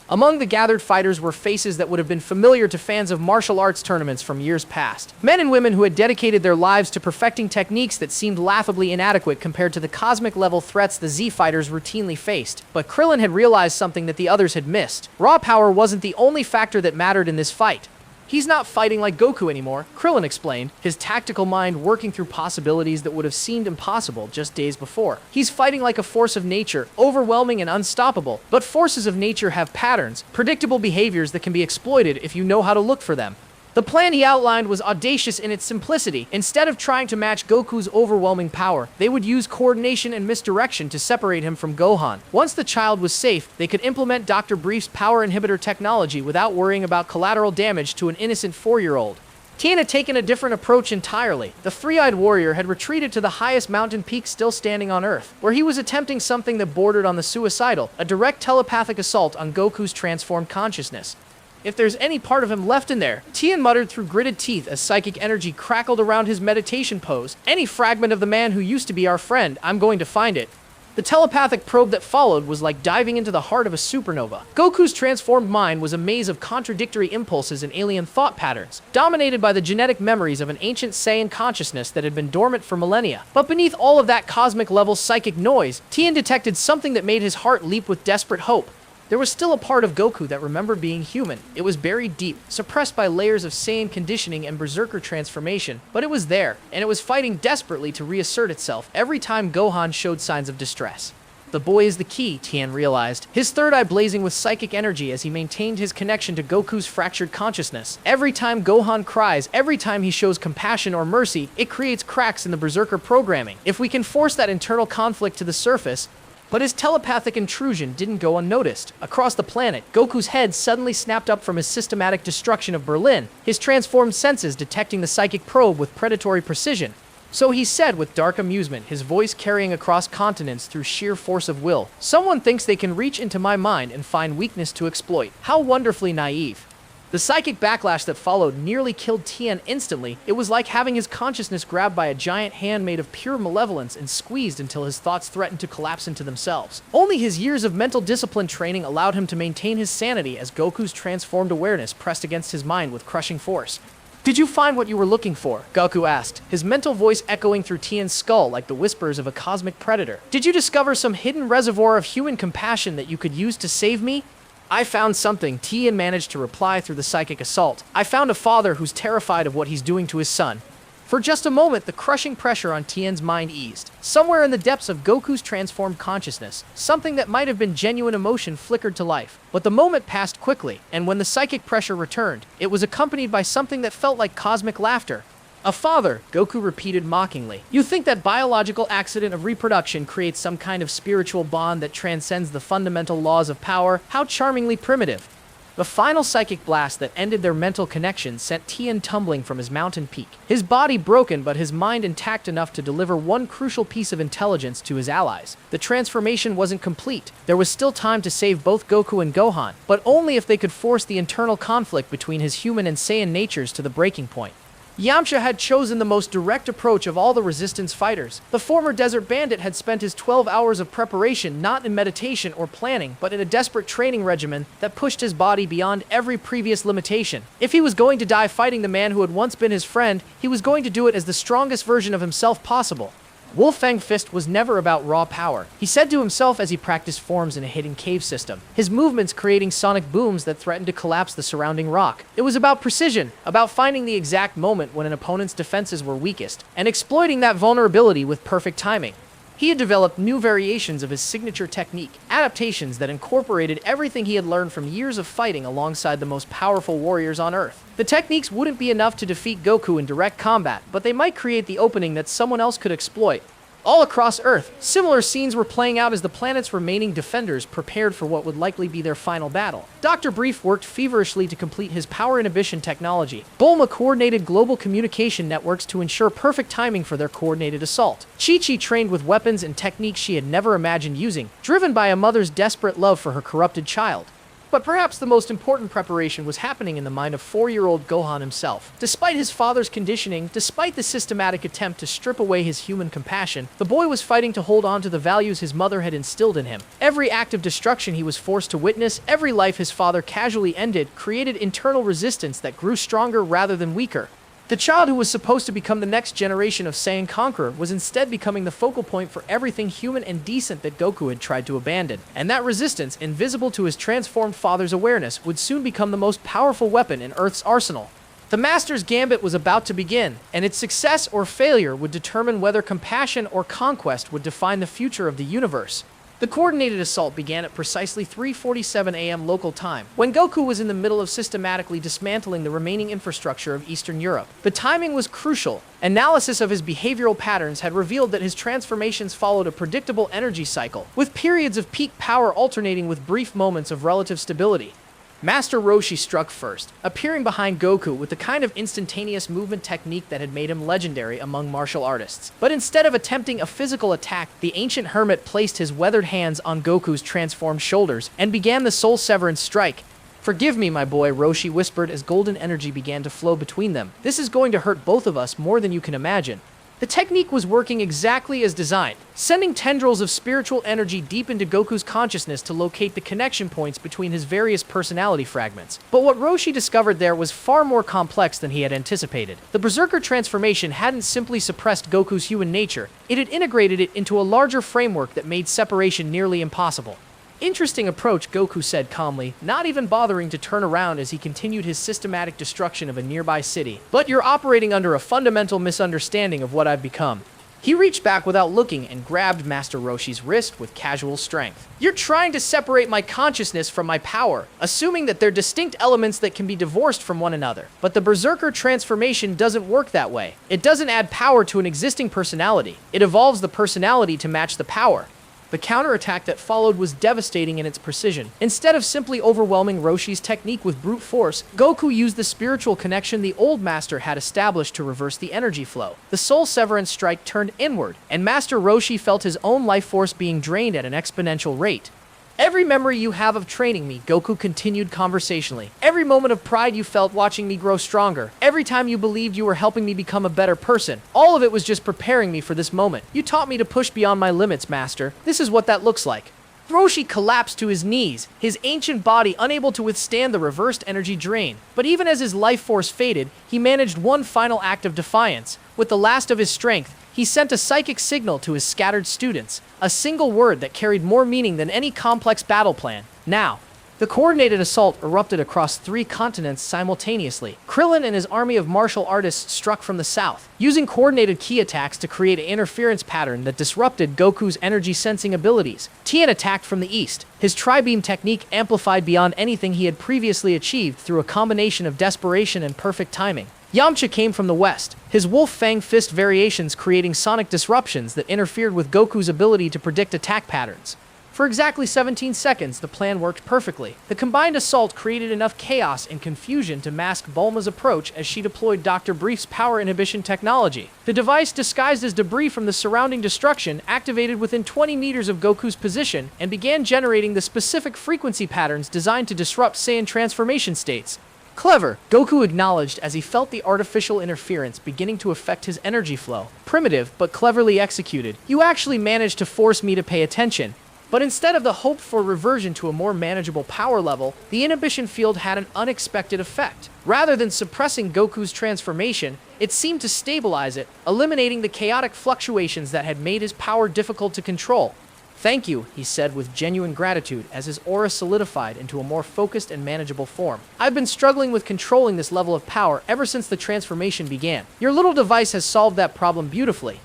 Among the gathered fighters were faces that would have been familiar to fans of martial arts tournaments from years past. Men and women who had dedicated their lives to perfecting techniques that seemed laughably inadequate compared to the cosmic-level threats the Z-fighters routinely faced. But Krillin had realized something that the others had missed. Raw power wasn't the only factor that mattered in this fight. "He's not fighting like Goku anymore," Krillin explained, his tactical mind working through possibilities that would have seemed impossible just days before. "He's fighting like a force of nature, overwhelming and unstoppable. But forces of nature have patterns, predictable behaviors that can be exploited if you know how to look for them." The plan he outlined was audacious in its simplicity. Instead of trying to match Goku's overwhelming power, they would use coordination and misdirection to separate him from Gohan. Once the child was safe, they could implement Dr. Brief's power inhibitor technology without worrying about collateral damage to an innocent 4-year-old. Tien had taken a different approach entirely. The three-eyed warrior had retreated to the highest mountain peak still standing on Earth, where he was attempting something that bordered on the suicidal, a direct telepathic assault on Goku's transformed consciousness. If there's any part of him left in there, Tien muttered through gritted teeth as psychic energy crackled around his meditation pose. Any fragment of the man who used to be our friend, I'm going to find it. The telepathic probe that followed was like diving into the heart of a supernova. Goku's transformed mind was a maze of contradictory impulses and alien thought patterns, dominated by the genetic memories of an ancient Saiyan consciousness that had been dormant for millennia. But beneath all of that cosmic-level psychic noise, Tien detected something that made his heart leap with desperate hope. There was still a part of Goku that remembered being human. It was buried deep, suppressed by layers of Saiyan conditioning and berserker transformation, but it was there, and it was fighting desperately to reassert itself every time Gohan showed signs of distress. The boy is the key, Tien realized, his third eye blazing with psychic energy as he maintained his connection to Goku's fractured consciousness. Every time Gohan cries, every time he shows compassion or mercy, it creates cracks in the berserker programming. If we can force that internal conflict to the surface. But his telepathic intrusion didn't go unnoticed. Across the planet, Goku's head suddenly snapped up from his systematic destruction of Berlin, his transformed senses detecting the psychic probe with predatory precision. So he said with dark amusement, his voice carrying across continents through sheer force of will, "Someone thinks they can reach into my mind and find weakness to exploit. How wonderfully naive." The psychic backlash that followed nearly killed Tien instantly. It was like having his consciousness grabbed by a giant hand made of pure malevolence and squeezed until his thoughts threatened to collapse into themselves. Only his years of mental discipline training allowed him to maintain his sanity as Goku's transformed awareness pressed against his mind with crushing force. "Did you find what you were looking for?" Goku asked, his mental voice echoing through Tien's skull like the whispers of a cosmic predator. "Did you discover some hidden reservoir of human compassion that you could use to save me?" "I found something," Tien managed to reply through the psychic assault. "I found a father who's terrified of what he's doing to his son." For just a moment, the crushing pressure on Tien's mind eased. Somewhere in the depths of Goku's transformed consciousness, something that might have been genuine emotion flickered to life. But the moment passed quickly, and when the psychic pressure returned, it was accompanied by something that felt like cosmic laughter. "A father," Goku repeated mockingly. "You think that biological accident of reproduction creates some kind of spiritual bond that transcends the fundamental laws of power? How charmingly primitive." The final psychic blast that ended their mental connection sent Tien tumbling from his mountain peak. His body broken, but his mind intact enough to deliver one crucial piece of intelligence to his allies. The transformation wasn't complete. There was still time to save both Goku and Gohan, but only if they could force the internal conflict between his human and Saiyan natures to the breaking point. Yamcha had chosen the most direct approach of all the resistance fighters. The former desert bandit had spent his 12 hours of preparation not in meditation or planning, but in a desperate training regimen that pushed his body beyond every previous limitation. If he was going to die fighting the man who had once been his friend, he was going to do it as the strongest version of himself possible. Wolfang Fist was never about raw power, he said to himself as he practiced forms in a hidden cave system, his movements creating sonic booms that threatened to collapse the surrounding rock. It was about precision, about finding the exact moment when an opponent's defenses were weakest, and exploiting that vulnerability with perfect timing. He had developed new variations of his signature technique, adaptations that incorporated everything he had learned from years of fighting alongside the most powerful warriors on Earth. The techniques wouldn't be enough to defeat Goku in direct combat, but they might create the opening that someone else could exploit. All across Earth, similar scenes were playing out as the planet's remaining defenders prepared for what would likely be their final battle. Dr. Brief worked feverishly to complete his power inhibition technology. Bulma coordinated global communication networks to ensure perfect timing for their coordinated assault. Chi-Chi trained with weapons and techniques she had never imagined using, driven by a mother's desperate love for her corrupted child. But perhaps the most important preparation was happening in the mind of 4-year-old Gohan himself. Despite his father's conditioning, despite the systematic attempt to strip away his human compassion, the boy was fighting to hold on to the values his mother had instilled in him. Every act of destruction he was forced to witness, every life his father casually ended, created internal resistance that grew stronger rather than weaker. The child who was supposed to become the next generation of Saiyan Conqueror was instead becoming the focal point for everything human and decent that Goku had tried to abandon. And that resistance, invisible to his transformed father's awareness, would soon become the most powerful weapon in Earth's arsenal. The Master's Gambit was about to begin, and its success or failure would determine whether compassion or conquest would define the future of the universe. The coordinated assault began at precisely 3:47 a.m. local time, when Goku was in the middle of systematically dismantling the remaining infrastructure of Eastern Europe. The timing was crucial. Analysis of his behavioral patterns had revealed that his transformations followed a predictable energy cycle, with periods of peak power alternating with brief moments of relative stability. Master Roshi struck first, appearing behind Goku with the kind of instantaneous movement technique that had made him legendary among martial artists. But instead of attempting a physical attack, the ancient hermit placed his weathered hands on Goku's transformed shoulders and began the soul severance strike. "Forgive me, my boy," Roshi whispered as golden energy began to flow between them. "This is going to hurt both of us more than you can imagine." The technique was working exactly as designed, sending tendrils of spiritual energy deep into Goku's consciousness to locate the connection points between his various personality fragments. But what Roshi discovered there was far more complex than he had anticipated. The Berserker transformation hadn't simply suppressed Goku's human nature, it had integrated it into a larger framework that made separation nearly impossible. "Interesting approach," Goku said calmly, not even bothering to turn around as he continued his systematic destruction of a nearby city. "But you're operating under a fundamental misunderstanding of what I've become." He reached back without looking and grabbed Master Roshi's wrist with casual strength. "You're trying to separate my consciousness from my power, assuming that they're distinct elements that can be divorced from one another. But the Berserker transformation doesn't work that way. It doesn't add power to an existing personality. It evolves the personality to match the power." The counterattack that followed was devastating in its precision. Instead of simply overwhelming Roshi's technique with brute force, Goku used the spiritual connection the old master had established to reverse the energy flow. The soul severance strike turned inward, and Master Roshi felt his own life force being drained at an exponential rate. "Every memory you have of training me," Goku continued conversationally. "Every moment of pride you felt watching me grow stronger. Every time you believed you were helping me become a better person. All of it was just preparing me for this moment. You taught me to push beyond my limits, Master. This is what that looks like." Roshi collapsed to his knees, his ancient body unable to withstand the reversed energy drain. But even as his life force faded, he managed one final act of defiance. With the last of his strength, he sent a psychic signal to his scattered students, a single word that carried more meaning than any complex battle plan: now. The coordinated assault erupted across 3 continents simultaneously. Krillin and his army of martial artists struck from the south, using coordinated ki attacks to create an interference pattern that disrupted Goku's energy sensing abilities. Tien attacked from the east, his tri-beam technique amplified beyond anything he had previously achieved through a combination of desperation and perfect timing. Yamcha came from the west, his Wolf Fang Fist variations creating sonic disruptions that interfered with Goku's ability to predict attack patterns. For exactly 17 seconds, the plan worked perfectly. The combined assault created enough chaos and confusion to mask Bulma's approach as she deployed Dr. Brief's power inhibition technology. The device, disguised as debris from the surrounding destruction, activated within 20 meters of Goku's position and began generating the specific frequency patterns designed to disrupt Saiyan transformation states. "Clever," Goku acknowledged as he felt the artificial interference beginning to affect his energy flow. "Primitive, but cleverly executed. You actually managed to force me to pay attention." But instead of the hoped-for reversion to a more manageable power level, the inhibition field had an unexpected effect. Rather than suppressing Goku's transformation, it seemed to stabilize it, eliminating the chaotic fluctuations that had made his power difficult to control. "Thank you," he said with genuine gratitude as his aura solidified into a more focused and manageable form. "I've been struggling with controlling this level of power ever since the transformation began. Your little device has solved that problem beautifully."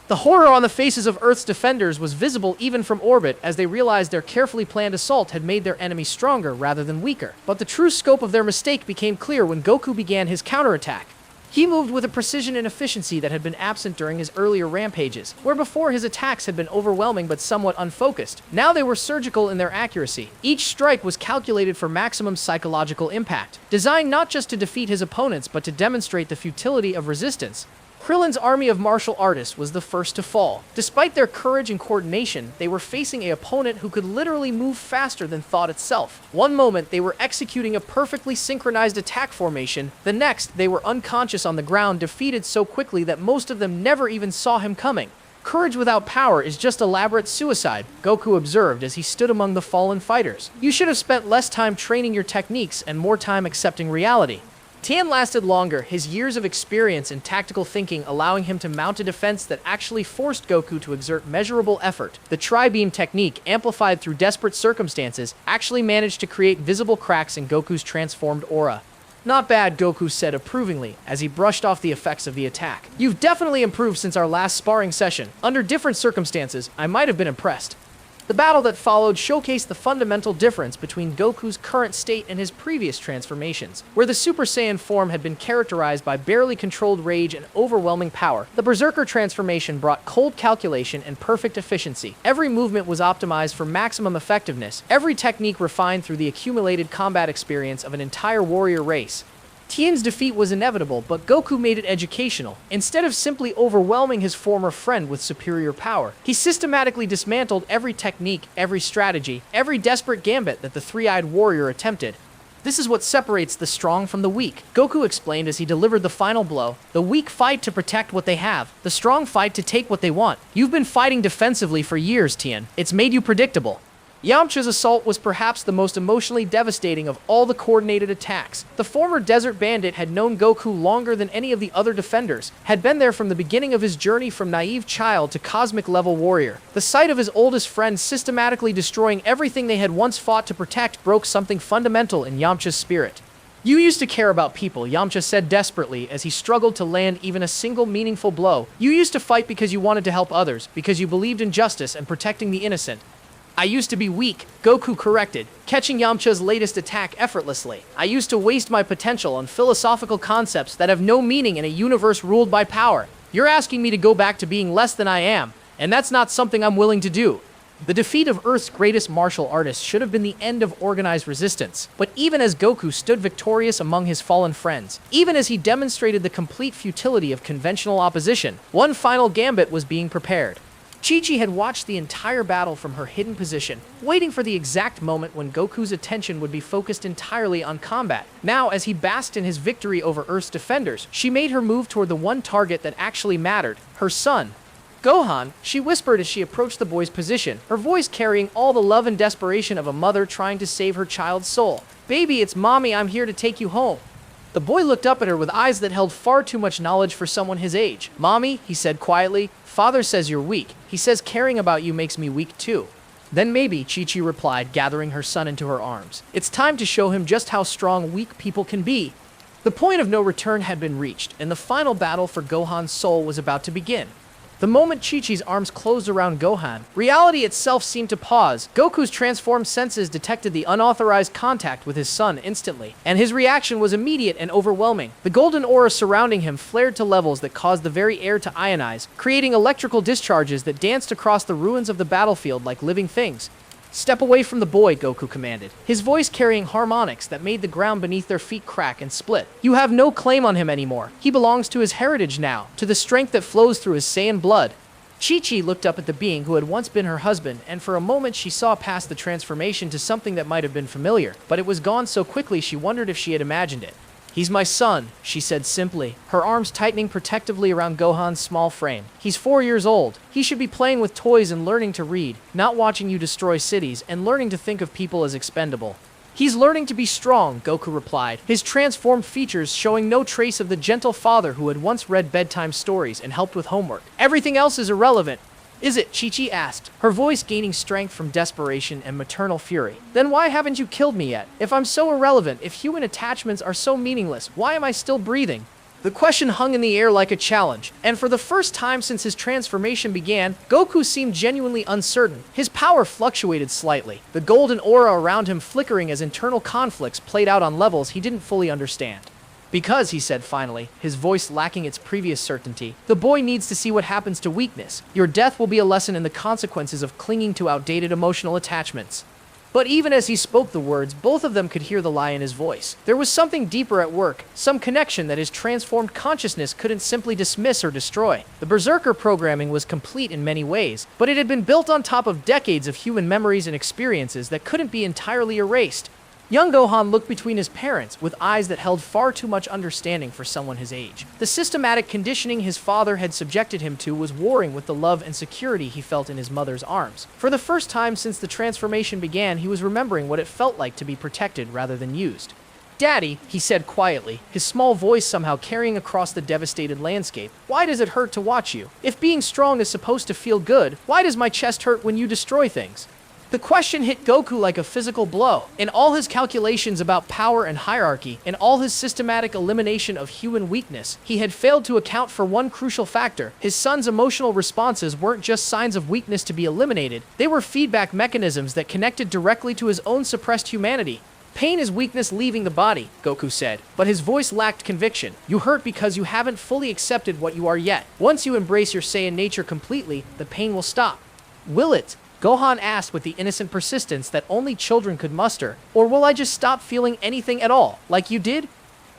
The horror on the faces of Earth's defenders was visible even from orbit as they realized their carefully planned assault had made their enemy stronger rather than weaker. But the true scope of their mistake became clear when Goku began his counterattack. He moved with a precision and efficiency that had been absent during his earlier rampages, where before his attacks had been overwhelming but somewhat unfocused. Now they were surgical in their accuracy. Each strike was calculated for maximum psychological impact, designed not just to defeat his opponents but to demonstrate the futility of resistance. Krillin's army of martial artists was the first to fall. Despite their courage and coordination, they were facing an opponent who could literally move faster than thought itself. One moment, they were executing a perfectly synchronized attack formation. The next, they were unconscious on the ground, defeated so quickly that most of them never even saw him coming. "Courage without power is just elaborate suicide," Goku observed as he stood among the fallen fighters. "You should have spent less time training your techniques and more time accepting reality." Tien lasted longer, his years of experience and tactical thinking allowing him to mount a defense that actually forced Goku to exert measurable effort. The tri-beam technique, amplified through desperate circumstances, actually managed to create visible cracks in Goku's transformed aura. "Not bad," Goku said approvingly as he brushed off the effects of the attack. "You've definitely improved since our last sparring session. Under different circumstances, I might have been impressed." The battle that followed showcased the fundamental difference between Goku's current state and his previous transformations. Where the Super Saiyan form had been characterized by barely controlled rage and overwhelming power, the Berserker transformation brought cold calculation and perfect efficiency. Every movement was optimized for maximum effectiveness, every technique refined through the accumulated combat experience of an entire warrior race. Tien's defeat was inevitable, but Goku made it educational. Instead of simply overwhelming his former friend with superior power, he systematically dismantled every technique, every strategy, every desperate gambit that the three-eyed warrior attempted. This is what separates the strong from the weak, Goku explained as he delivered the final blow. The weak fight to protect what they have. The strong fight to take what they want. You've been fighting defensively for years, Tien. It's made you predictable. Yamcha's assault was perhaps the most emotionally devastating of all the coordinated attacks. The former desert bandit had known Goku longer than any of the other defenders, had been there from the beginning of his journey from naive child to cosmic-level warrior. The sight of his oldest friend systematically destroying everything they had once fought to protect broke something fundamental in Yamcha's spirit. You used to care about people, Yamcha said desperately as he struggled to land even a single meaningful blow. You used to fight because you wanted to help others, because you believed in justice and protecting the innocent. I used to be weak, Goku corrected, catching Yamcha's latest attack effortlessly. I used to waste my potential on philosophical concepts that have no meaning in a universe ruled by power. You're asking me to go back to being less than I am, and that's not something I'm willing to do. The defeat of Earth's greatest martial artist should have been the end of organized resistance, but even as Goku stood victorious among his fallen friends, even as he demonstrated the complete futility of conventional opposition, one final gambit was being prepared. Chi-Chi had watched the entire battle from her hidden position, waiting for the exact moment when Goku's attention would be focused entirely on combat. Now, as he basked in his victory over Earth's defenders, she made her move toward the one target that actually mattered, her son. Gohan, she whispered as she approached the boy's position, her voice carrying all the love and desperation of a mother trying to save her child's soul. Baby, it's mommy, I'm here to take you home. The boy looked up at her with eyes that held far too much knowledge for someone his age. Mommy, he said quietly, Father says you're weak. He says caring about you makes me weak too. Then maybe, Chi-Chi replied, gathering her son into her arms. It's time to show him just how strong weak people can be. The point of no return had been reached, and the final battle for Gohan's soul was about to begin. The moment Chi-Chi's arms closed around Gohan, reality itself seemed to pause. Goku's transformed senses detected the unauthorized contact with his son instantly, and his reaction was immediate and overwhelming. The golden aura surrounding him flared to levels that caused the very air to ionize, creating electrical discharges that danced across the ruins of the battlefield like living things. Step away from the boy, Goku commanded, his voice carrying harmonics that made the ground beneath their feet crack and split. You have no claim on him anymore. He belongs to his heritage now, to the strength that flows through his Saiyan blood. Chi-Chi looked up at the being who had once been her husband, and for a moment she saw past the transformation to something that might have been familiar, but it was gone so quickly she wondered if she had imagined it. He's my son, she said simply, her arms tightening protectively around Gohan's small frame. He's 4 years old. He should be playing with toys and learning to read, not watching you destroy cities and learning to think of people as expendable. He's learning to be strong, Goku replied, his transformed features showing no trace of the gentle father who had once read bedtime stories and helped with homework. Everything else is irrelevant. Is it? Chi-Chi asked, her voice gaining strength from desperation and maternal fury. Then why haven't you killed me yet? If I'm so irrelevant, if human attachments are so meaningless, why am I still breathing? The question hung in the air like a challenge, and for the first time since his transformation began, Goku seemed genuinely uncertain. His power fluctuated slightly, the golden aura around him flickering as internal conflicts played out on levels he didn't fully understand. Because, he said finally, his voice lacking its previous certainty, the boy needs to see what happens to weakness. Your death will be a lesson in the consequences of clinging to outdated emotional attachments. But even as he spoke the words, both of them could hear the lie in his voice. There was something deeper at work, some connection that his transformed consciousness couldn't simply dismiss or destroy. The Berserker programming was complete in many ways, but it had been built on top of decades of human memories and experiences that couldn't be entirely erased. Young Gohan looked between his parents with eyes that held far too much understanding for someone his age. The systematic conditioning his father had subjected him to was warring with the love and security he felt in his mother's arms. For the first time since the transformation began, he was remembering what it felt like to be protected rather than used. Daddy, he said quietly, his small voice somehow carrying across the devastated landscape, why does it hurt to watch you? If being strong is supposed to feel good, why does my chest hurt when you destroy things? The question hit Goku like a physical blow. In all his calculations about power and hierarchy, in all his systematic elimination of human weakness, he had failed to account for one crucial factor. His son's emotional responses weren't just signs of weakness to be eliminated, they were feedback mechanisms that connected directly to his own suppressed humanity. Pain is weakness leaving the body, Goku said, but his voice lacked conviction. You hurt because you haven't fully accepted what you are yet. Once you embrace your Saiyan nature completely, the pain will stop. Will it? Gohan asked with the innocent persistence that only children could muster. Or will I just stop feeling anything at all, like you did?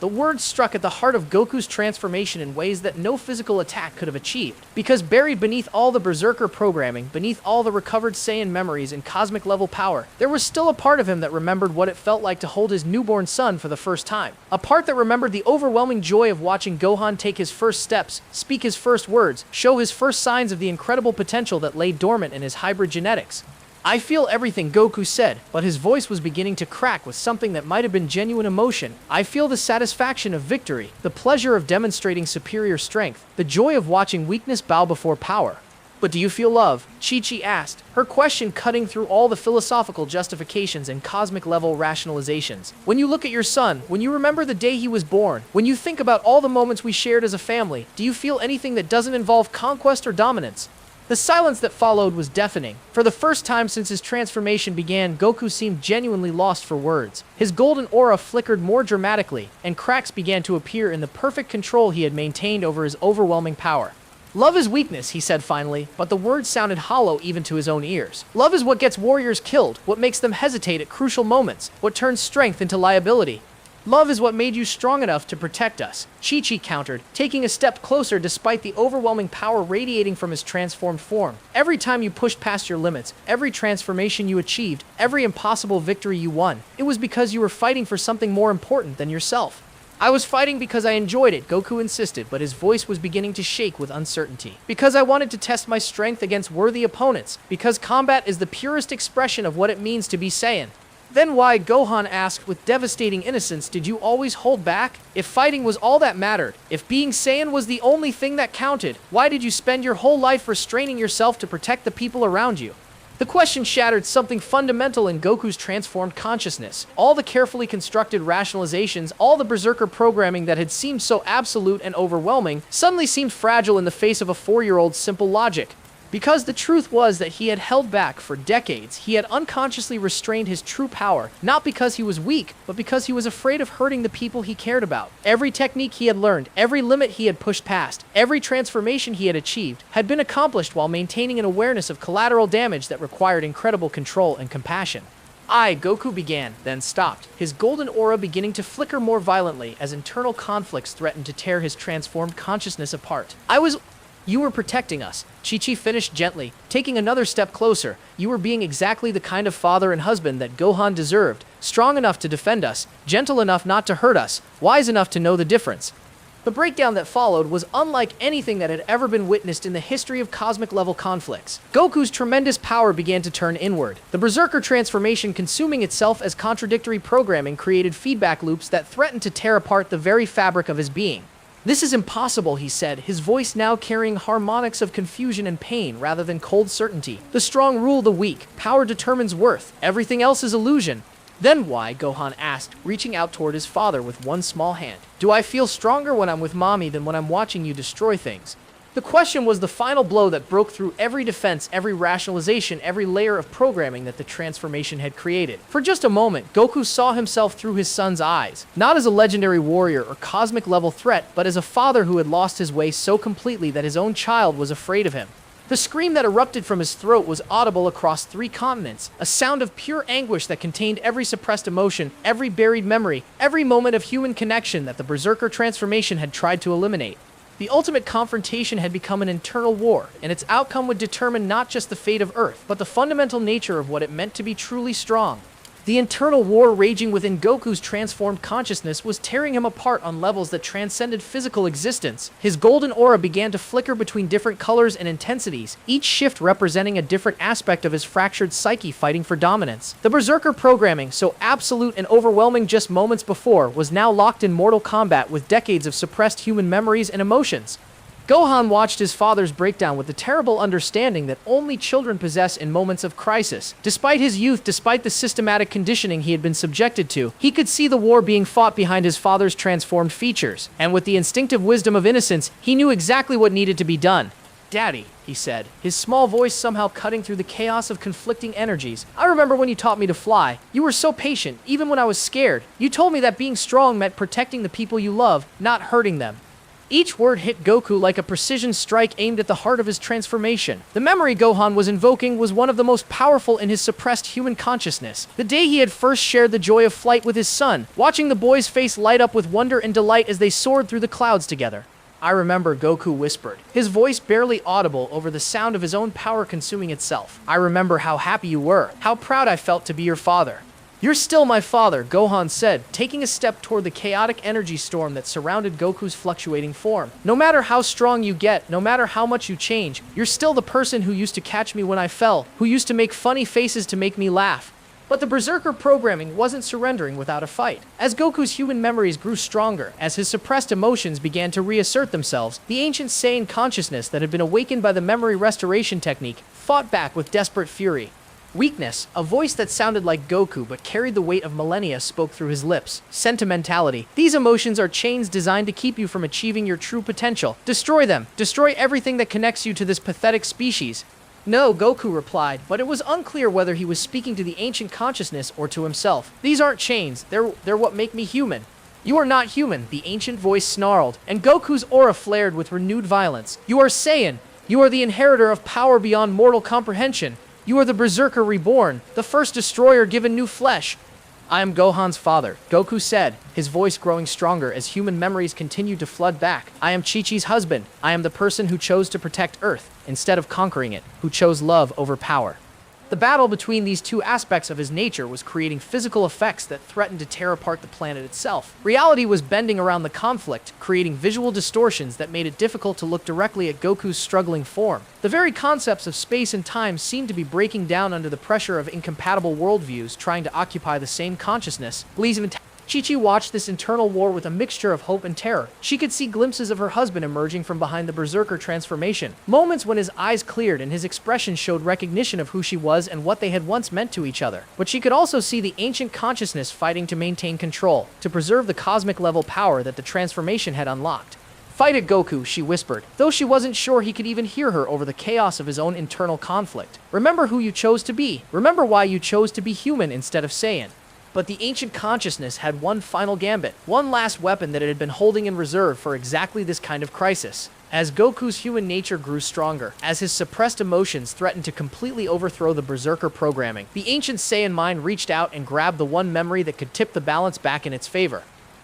The words struck at the heart of Goku's transformation in ways that no physical attack could have achieved. Because buried beneath all the Berserker programming, beneath all the recovered Saiyan memories and cosmic level power, there was still a part of him that remembered what it felt like to hold his newborn son for the first time. A part that remembered the overwhelming joy of watching Gohan take his first steps, speak his first words, show his first signs of the incredible potential that lay dormant in his hybrid genetics. I feel everything, Goku said, but his voice was beginning to crack with something that might have been genuine emotion. I feel the satisfaction of victory, the pleasure of demonstrating superior strength, the joy of watching weakness bow before power. But do you feel love? Chi-Chi asked, her question cutting through all the philosophical justifications and cosmic-level rationalizations. When you look at your son, when you remember the day he was born, when you think about all the moments we shared as a family, do you feel anything that doesn't involve conquest or dominance? The silence that followed was deafening. For the first time since his transformation began, Goku seemed genuinely lost for words. His golden aura flickered more dramatically, and cracks began to appear in the perfect control he had maintained over his overwhelming power. Love is weakness, he said finally, but the words sounded hollow even to his own ears. Love is what gets warriors killed, what makes them hesitate at crucial moments, what turns strength into liability. Love is what made you strong enough to protect us, Chi-Chi countered, taking a step closer despite the overwhelming power radiating from his transformed form. Every time you pushed past your limits, every transformation you achieved, every impossible victory you won, it was because you were fighting for something more important than yourself. I was fighting because I enjoyed it, Goku insisted, but his voice was beginning to shake with uncertainty. Because I wanted to test my strength against worthy opponents, because combat is the purest expression of what it means to be Saiyan. Then why, Gohan asked with devastating innocence, did you always hold back? If fighting was all that mattered, if being Saiyan was the only thing that counted, why did you spend your whole life restraining yourself to protect the people around you? The question shattered something fundamental in Goku's transformed consciousness. All the carefully constructed rationalizations, all the Berserker programming that had seemed so absolute and overwhelming, suddenly seemed fragile in the face of a 4-year-old's simple logic. Because the truth was that he had held back for decades, he had unconsciously restrained his true power, not because he was weak, but because he was afraid of hurting the people he cared about. Every technique he had learned, every limit he had pushed past, every transformation he had achieved, had been accomplished while maintaining an awareness of collateral damage that required incredible control and compassion. Goku began, then stopped, his golden aura beginning to flicker more violently as internal conflicts threatened to tear his transformed consciousness apart. You were protecting us, Chi-Chi finished gently, taking another step closer. You were being exactly the kind of father and husband that Gohan deserved, strong enough to defend us, gentle enough not to hurt us, wise enough to know the difference. The breakdown that followed was unlike anything that had ever been witnessed in the history of cosmic-level conflicts. Goku's tremendous power began to turn inward. The Berserker transformation consuming itself as contradictory programming created feedback loops that threatened to tear apart the very fabric of his being. This is impossible, he said, his voice now carrying harmonics of confusion and pain rather than cold certainty. The strong rule the weak. Power determines worth. Everything else is illusion. Then why, Gohan asked, reaching out toward his father with one small hand. Do I feel stronger when I'm with Mommy than when I'm watching you destroy things? The question was the final blow that broke through every defense, every rationalization, every layer of programming that the transformation had created. For just a moment, Goku saw himself through his son's eyes, not as a legendary warrior or cosmic-level threat, but as a father who had lost his way so completely that his own child was afraid of him. The scream that erupted from his throat was audible across 3 continents, a sound of pure anguish that contained every suppressed emotion, every buried memory, every moment of human connection that the Berserker transformation had tried to eliminate. The ultimate confrontation had become an internal war, and its outcome would determine not just the fate of Earth, but the fundamental nature of what it meant to be truly strong. The internal war raging within Goku's transformed consciousness was tearing him apart on levels that transcended physical existence. His golden aura began to flicker between different colors and intensities, each shift representing a different aspect of his fractured psyche fighting for dominance. The Berserker programming, so absolute and overwhelming just moments before, was now locked in mortal combat with decades of suppressed human memories and emotions. Gohan watched his father's breakdown with the terrible understanding that only children possess in moments of crisis. Despite his youth, despite the systematic conditioning he had been subjected to, he could see the war being fought behind his father's transformed features. And with the instinctive wisdom of innocence, he knew exactly what needed to be done. "Daddy," he said, his small voice somehow cutting through the chaos of conflicting energies. "I remember when you taught me to fly. You were so patient, even when I was scared. You told me that being strong meant protecting the people you love, not hurting them." Each word hit Goku like a precision strike aimed at the heart of his transformation. The memory Gohan was invoking was one of the most powerful in his suppressed human consciousness. The day he had first shared the joy of flight with his son, watching the boy's face light up with wonder and delight as they soared through the clouds together. "I remember," Goku whispered, his voice barely audible over the sound of his own power consuming itself. "I remember how happy you were, how proud I felt to be your father." "You're still my father," Gohan said, taking a step toward the chaotic energy storm that surrounded Goku's fluctuating form. "No matter how strong you get, no matter how much you change, you're still the person who used to catch me when I fell, who used to make funny faces to make me laugh." But the Berserker programming wasn't surrendering without a fight. As Goku's human memories grew stronger, as his suppressed emotions began to reassert themselves, the ancient Saiyan consciousness that had been awakened by the memory restoration technique fought back with desperate fury. Weakness, a voice that sounded like Goku but carried the weight of millennia, spoke through his lips. Sentimentality. These emotions are chains designed to keep you from achieving your true potential. Destroy them. Destroy everything that connects you to this pathetic species. "No," Goku replied, but it was unclear whether he was speaking to the ancient consciousness or to himself. "These aren't chains. They're what make me human." "You are not human," the ancient voice snarled, and Goku's aura flared with renewed violence. "You are Saiyan. You are the inheritor of power beyond mortal comprehension. You are the Berserker reborn, the first destroyer given new flesh." "I am Gohan's father," Goku said, his voice growing stronger as human memories continued to flood back. "I am Chi-Chi's husband. I am the person who chose to protect Earth, instead of conquering it, who chose love over power." The battle between these two aspects of his nature was creating physical effects that threatened to tear apart the planet itself. Reality was bending around the conflict, creating visual distortions that made it difficult to look directly at Goku's struggling form. The very concepts of space and time seemed to be breaking down under the pressure of incompatible worldviews trying to occupy the same consciousness. Chi-Chi watched this internal war with a mixture of hope and terror. She could see glimpses of her husband emerging from behind the Berserker transformation. Moments when his eyes cleared and his expression showed recognition of who she was and what they had once meant to each other. But she could also see the ancient consciousness fighting to maintain control, to preserve the cosmic level power that the transformation had unlocked. "Fight it, Goku," she whispered, though she wasn't sure he could even hear her over the chaos of his own internal conflict. "Remember who you chose to be. Remember why you chose to be human instead of Saiyan." But the ancient consciousness had one final gambit, one last weapon that it had been holding in reserve for exactly this kind of crisis. As Goku's human nature grew stronger, as his suppressed emotions threatened to completely overthrow the Berserker programming, the ancient Saiyan mind reached out and grabbed the one memory that could tip the balance back in its favor.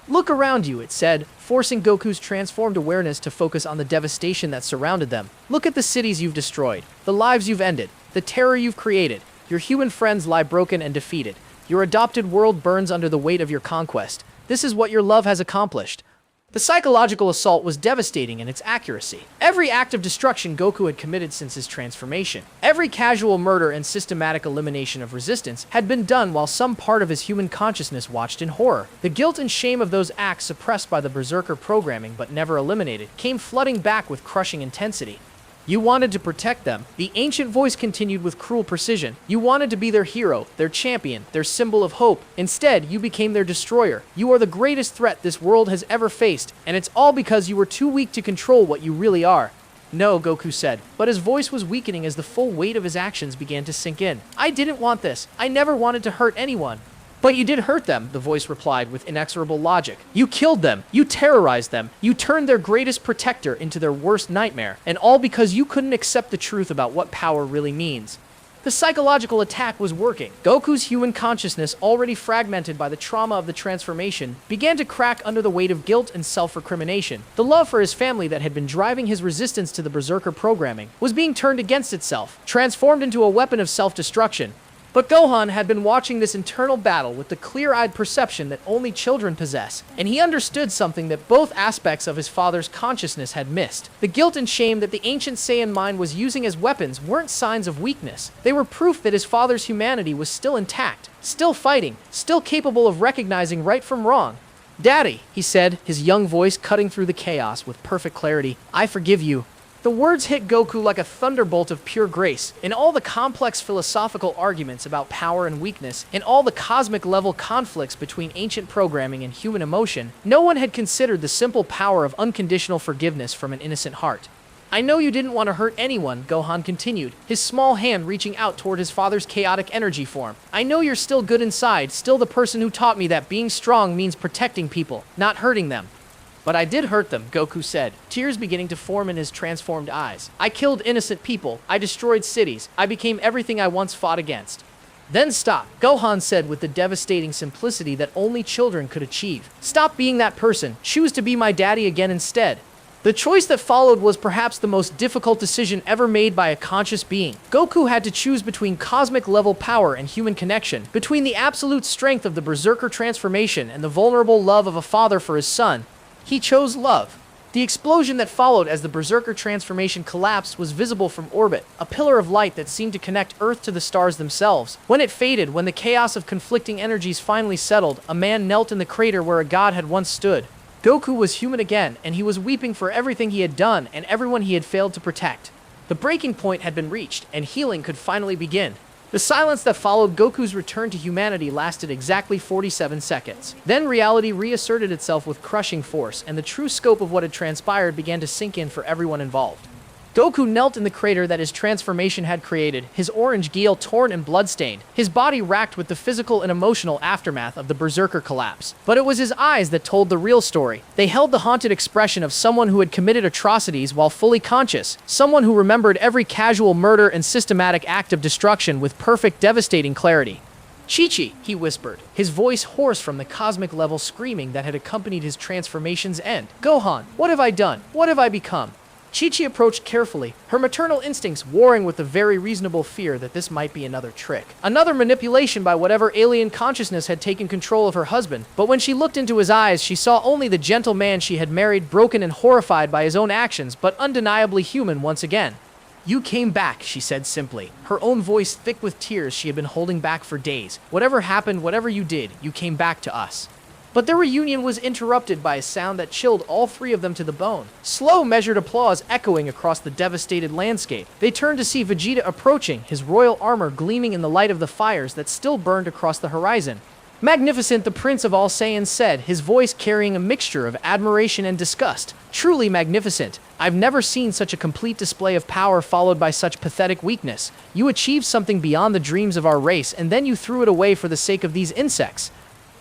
"Look around you," it said, forcing Goku's transformed awareness to focus on the devastation that surrounded them. "Look at the cities you've destroyed, the lives you've ended, the terror you've created. Your human friends lie broken and defeated. Your adopted world burns under the weight of your conquest. This is what your love has accomplished." The psychological assault was devastating in its accuracy. Every act of destruction Goku had committed since his transformation, every casual murder and systematic elimination of resistance, had been done while some part of his human consciousness watched in horror. The guilt and shame of those acts suppressed by the Berserker programming but never eliminated came flooding back with crushing intensity. "You wanted to protect them," the ancient voice continued with cruel precision. "You wanted to be their hero, their champion, their symbol of hope. Instead, you became their destroyer. You are the greatest threat this world has ever faced, and it's all because you were too weak to control what you really are." "No," Goku said, but his voice was weakening as the full weight of his actions began to sink in. "I didn't want this. I never wanted to hurt anyone." "But you did hurt them," the voice replied with inexorable logic. "You killed them, you terrorized them, you turned their greatest protector into their worst nightmare, and all because you couldn't accept the truth about what power really means." The psychological attack was working. Goku's human consciousness, already fragmented by the trauma of the transformation, began to crack under the weight of guilt and self-recrimination. The love for his family that had been driving his resistance to the Berserker programming was being turned against itself, transformed into a weapon of self-destruction. But Gohan had been watching this internal battle with the clear-eyed perception that only children possess, and he understood something that both aspects of his father's consciousness had missed. The guilt and shame that the ancient Saiyan mind was using as weapons weren't signs of weakness. They were proof that his father's humanity was still intact, still fighting, still capable of recognizing right from wrong. "Daddy," he said, his young voice cutting through the chaos with perfect clarity, "I forgive you." The words hit Goku like a thunderbolt of pure grace. In all the complex philosophical arguments about power and weakness, in all the cosmic-level conflicts between ancient programming and human emotion, no one had considered the simple power of unconditional forgiveness from an innocent heart. "I know you didn't want to hurt anyone," Gohan continued, his small hand reaching out toward his father's chaotic energy form. "I know you're still good inside, still the person who taught me that being strong means protecting people, not hurting them." "But I did hurt them," Goku said, tears beginning to form in his transformed eyes. "I killed innocent people, I destroyed cities, I became everything I once fought against." "Then stop," Gohan said with the devastating simplicity that only children could achieve. "Stop being that person, choose to be my daddy again instead." The choice that followed was perhaps the most difficult decision ever made by a conscious being. Goku had to choose between cosmic-level power and human connection, between the absolute strength of the Berserker transformation and the vulnerable love of a father for his son. He chose love. The explosion that followed as the Berserker transformation collapsed was visible from orbit, a pillar of light that seemed to connect Earth to the stars themselves. When it faded, when the chaos of conflicting energies finally settled, a man knelt in the crater where a god had once stood. Goku was human again, and he was weeping for everything he had done and everyone he had failed to protect. The breaking point had been reached, and healing could finally begin. The silence that followed Goku's return to humanity lasted exactly 47 seconds. Then reality reasserted itself with crushing force, and the true scope of what had transpired began to sink in for everyone involved. Goku knelt in the crater that his transformation had created, his orange gill torn and bloodstained, his body racked with the physical and emotional aftermath of the Berserker collapse. But it was his eyes that told the real story. They held the haunted expression of someone who had committed atrocities while fully conscious, someone who remembered every casual murder and systematic act of destruction with perfect, devastating clarity. "Chi-Chi," he whispered, his voice hoarse from the cosmic-level screaming that had accompanied his transformation's end. "Gohan, what have I done? What have I become?" Chi-Chi approached carefully, her maternal instincts warring with the very reasonable fear that this might be another trick. Another manipulation by whatever alien consciousness had taken control of her husband. But when she looked into his eyes, she saw only the gentle man she had married, broken and horrified by his own actions, but undeniably human once again. "You came back," she said simply, her own voice thick with tears she had been holding back for days. "Whatever happened, whatever you did, you came back to us." But their reunion was interrupted by a sound that chilled all three of them to the bone. Slow, measured applause echoing across the devastated landscape. They turned to see Vegeta approaching, his royal armor gleaming in the light of the fires that still burned across the horizon. "Magnificent," the Prince of All Saiyans said, his voice carrying a mixture of admiration and disgust. "Truly magnificent. I've never seen such a complete display of power followed by such pathetic weakness. You achieved something beyond the dreams of our race, and then you threw it away for the sake of these insects."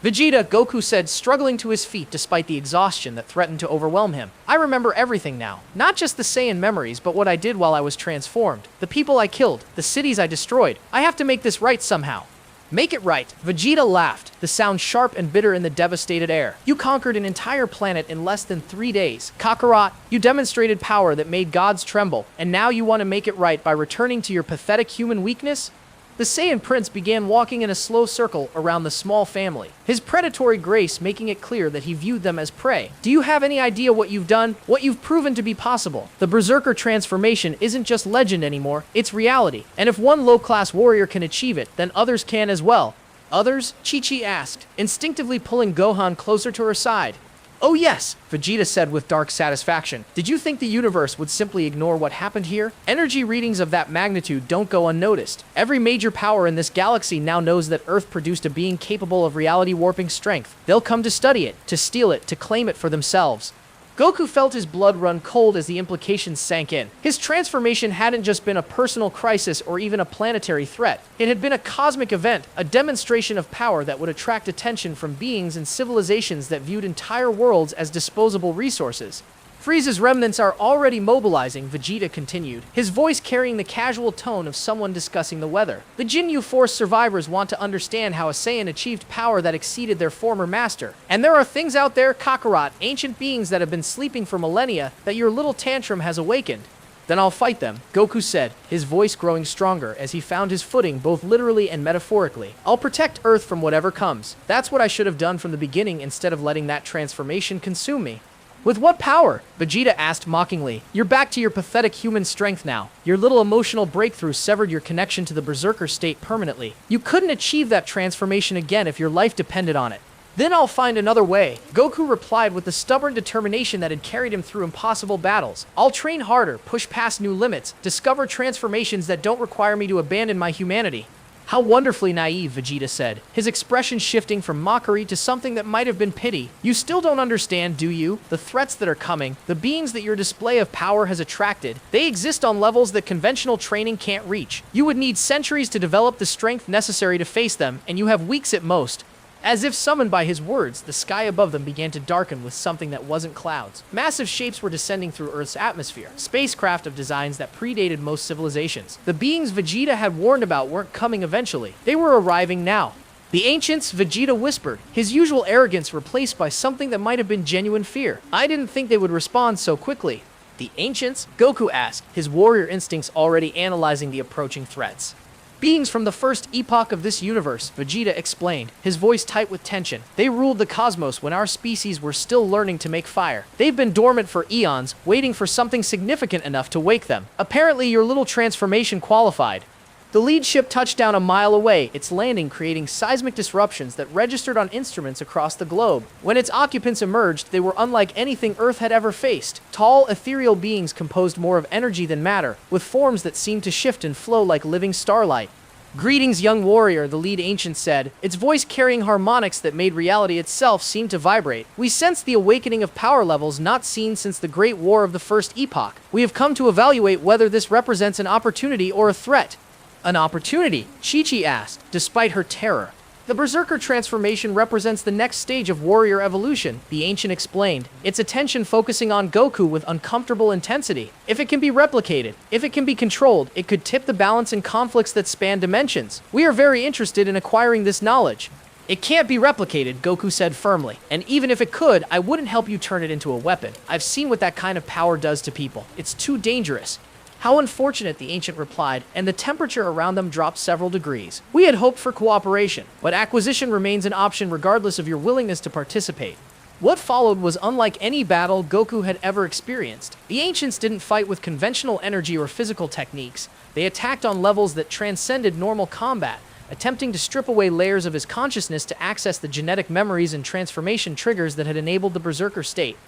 "Vegeta," Goku said, struggling to his feet despite the exhaustion that threatened to overwhelm him. "I remember everything now. Not just the Saiyan memories, but what I did while I was transformed. The people I killed, the cities I destroyed. I have to make this right somehow." "Make it right." Vegeta laughed, the sound sharp and bitter in the devastated air. "You conquered an entire planet in less than 3 days. Kakarot, you demonstrated power that made gods tremble, and now you want to make it right by returning to your pathetic human weakness?" The Saiyan prince began walking in a slow circle around the small family, his predatory grace making it clear that he viewed them as prey. "Do you have any idea what you've done? What you've proven to be possible? The Berserker transformation isn't just legend anymore, it's reality. And if one low-class warrior can achieve it, then others can as well." "Others?" Chi-Chi asked, instinctively pulling Gohan closer to her side. "Oh yes," Vegeta said with dark satisfaction. "Did you think the universe would simply ignore what happened here? Energy readings of that magnitude don't go unnoticed. Every major power in this galaxy now knows that Earth produced a being capable of reality warping strength. They'll come to study it, to steal it, to claim it for themselves." Goku felt his blood run cold as the implications sank in. His transformation hadn't just been a personal crisis or even a planetary threat. It had been a cosmic event, a demonstration of power that would attract attention from beings and civilizations that viewed entire worlds as disposable resources. "Frieza's remnants are already mobilizing," Vegeta continued, his voice carrying the casual tone of someone discussing the weather. "The Jinyu Force survivors want to understand how a Saiyan achieved power that exceeded their former master. And there are things out there, Kakarot, ancient beings that have been sleeping for millennia, that your little tantrum has awakened." "Then I'll fight them," Goku said, his voice growing stronger as he found his footing both literally and metaphorically. "I'll protect Earth from whatever comes. That's what I should have done from the beginning instead of letting that transformation consume me." "With what power?" Vegeta asked mockingly. "You're back to your pathetic human strength now. Your little emotional breakthrough severed your connection to the Berserker state permanently. You couldn't achieve that transformation again if your life depended on it." Then I'll find another way, Goku replied with the stubborn determination that had carried him through impossible battles. I'll train harder, push past new limits, discover transformations that don't require me to abandon my humanity. How wonderfully naive, Vegeta said, his expression shifting from mockery to something that might have been pity. You still don't understand, do you? The threats that are coming, the beings that your display of power has attracted, they exist on levels that conventional training can't reach. You would need centuries to develop the strength necessary to face them, and you have weeks at most. As if summoned by his words, the sky above them began to darken with something that wasn't clouds. Massive shapes were descending through Earth's atmosphere, spacecraft of designs that predated most civilizations. The beings Vegeta had warned about weren't coming eventually. They were arriving now. The ancients, Vegeta whispered, his usual arrogance replaced by something that might have been genuine fear. I didn't think they would respond so quickly. The ancients? Goku asked, his warrior instincts already analyzing the approaching threats. Beings from the first epoch of this universe, Vegeta explained, his voice tight with tension. They ruled the cosmos when our species were still learning to make fire. They've been dormant for eons, waiting for something significant enough to wake them. Apparently, your little transformation qualified. The lead ship touched down a mile away, its landing creating seismic disruptions that registered on instruments across the globe. When its occupants emerged, they were unlike anything Earth had ever faced. Tall, ethereal beings composed more of energy than matter, with forms that seemed to shift and flow like living starlight. Greetings, young warrior, the lead ancient said, its voice carrying harmonics that made reality itself seem to vibrate. We sense the awakening of power levels not seen since the Great War of the First Epoch. We have come to evaluate whether this represents an opportunity or a threat. An opportunity? Chi-Chi asked, despite her terror. The Berserker transformation represents the next stage of warrior evolution, the ancient explained, its attention focusing on Goku with uncomfortable intensity. If it can be replicated, if it can be controlled, it could tip the balance in conflicts that span dimensions. We are very interested in acquiring this knowledge. It can't be replicated, Goku said firmly. And even if it could, I wouldn't help you turn it into a weapon. I've seen what that kind of power does to people. It's too dangerous. How unfortunate, the ancient replied, and the temperature around them dropped several degrees. We had hoped for cooperation, but acquisition remains an option regardless of your willingness to participate. What followed was unlike any battle Goku had ever experienced. The ancients didn't fight with conventional energy or physical techniques. They attacked on levels that transcended normal combat, attempting to strip away layers of his consciousness to access the genetic memories and transformation triggers that had enabled the Berserker state.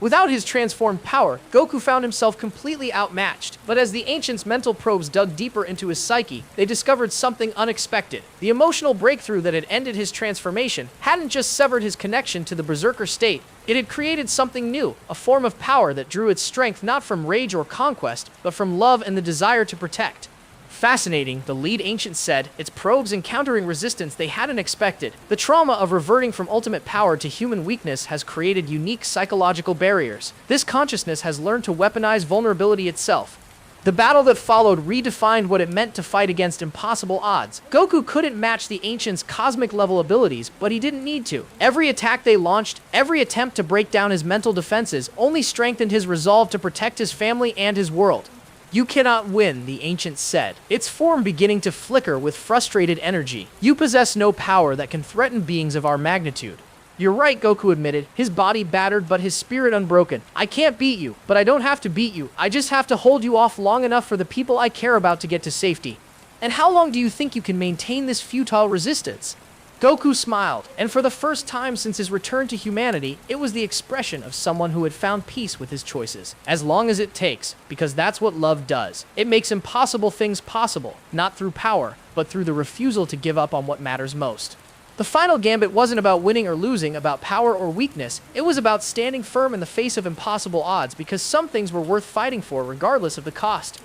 Without his transformed power, Goku found himself completely outmatched, but as the ancients' mental probes dug deeper into his psyche, they discovered something unexpected. The emotional breakthrough that had ended his transformation hadn't just severed his connection to the Berserker state, it had created something new, a form of power that drew its strength not from rage or conquest, but from love and the desire to protect. Fascinating, the lead ancient said, its probes encountering resistance they hadn't expected. The trauma of reverting from ultimate power to human weakness has created unique psychological barriers. This consciousness has learned to weaponize vulnerability itself. The battle that followed redefined what it meant to fight against impossible odds. Goku couldn't match the ancients' cosmic-level abilities, but he didn't need to. Every attack they launched, every attempt to break down his mental defenses, only strengthened his resolve to protect his family and his world. You cannot win, the ancient said, its form beginning to flicker with frustrated energy. You possess no power that can threaten beings of our magnitude. You're right, Goku admitted, his body battered but his spirit unbroken. I can't beat you, but I don't have to beat you. I just have to hold you off long enough for the people I care about to get to safety. And how long do you think you can maintain this futile resistance? Goku smiled, and for the first time since his return to humanity, it was the expression of someone who had found peace with his choices. As long as it takes, because that's what love does. It makes impossible things possible, not through power, but through the refusal to give up on what matters most. The final gambit wasn't about winning or losing, about power or weakness. It was about standing firm in the face of impossible odds, because some things were worth fighting for regardless of the cost.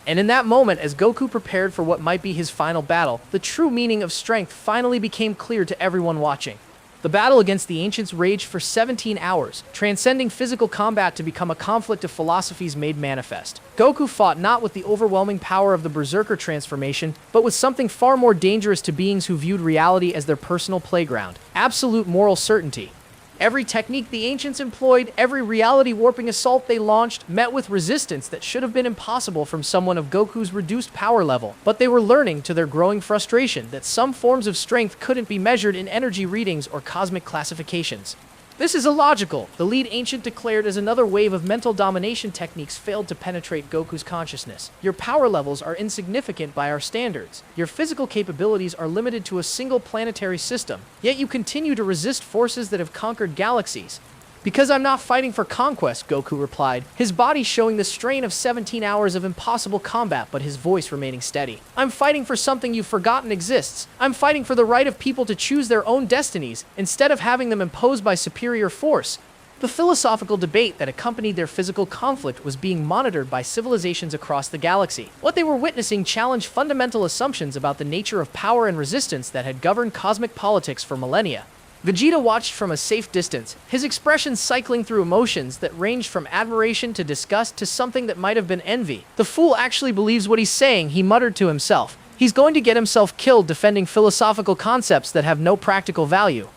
And in that moment, as Goku prepared for what might be his final battle, the true meaning of strength finally became clear to everyone watching. The battle against the ancients raged for 17 hours, transcending physical combat to become a conflict of philosophies made manifest. Goku fought not with the overwhelming power of the Berserker transformation, but with something far more dangerous to beings who viewed reality as their personal playground: absolute moral certainty. Every technique the ancients employed, every reality-warping assault they launched, met with resistance that should have been impossible from someone of Goku's reduced power level. But they were learning, to their growing frustration, that some forms of strength couldn't be measured in energy readings or cosmic classifications. This is illogical, the lead ancient declared as another wave of mental domination techniques failed to penetrate Goku's consciousness. Your power levels are insignificant by our standards. Your physical capabilities are limited to a single planetary system, yet you continue to resist forces that have conquered galaxies. Because I'm not fighting for conquest, Goku replied, his body showing the strain of 17 hours of impossible combat but his voice remaining steady. I'm fighting for something you've forgotten exists. I'm fighting for the right of people to choose their own destinies, instead of having them imposed by superior force. The philosophical debate that accompanied their physical conflict was being monitored by civilizations across the galaxy. What they were witnessing challenged fundamental assumptions about the nature of power and resistance that had governed cosmic politics for millennia. Vegeta watched from a safe distance, his expression cycling through emotions that ranged from admiration to disgust to something that might have been envy. The fool actually believes what he's saying, he muttered to himself. He's going to get himself killed defending philosophical concepts that have no practical value.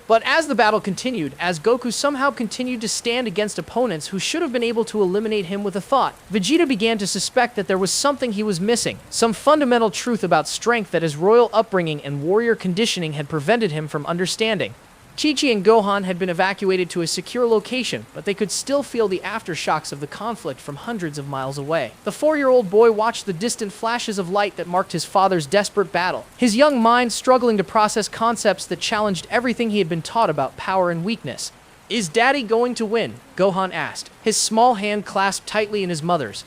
But as the battle continued, as Goku somehow continued to stand against opponents who should have been able to eliminate him with a thought, Vegeta began to suspect that there was something he was missing, some fundamental truth about strength that his royal upbringing and warrior conditioning had prevented him from understanding. Chi-Chi and Gohan had been evacuated to a secure location, but they could still feel the aftershocks of the conflict from hundreds of miles away. The 4-year-old boy watched the distant flashes of light that marked his father's desperate battle, his young mind struggling to process concepts that challenged everything he had been taught about power and weakness. "Is Daddy going to win?" Gohan asked, his small hand clasped tightly in his mother's.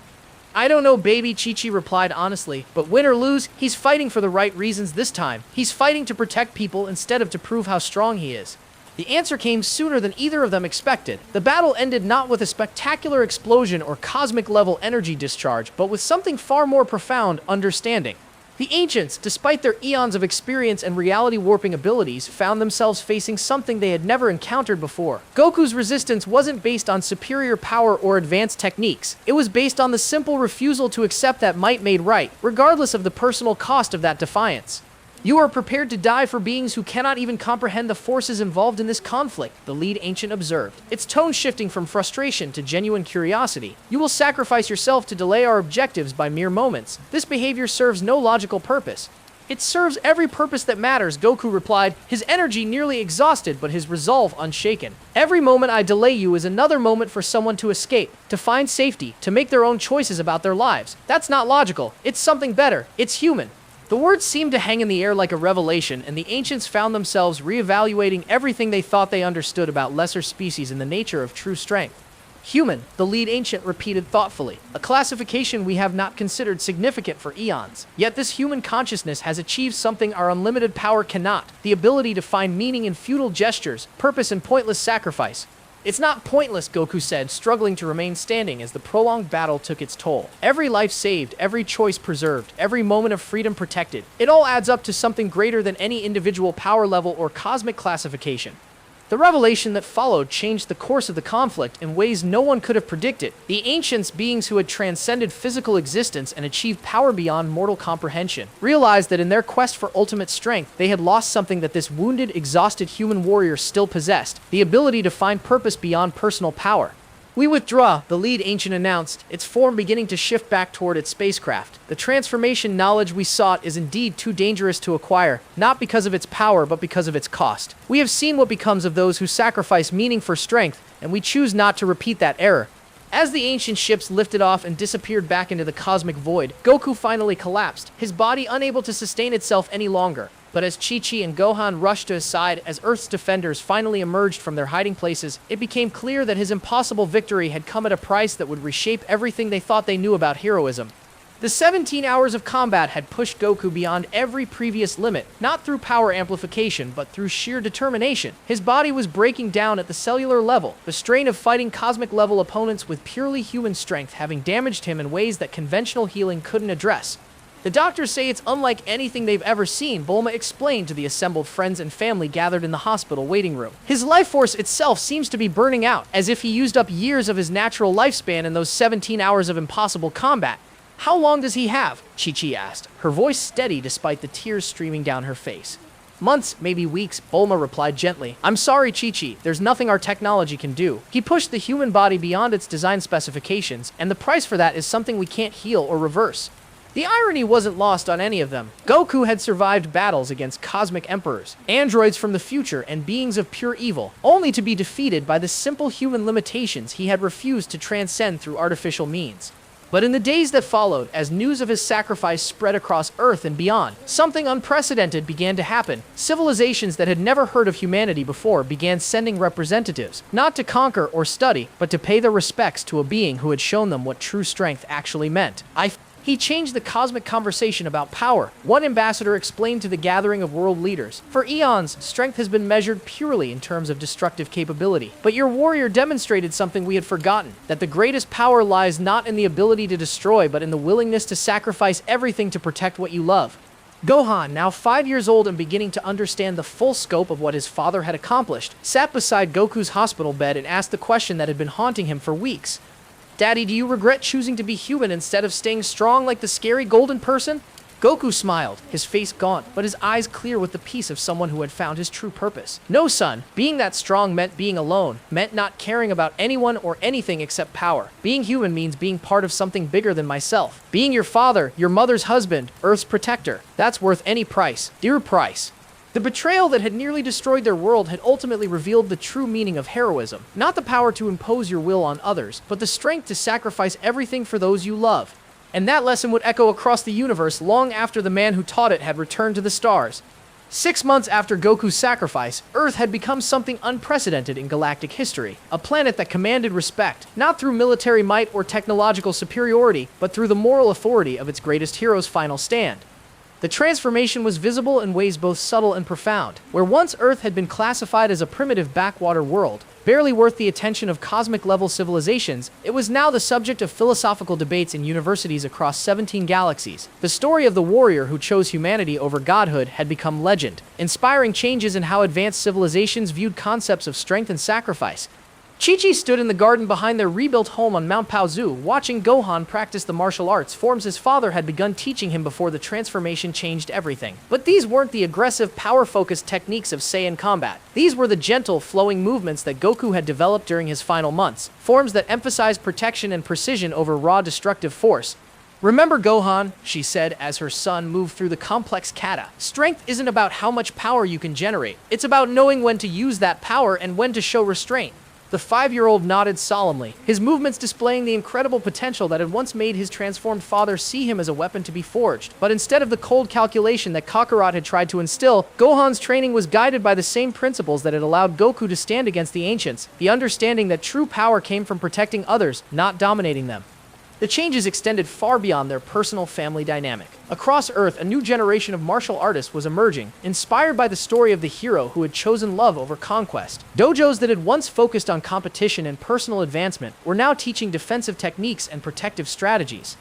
"I don't know, baby," Chi-Chi replied honestly, "but win or lose, he's fighting for the right reasons this time. He's fighting to protect people instead of to prove how strong he is." The answer came sooner than either of them expected. The battle ended not with a spectacular explosion or cosmic-level energy discharge, but with something far more profound: understanding. The ancients, despite their eons of experience and reality-warping abilities, found themselves facing something they had never encountered before. Goku's resistance wasn't based on superior power or advanced techniques. It was based on the simple refusal to accept that might made right, regardless of the personal cost of that defiance. "You are prepared to die for beings who cannot even comprehend the forces involved in this conflict," the lead ancient observed, its tone shifting from frustration to genuine curiosity. "You will sacrifice yourself to delay our objectives by mere moments. This behavior serves no logical purpose." "It serves every purpose that matters," Goku replied, his energy nearly exhausted but his resolve unshaken. "Every moment I delay you is another moment for someone to escape, to find safety, to make their own choices about their lives. That's not logical. It's something better. It's human." The words seemed to hang in the air like a revelation, and the ancients found themselves reevaluating everything they thought they understood about lesser species and the nature of true strength. "Human," the lead ancient repeated thoughtfully, "a classification we have not considered significant for eons. Yet this human consciousness has achieved something our unlimited power cannot: the ability to find meaning in futile gestures, purpose in pointless sacrifice." "It's not pointless," Goku said, struggling to remain standing as the prolonged battle took its toll. "Every life saved, every choice preserved, every moment of freedom protected. It all adds up to something greater than any individual power level or cosmic classification." The revelation that followed changed the course of the conflict in ways no one could have predicted. The ancients, beings who had transcended physical existence and achieved power beyond mortal comprehension, realized that in their quest for ultimate strength, they had lost something that this wounded, exhausted human warrior still possessed: the ability to find purpose beyond personal power. "We withdraw," the lead ancient announced, its form beginning to shift back toward its spacecraft. "The transformation knowledge we sought is indeed too dangerous to acquire, not because of its power, but because of its cost. We have seen what becomes of those who sacrifice meaning for strength, and we choose not to repeat that error." As the ancient ships lifted off and disappeared back into the cosmic void, Goku finally collapsed, his body unable to sustain itself any longer. But as Chi-Chi and Gohan rushed to his side, as Earth's defenders finally emerged from their hiding places, it became clear that his impossible victory had come at a price that would reshape everything they thought they knew about heroism. The 17 hours of combat had pushed Goku beyond every previous limit, not through power amplification, but through sheer determination. His body was breaking down at the cellular level, the strain of fighting cosmic-level opponents with purely human strength having damaged him in ways that conventional healing couldn't address. "The doctors say it's unlike anything they've ever seen," Bulma explained to the assembled friends and family gathered in the hospital waiting room. "His life force itself seems to be burning out, as if he used up years of his natural lifespan in those 17 hours of impossible combat." "How long does he have?" Chi-Chi asked, her voice steady despite the tears streaming down her face. "Months, maybe weeks," Bulma replied gently. "I'm sorry, Chi-Chi, there's nothing our technology can do. He pushed the human body beyond its design specifications, and the price for that is something we can't heal or reverse." The irony wasn't lost on any of them. Goku had survived battles against cosmic emperors, androids from the future, and beings of pure evil, only to be defeated by the simple human limitations he had refused to transcend through artificial means. But in the days that followed, as news of his sacrifice spread across Earth and beyond, something unprecedented began to happen. Civilizations that had never heard of humanity before began sending representatives, not to conquer or study, but to pay their respects to a being who had shown them what true strength actually meant. He changed the cosmic conversation about power. One ambassador explained to the gathering of world leaders, "For eons, strength has been measured purely in terms of destructive capability. But your warrior demonstrated something we had forgotten, that the greatest power lies not in the ability to destroy, but in the willingness to sacrifice everything to protect what you love." Gohan, now 5 years old and beginning to understand the full scope of what his father had accomplished, sat beside Goku's hospital bed and asked the question that had been haunting him for weeks. "Daddy, do you regret choosing to be human instead of staying strong like the scary golden person?" Goku smiled, his face gaunt, but his eyes clear with the peace of someone who had found his true purpose. "No, son. Being that strong meant being alone, meant not caring about anyone or anything except power. Being human means being part of something bigger than myself. Being your father, your mother's husband, Earth's protector. That's worth any price. Dear price." The betrayal that had nearly destroyed their world had ultimately revealed the true meaning of heroism. Not the power to impose your will on others, but the strength to sacrifice everything for those you love. And that lesson would echo across the universe long after the man who taught it had returned to the stars. 6 months after Goku's sacrifice, Earth had become something unprecedented in galactic history. A planet that commanded respect, not through military might or technological superiority, but through the moral authority of its greatest hero's final stand. The transformation was visible in ways both subtle and profound. Where once Earth had been classified as a primitive backwater world, barely worth the attention of cosmic-level civilizations, it was now the subject of philosophical debates in universities across 17 galaxies. The story of the warrior who chose humanity over godhood had become legend, inspiring changes in how advanced civilizations viewed concepts of strength and sacrifice. Chi-Chi stood in the garden behind their rebuilt home on Mount Paozu, watching Gohan practice the martial arts forms his father had begun teaching him before the transformation changed everything. But these weren't the aggressive, power-focused techniques of Saiyan combat. These were the gentle, flowing movements that Goku had developed during his final months, forms that emphasized protection and precision over raw destructive force. "Remember, Gohan," she said as her son moved through the complex kata. "Strength isn't about how much power you can generate. It's about knowing when to use that power and when to show restraint." The 5-year-old nodded solemnly, his movements displaying the incredible potential that had once made his transformed father see him as a weapon to be forged. But instead of the cold calculation that Kakarot had tried to instill, Gohan's training was guided by the same principles that had allowed Goku to stand against the ancients, the understanding that true power came from protecting others, not dominating them. The changes extended far beyond their personal family dynamic. Across Earth, a new generation of martial artists was emerging, inspired by the story of the hero who had chosen love over conquest. Dojos that had once focused on competition and personal advancement were now teaching defensive techniques and protective strategies.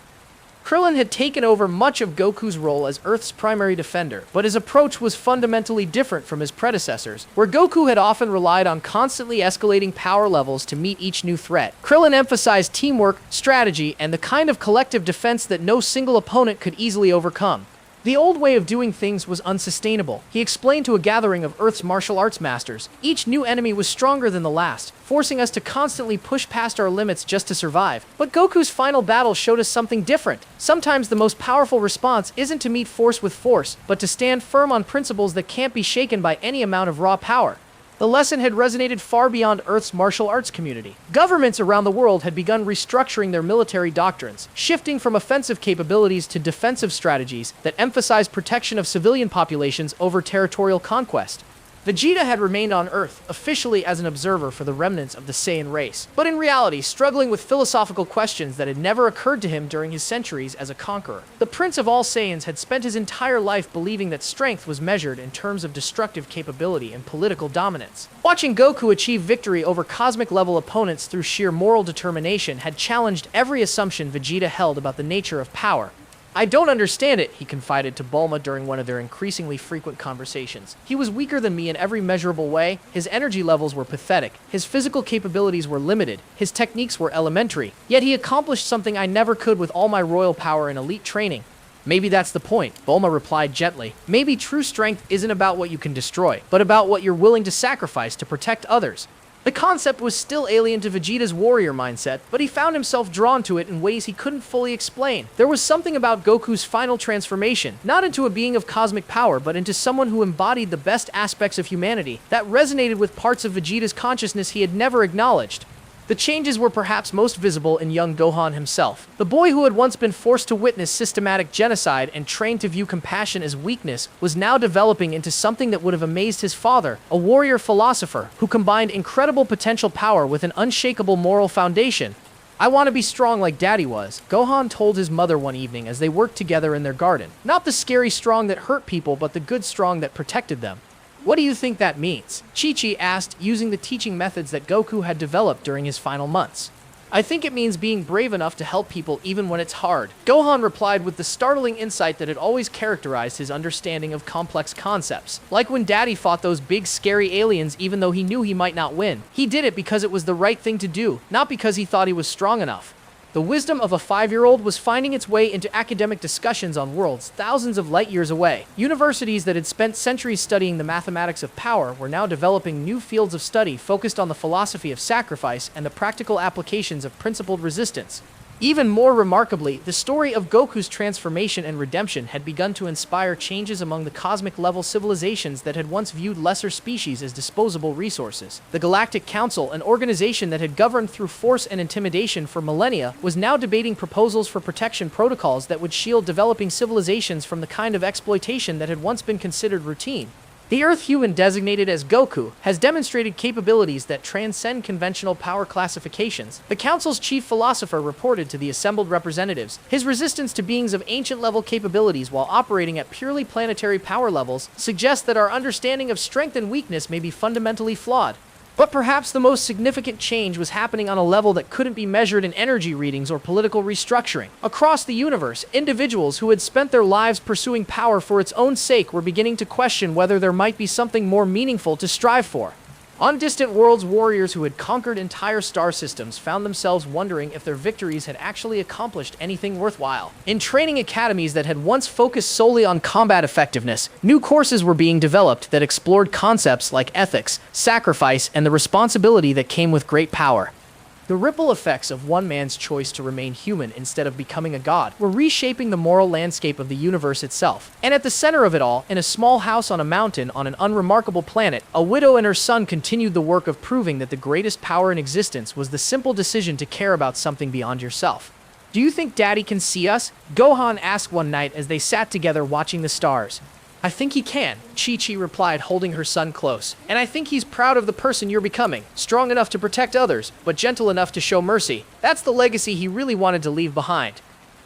Krillin had taken over much of Goku's role as Earth's primary defender, but his approach was fundamentally different from his predecessors. Where Goku had often relied on constantly escalating power levels to meet each new threat, Krillin emphasized teamwork, strategy, and the kind of collective defense that no single opponent could easily overcome. The old way of doing things was unsustainable. He explained to a gathering of Earth's martial arts masters. Each new enemy was stronger than the last, forcing us to constantly push past our limits just to survive. But Goku's final battle showed us something different. Sometimes the most powerful response isn't to meet force with force, but to stand firm on principles that can't be shaken by any amount of raw power. The lesson had resonated far beyond Earth's martial arts community. Governments around the world had begun restructuring their military doctrines, shifting from offensive capabilities to defensive strategies that emphasized protection of civilian populations over territorial conquest. Vegeta had remained on Earth, officially as an observer for the remnants of the Saiyan race, but in reality struggling with philosophical questions that had never occurred to him during his centuries as a conqueror. The Prince of all Saiyans had spent his entire life believing that strength was measured in terms of destructive capability and political dominance. Watching Goku achieve victory over cosmic-level opponents through sheer moral determination had challenged every assumption Vegeta held about the nature of power. "I don't understand it," he confided to Bulma during one of their increasingly frequent conversations. "He was weaker than me in every measurable way. His energy levels were pathetic. His physical capabilities were limited. His techniques were elementary. Yet he accomplished something I never could with all my royal power and elite training." "Maybe that's the point," Bulma replied gently. "Maybe true strength isn't about what you can destroy, but about what you're willing to sacrifice to protect others." The concept was still alien to Vegeta's warrior mindset, but he found himself drawn to it in ways he couldn't fully explain. There was something about Goku's final transformation, not into a being of cosmic power, but into someone who embodied the best aspects of humanity, that resonated with parts of Vegeta's consciousness he had never acknowledged. The changes were perhaps most visible in young Gohan himself. The boy who had once been forced to witness systematic genocide and trained to view compassion as weakness was now developing into something that would have amazed his father, a warrior philosopher who combined incredible potential power with an unshakable moral foundation. "I want to be strong like Daddy was," Gohan told his mother one evening as they worked together in their garden. Not the scary strong that hurt people, but the good strong that protected them. "What do you think that means?" Chi-Chi asked, using the teaching methods that Goku had developed during his final months. "I think it means being brave enough to help people even when it's hard," Gohan replied with the startling insight that had always characterized his understanding of complex concepts. Like when Daddy fought those big scary aliens even though he knew he might not win. He did it because it was the right thing to do, not because he thought he was strong enough. The wisdom of a 5-year-old was finding its way into academic discussions on worlds thousands of light years away. Universities that had spent centuries studying the mathematics of power were now developing new fields of study focused on the philosophy of sacrifice and the practical applications of principled resistance. Even more remarkably, the story of Goku's transformation and redemption had begun to inspire changes among the cosmic-level civilizations that had once viewed lesser species as disposable resources. The Galactic Council, an organization that had governed through force and intimidation for millennia, was now debating proposals for protection protocols that would shield developing civilizations from the kind of exploitation that had once been considered routine. The Earth human designated as Goku has demonstrated capabilities that transcend conventional power classifications. The Council's chief philosopher reported to the assembled representatives, his resistance to beings of ancient-level capabilities while operating at purely planetary power levels suggests that our understanding of strength and weakness may be fundamentally flawed. But perhaps the most significant change was happening on a level that couldn't be measured in energy readings or political restructuring. Across the universe, individuals who had spent their lives pursuing power for its own sake were beginning to question whether there might be something more meaningful to strive for. On distant worlds, warriors who had conquered entire star systems found themselves wondering if their victories had actually accomplished anything worthwhile. In training academies that had once focused solely on combat effectiveness, new courses were being developed that explored concepts like ethics, sacrifice, and the responsibility that came with great power. The ripple effects of one man's choice to remain human instead of becoming a god were reshaping the moral landscape of the universe itself. And at the center of it all, in a small house on a mountain on an unremarkable planet, a widow and her son continued the work of proving that the greatest power in existence was the simple decision to care about something beyond yourself. "Do you think Daddy can see us?" Gohan asked one night as they sat together watching the stars. "I think he can," Chi-Chi replied, holding her son close. "And I think he's proud of the person you're becoming, strong enough to protect others, but gentle enough to show mercy. That's the legacy he really wanted to leave behind."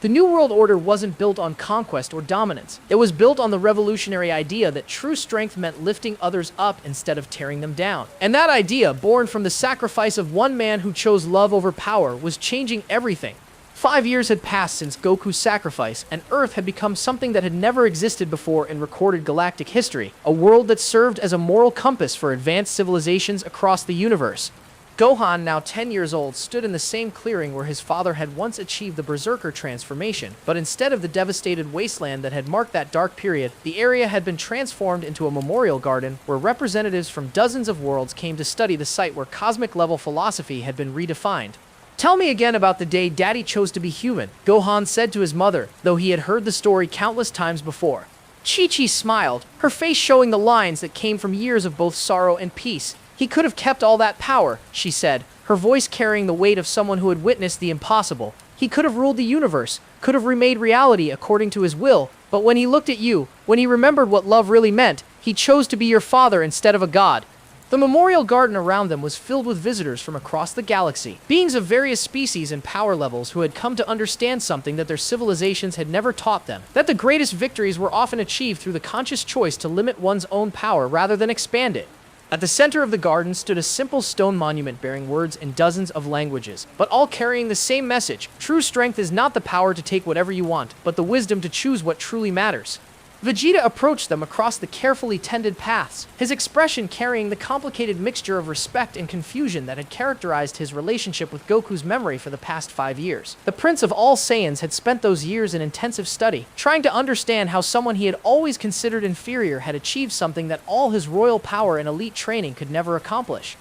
The New World Order wasn't built on conquest or dominance. It was built on the revolutionary idea that true strength meant lifting others up instead of tearing them down. And that idea, born from the sacrifice of one man who chose love over power, was changing everything. 5 years had passed since Goku's sacrifice, and Earth had become something that had never existed before in recorded galactic history, a world that served as a moral compass for advanced civilizations across the universe. Gohan, now 10 years old, stood in the same clearing where his father had once achieved the Berserker transformation, but instead of the devastated wasteland that had marked that dark period, the area had been transformed into a memorial garden where representatives from dozens of worlds came to study the site where cosmic-level philosophy had been redefined. "Tell me again about the day Daddy chose to be human," Gohan said to his mother, though he had heard the story countless times before. Chi-Chi smiled, her face showing the lines that came from years of both sorrow and peace. "He could have kept all that power," she said, her voice carrying the weight of someone who had witnessed the impossible. "He could have ruled the universe, could have remade reality according to his will, but when he looked at you, when he remembered what love really meant, he chose to be your father instead of a god." The memorial garden around them was filled with visitors from across the galaxy, beings of various species and power levels who had come to understand something that their civilizations had never taught them, that the greatest victories were often achieved through the conscious choice to limit one's own power rather than expand it. At the center of the garden stood a simple stone monument bearing words in dozens of languages, but all carrying the same message: true strength is not the power to take whatever you want, but the wisdom to choose what truly matters. Vegeta approached them across the carefully tended paths, his expression carrying the complicated mixture of respect and confusion that had characterized his relationship with Goku's memory for the past 5 years. The Prince of all Saiyans had spent those years in intensive study, trying to understand how someone he had always considered inferior had achieved something that all his royal power and elite training could never accomplish.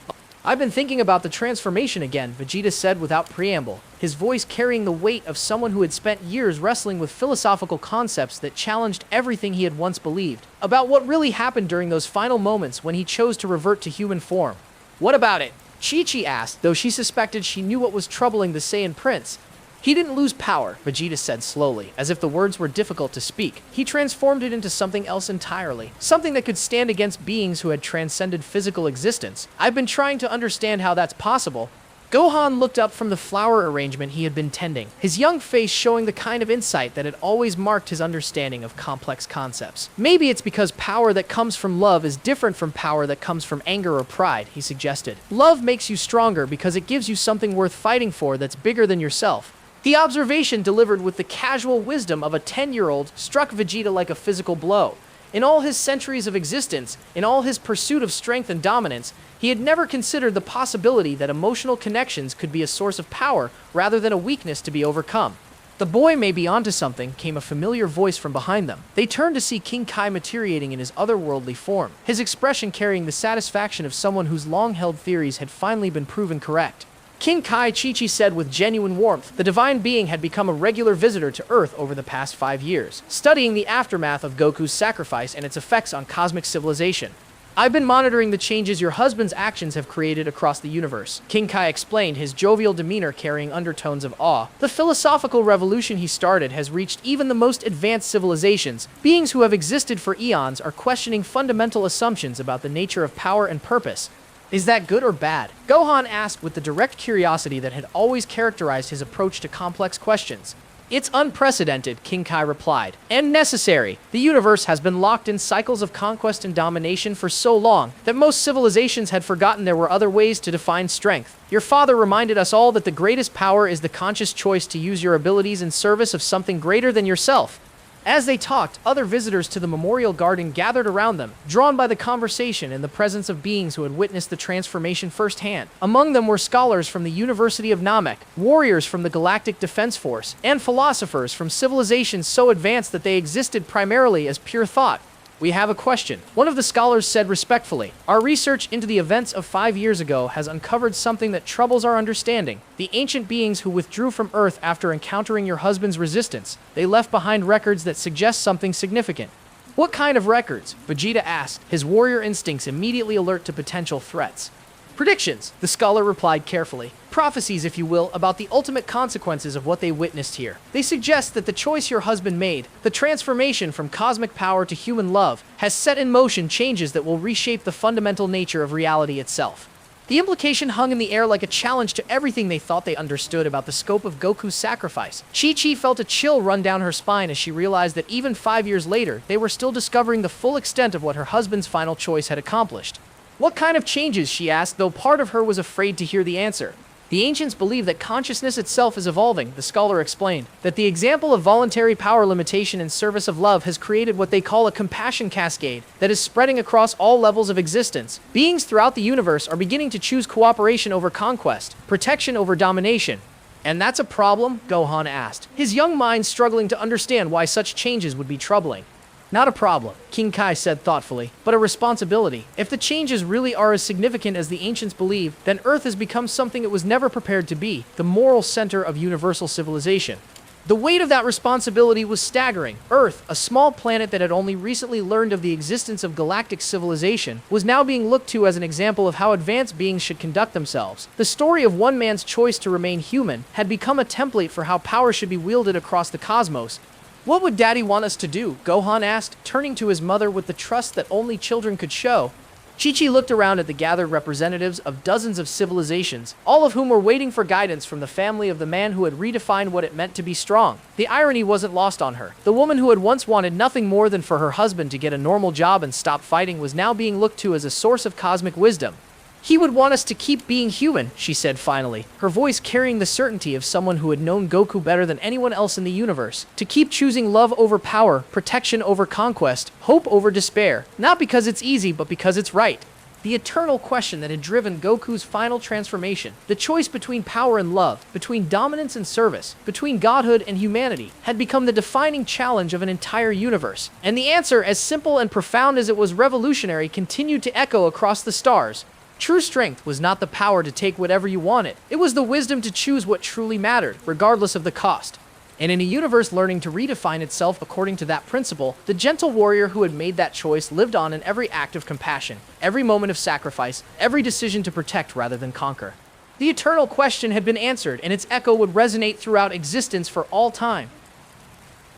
I've been thinking about the transformation again, Vegeta said without preamble, his voice carrying the weight of someone who had spent years wrestling with philosophical concepts that challenged everything he had once believed, about what really happened during those final moments when he chose to revert to human form. What about it? Chi-Chi asked, though she suspected she knew what was troubling the Saiyan prince. He didn't lose power, Vegeta said slowly, as if the words were difficult to speak. He transformed it into something else entirely, something that could stand against beings who had transcended physical existence. I've been trying to understand how that's possible. Gohan looked up from the flower arrangement he had been tending, his young face showing the kind of insight that had always marked his understanding of complex concepts. Maybe it's because power that comes from love is different from power that comes from anger or pride, he suggested. Love makes you stronger because it gives you something worth fighting for that's bigger than yourself. The observation, delivered with the casual wisdom of a 10-year-old, struck Vegeta like a physical blow. In all his centuries of existence, in all his pursuit of strength and dominance, he had never considered the possibility that emotional connections could be a source of power rather than a weakness to be overcome. The boy may be onto something, came a familiar voice from behind them. They turned to see King Kai materiating in his otherworldly form, his expression carrying the satisfaction of someone whose long-held theories had finally been proven correct. King Kai, Chi-Chi said with genuine warmth, the divine being had become a regular visitor to Earth over the past 5 years, studying the aftermath of Goku's sacrifice and its effects on cosmic civilization. I've been monitoring the changes your husband's actions have created across the universe, King Kai explained, his jovial demeanor carrying undertones of awe. The philosophical revolution he started has reached even the most advanced civilizations. Beings who have existed for eons are questioning fundamental assumptions about the nature of power and purpose. Is that good or bad? Gohan asked with the direct curiosity that had always characterized his approach to complex questions. It's unprecedented, King Kai replied, and necessary. The universe has been locked in cycles of conquest and domination for so long that most civilizations had forgotten there were other ways to define strength. Your father reminded us all that the greatest power is the conscious choice to use your abilities in service of something greater than yourself. As they talked, other visitors to the memorial garden gathered around them, drawn by the conversation and the presence of beings who had witnessed the transformation firsthand. Among them were scholars from the University of Namek, warriors from the Galactic Defense Force, and philosophers from civilizations so advanced that they existed primarily as pure thought. We have a question. One of the scholars said respectfully, our research into the events of 5 years ago has uncovered something that troubles our understanding. The ancient beings who withdrew from Earth after encountering your husband's resistance, they left behind records that suggest something significant. What kind of records? Vegeta asked, his warrior instincts immediately alert to potential threats. Predictions, the scholar replied carefully. Prophecies, if you will, about the ultimate consequences of what they witnessed here. They suggest that the choice your husband made, the transformation from cosmic power to human love, has set in motion changes that will reshape the fundamental nature of reality itself. The implication hung in the air like a challenge to everything they thought they understood about the scope of Goku's sacrifice. Chi-Chi felt a chill run down her spine as she realized that even 5 years later, they were still discovering the full extent of what her husband's final choice had accomplished. What kind of changes, she asked, though part of her was afraid to hear the answer. The ancients believe that consciousness itself is evolving, the scholar explained, that the example of voluntary power limitation in service of love has created what they call a compassion cascade that is spreading across all levels of existence. Beings throughout the universe are beginning to choose cooperation over conquest, protection over domination. And that's a problem? Gohan asked, his young mind struggling to understand why such changes would be troubling. Not a problem, King Kai said thoughtfully, but a responsibility. If the changes really are as significant as the ancients believe, then Earth has become something it was never prepared to be, the moral center of universal civilization. The weight of that responsibility was staggering. Earth, a small planet that had only recently learned of the existence of galactic civilization, was now being looked to as an example of how advanced beings should conduct themselves. The story of one man's choice to remain human had become a template for how power should be wielded across the cosmos. What would Daddy want us to do? Gohan asked, turning to his mother with the trust that only children could show. Chi-Chi looked around at the gathered representatives of dozens of civilizations, all of whom were waiting for guidance from the family of the man who had redefined what it meant to be strong. The irony wasn't lost on her. The woman who had once wanted nothing more than for her husband to get a normal job and stop fighting was now being looked to as a source of cosmic wisdom. He would want us to keep being human, she said finally, her voice carrying the certainty of someone who had known Goku better than anyone else in the universe. To keep choosing love over power, protection over conquest, hope over despair, not because it's easy, but because it's right. The eternal question that had driven Goku's final transformation, the choice between power and love, between dominance and service, between godhood and humanity, had become the defining challenge of an entire universe. And the answer, as simple and profound as it was revolutionary, continued to echo across the stars. True strength was not the power to take whatever you wanted. It was the wisdom to choose what truly mattered, regardless of the cost. And in a universe learning to redefine itself according to that principle, the gentle warrior who had made that choice lived on in every act of compassion, every moment of sacrifice, every decision to protect rather than conquer. The eternal question had been answered, and its echo would resonate throughout existence for all time.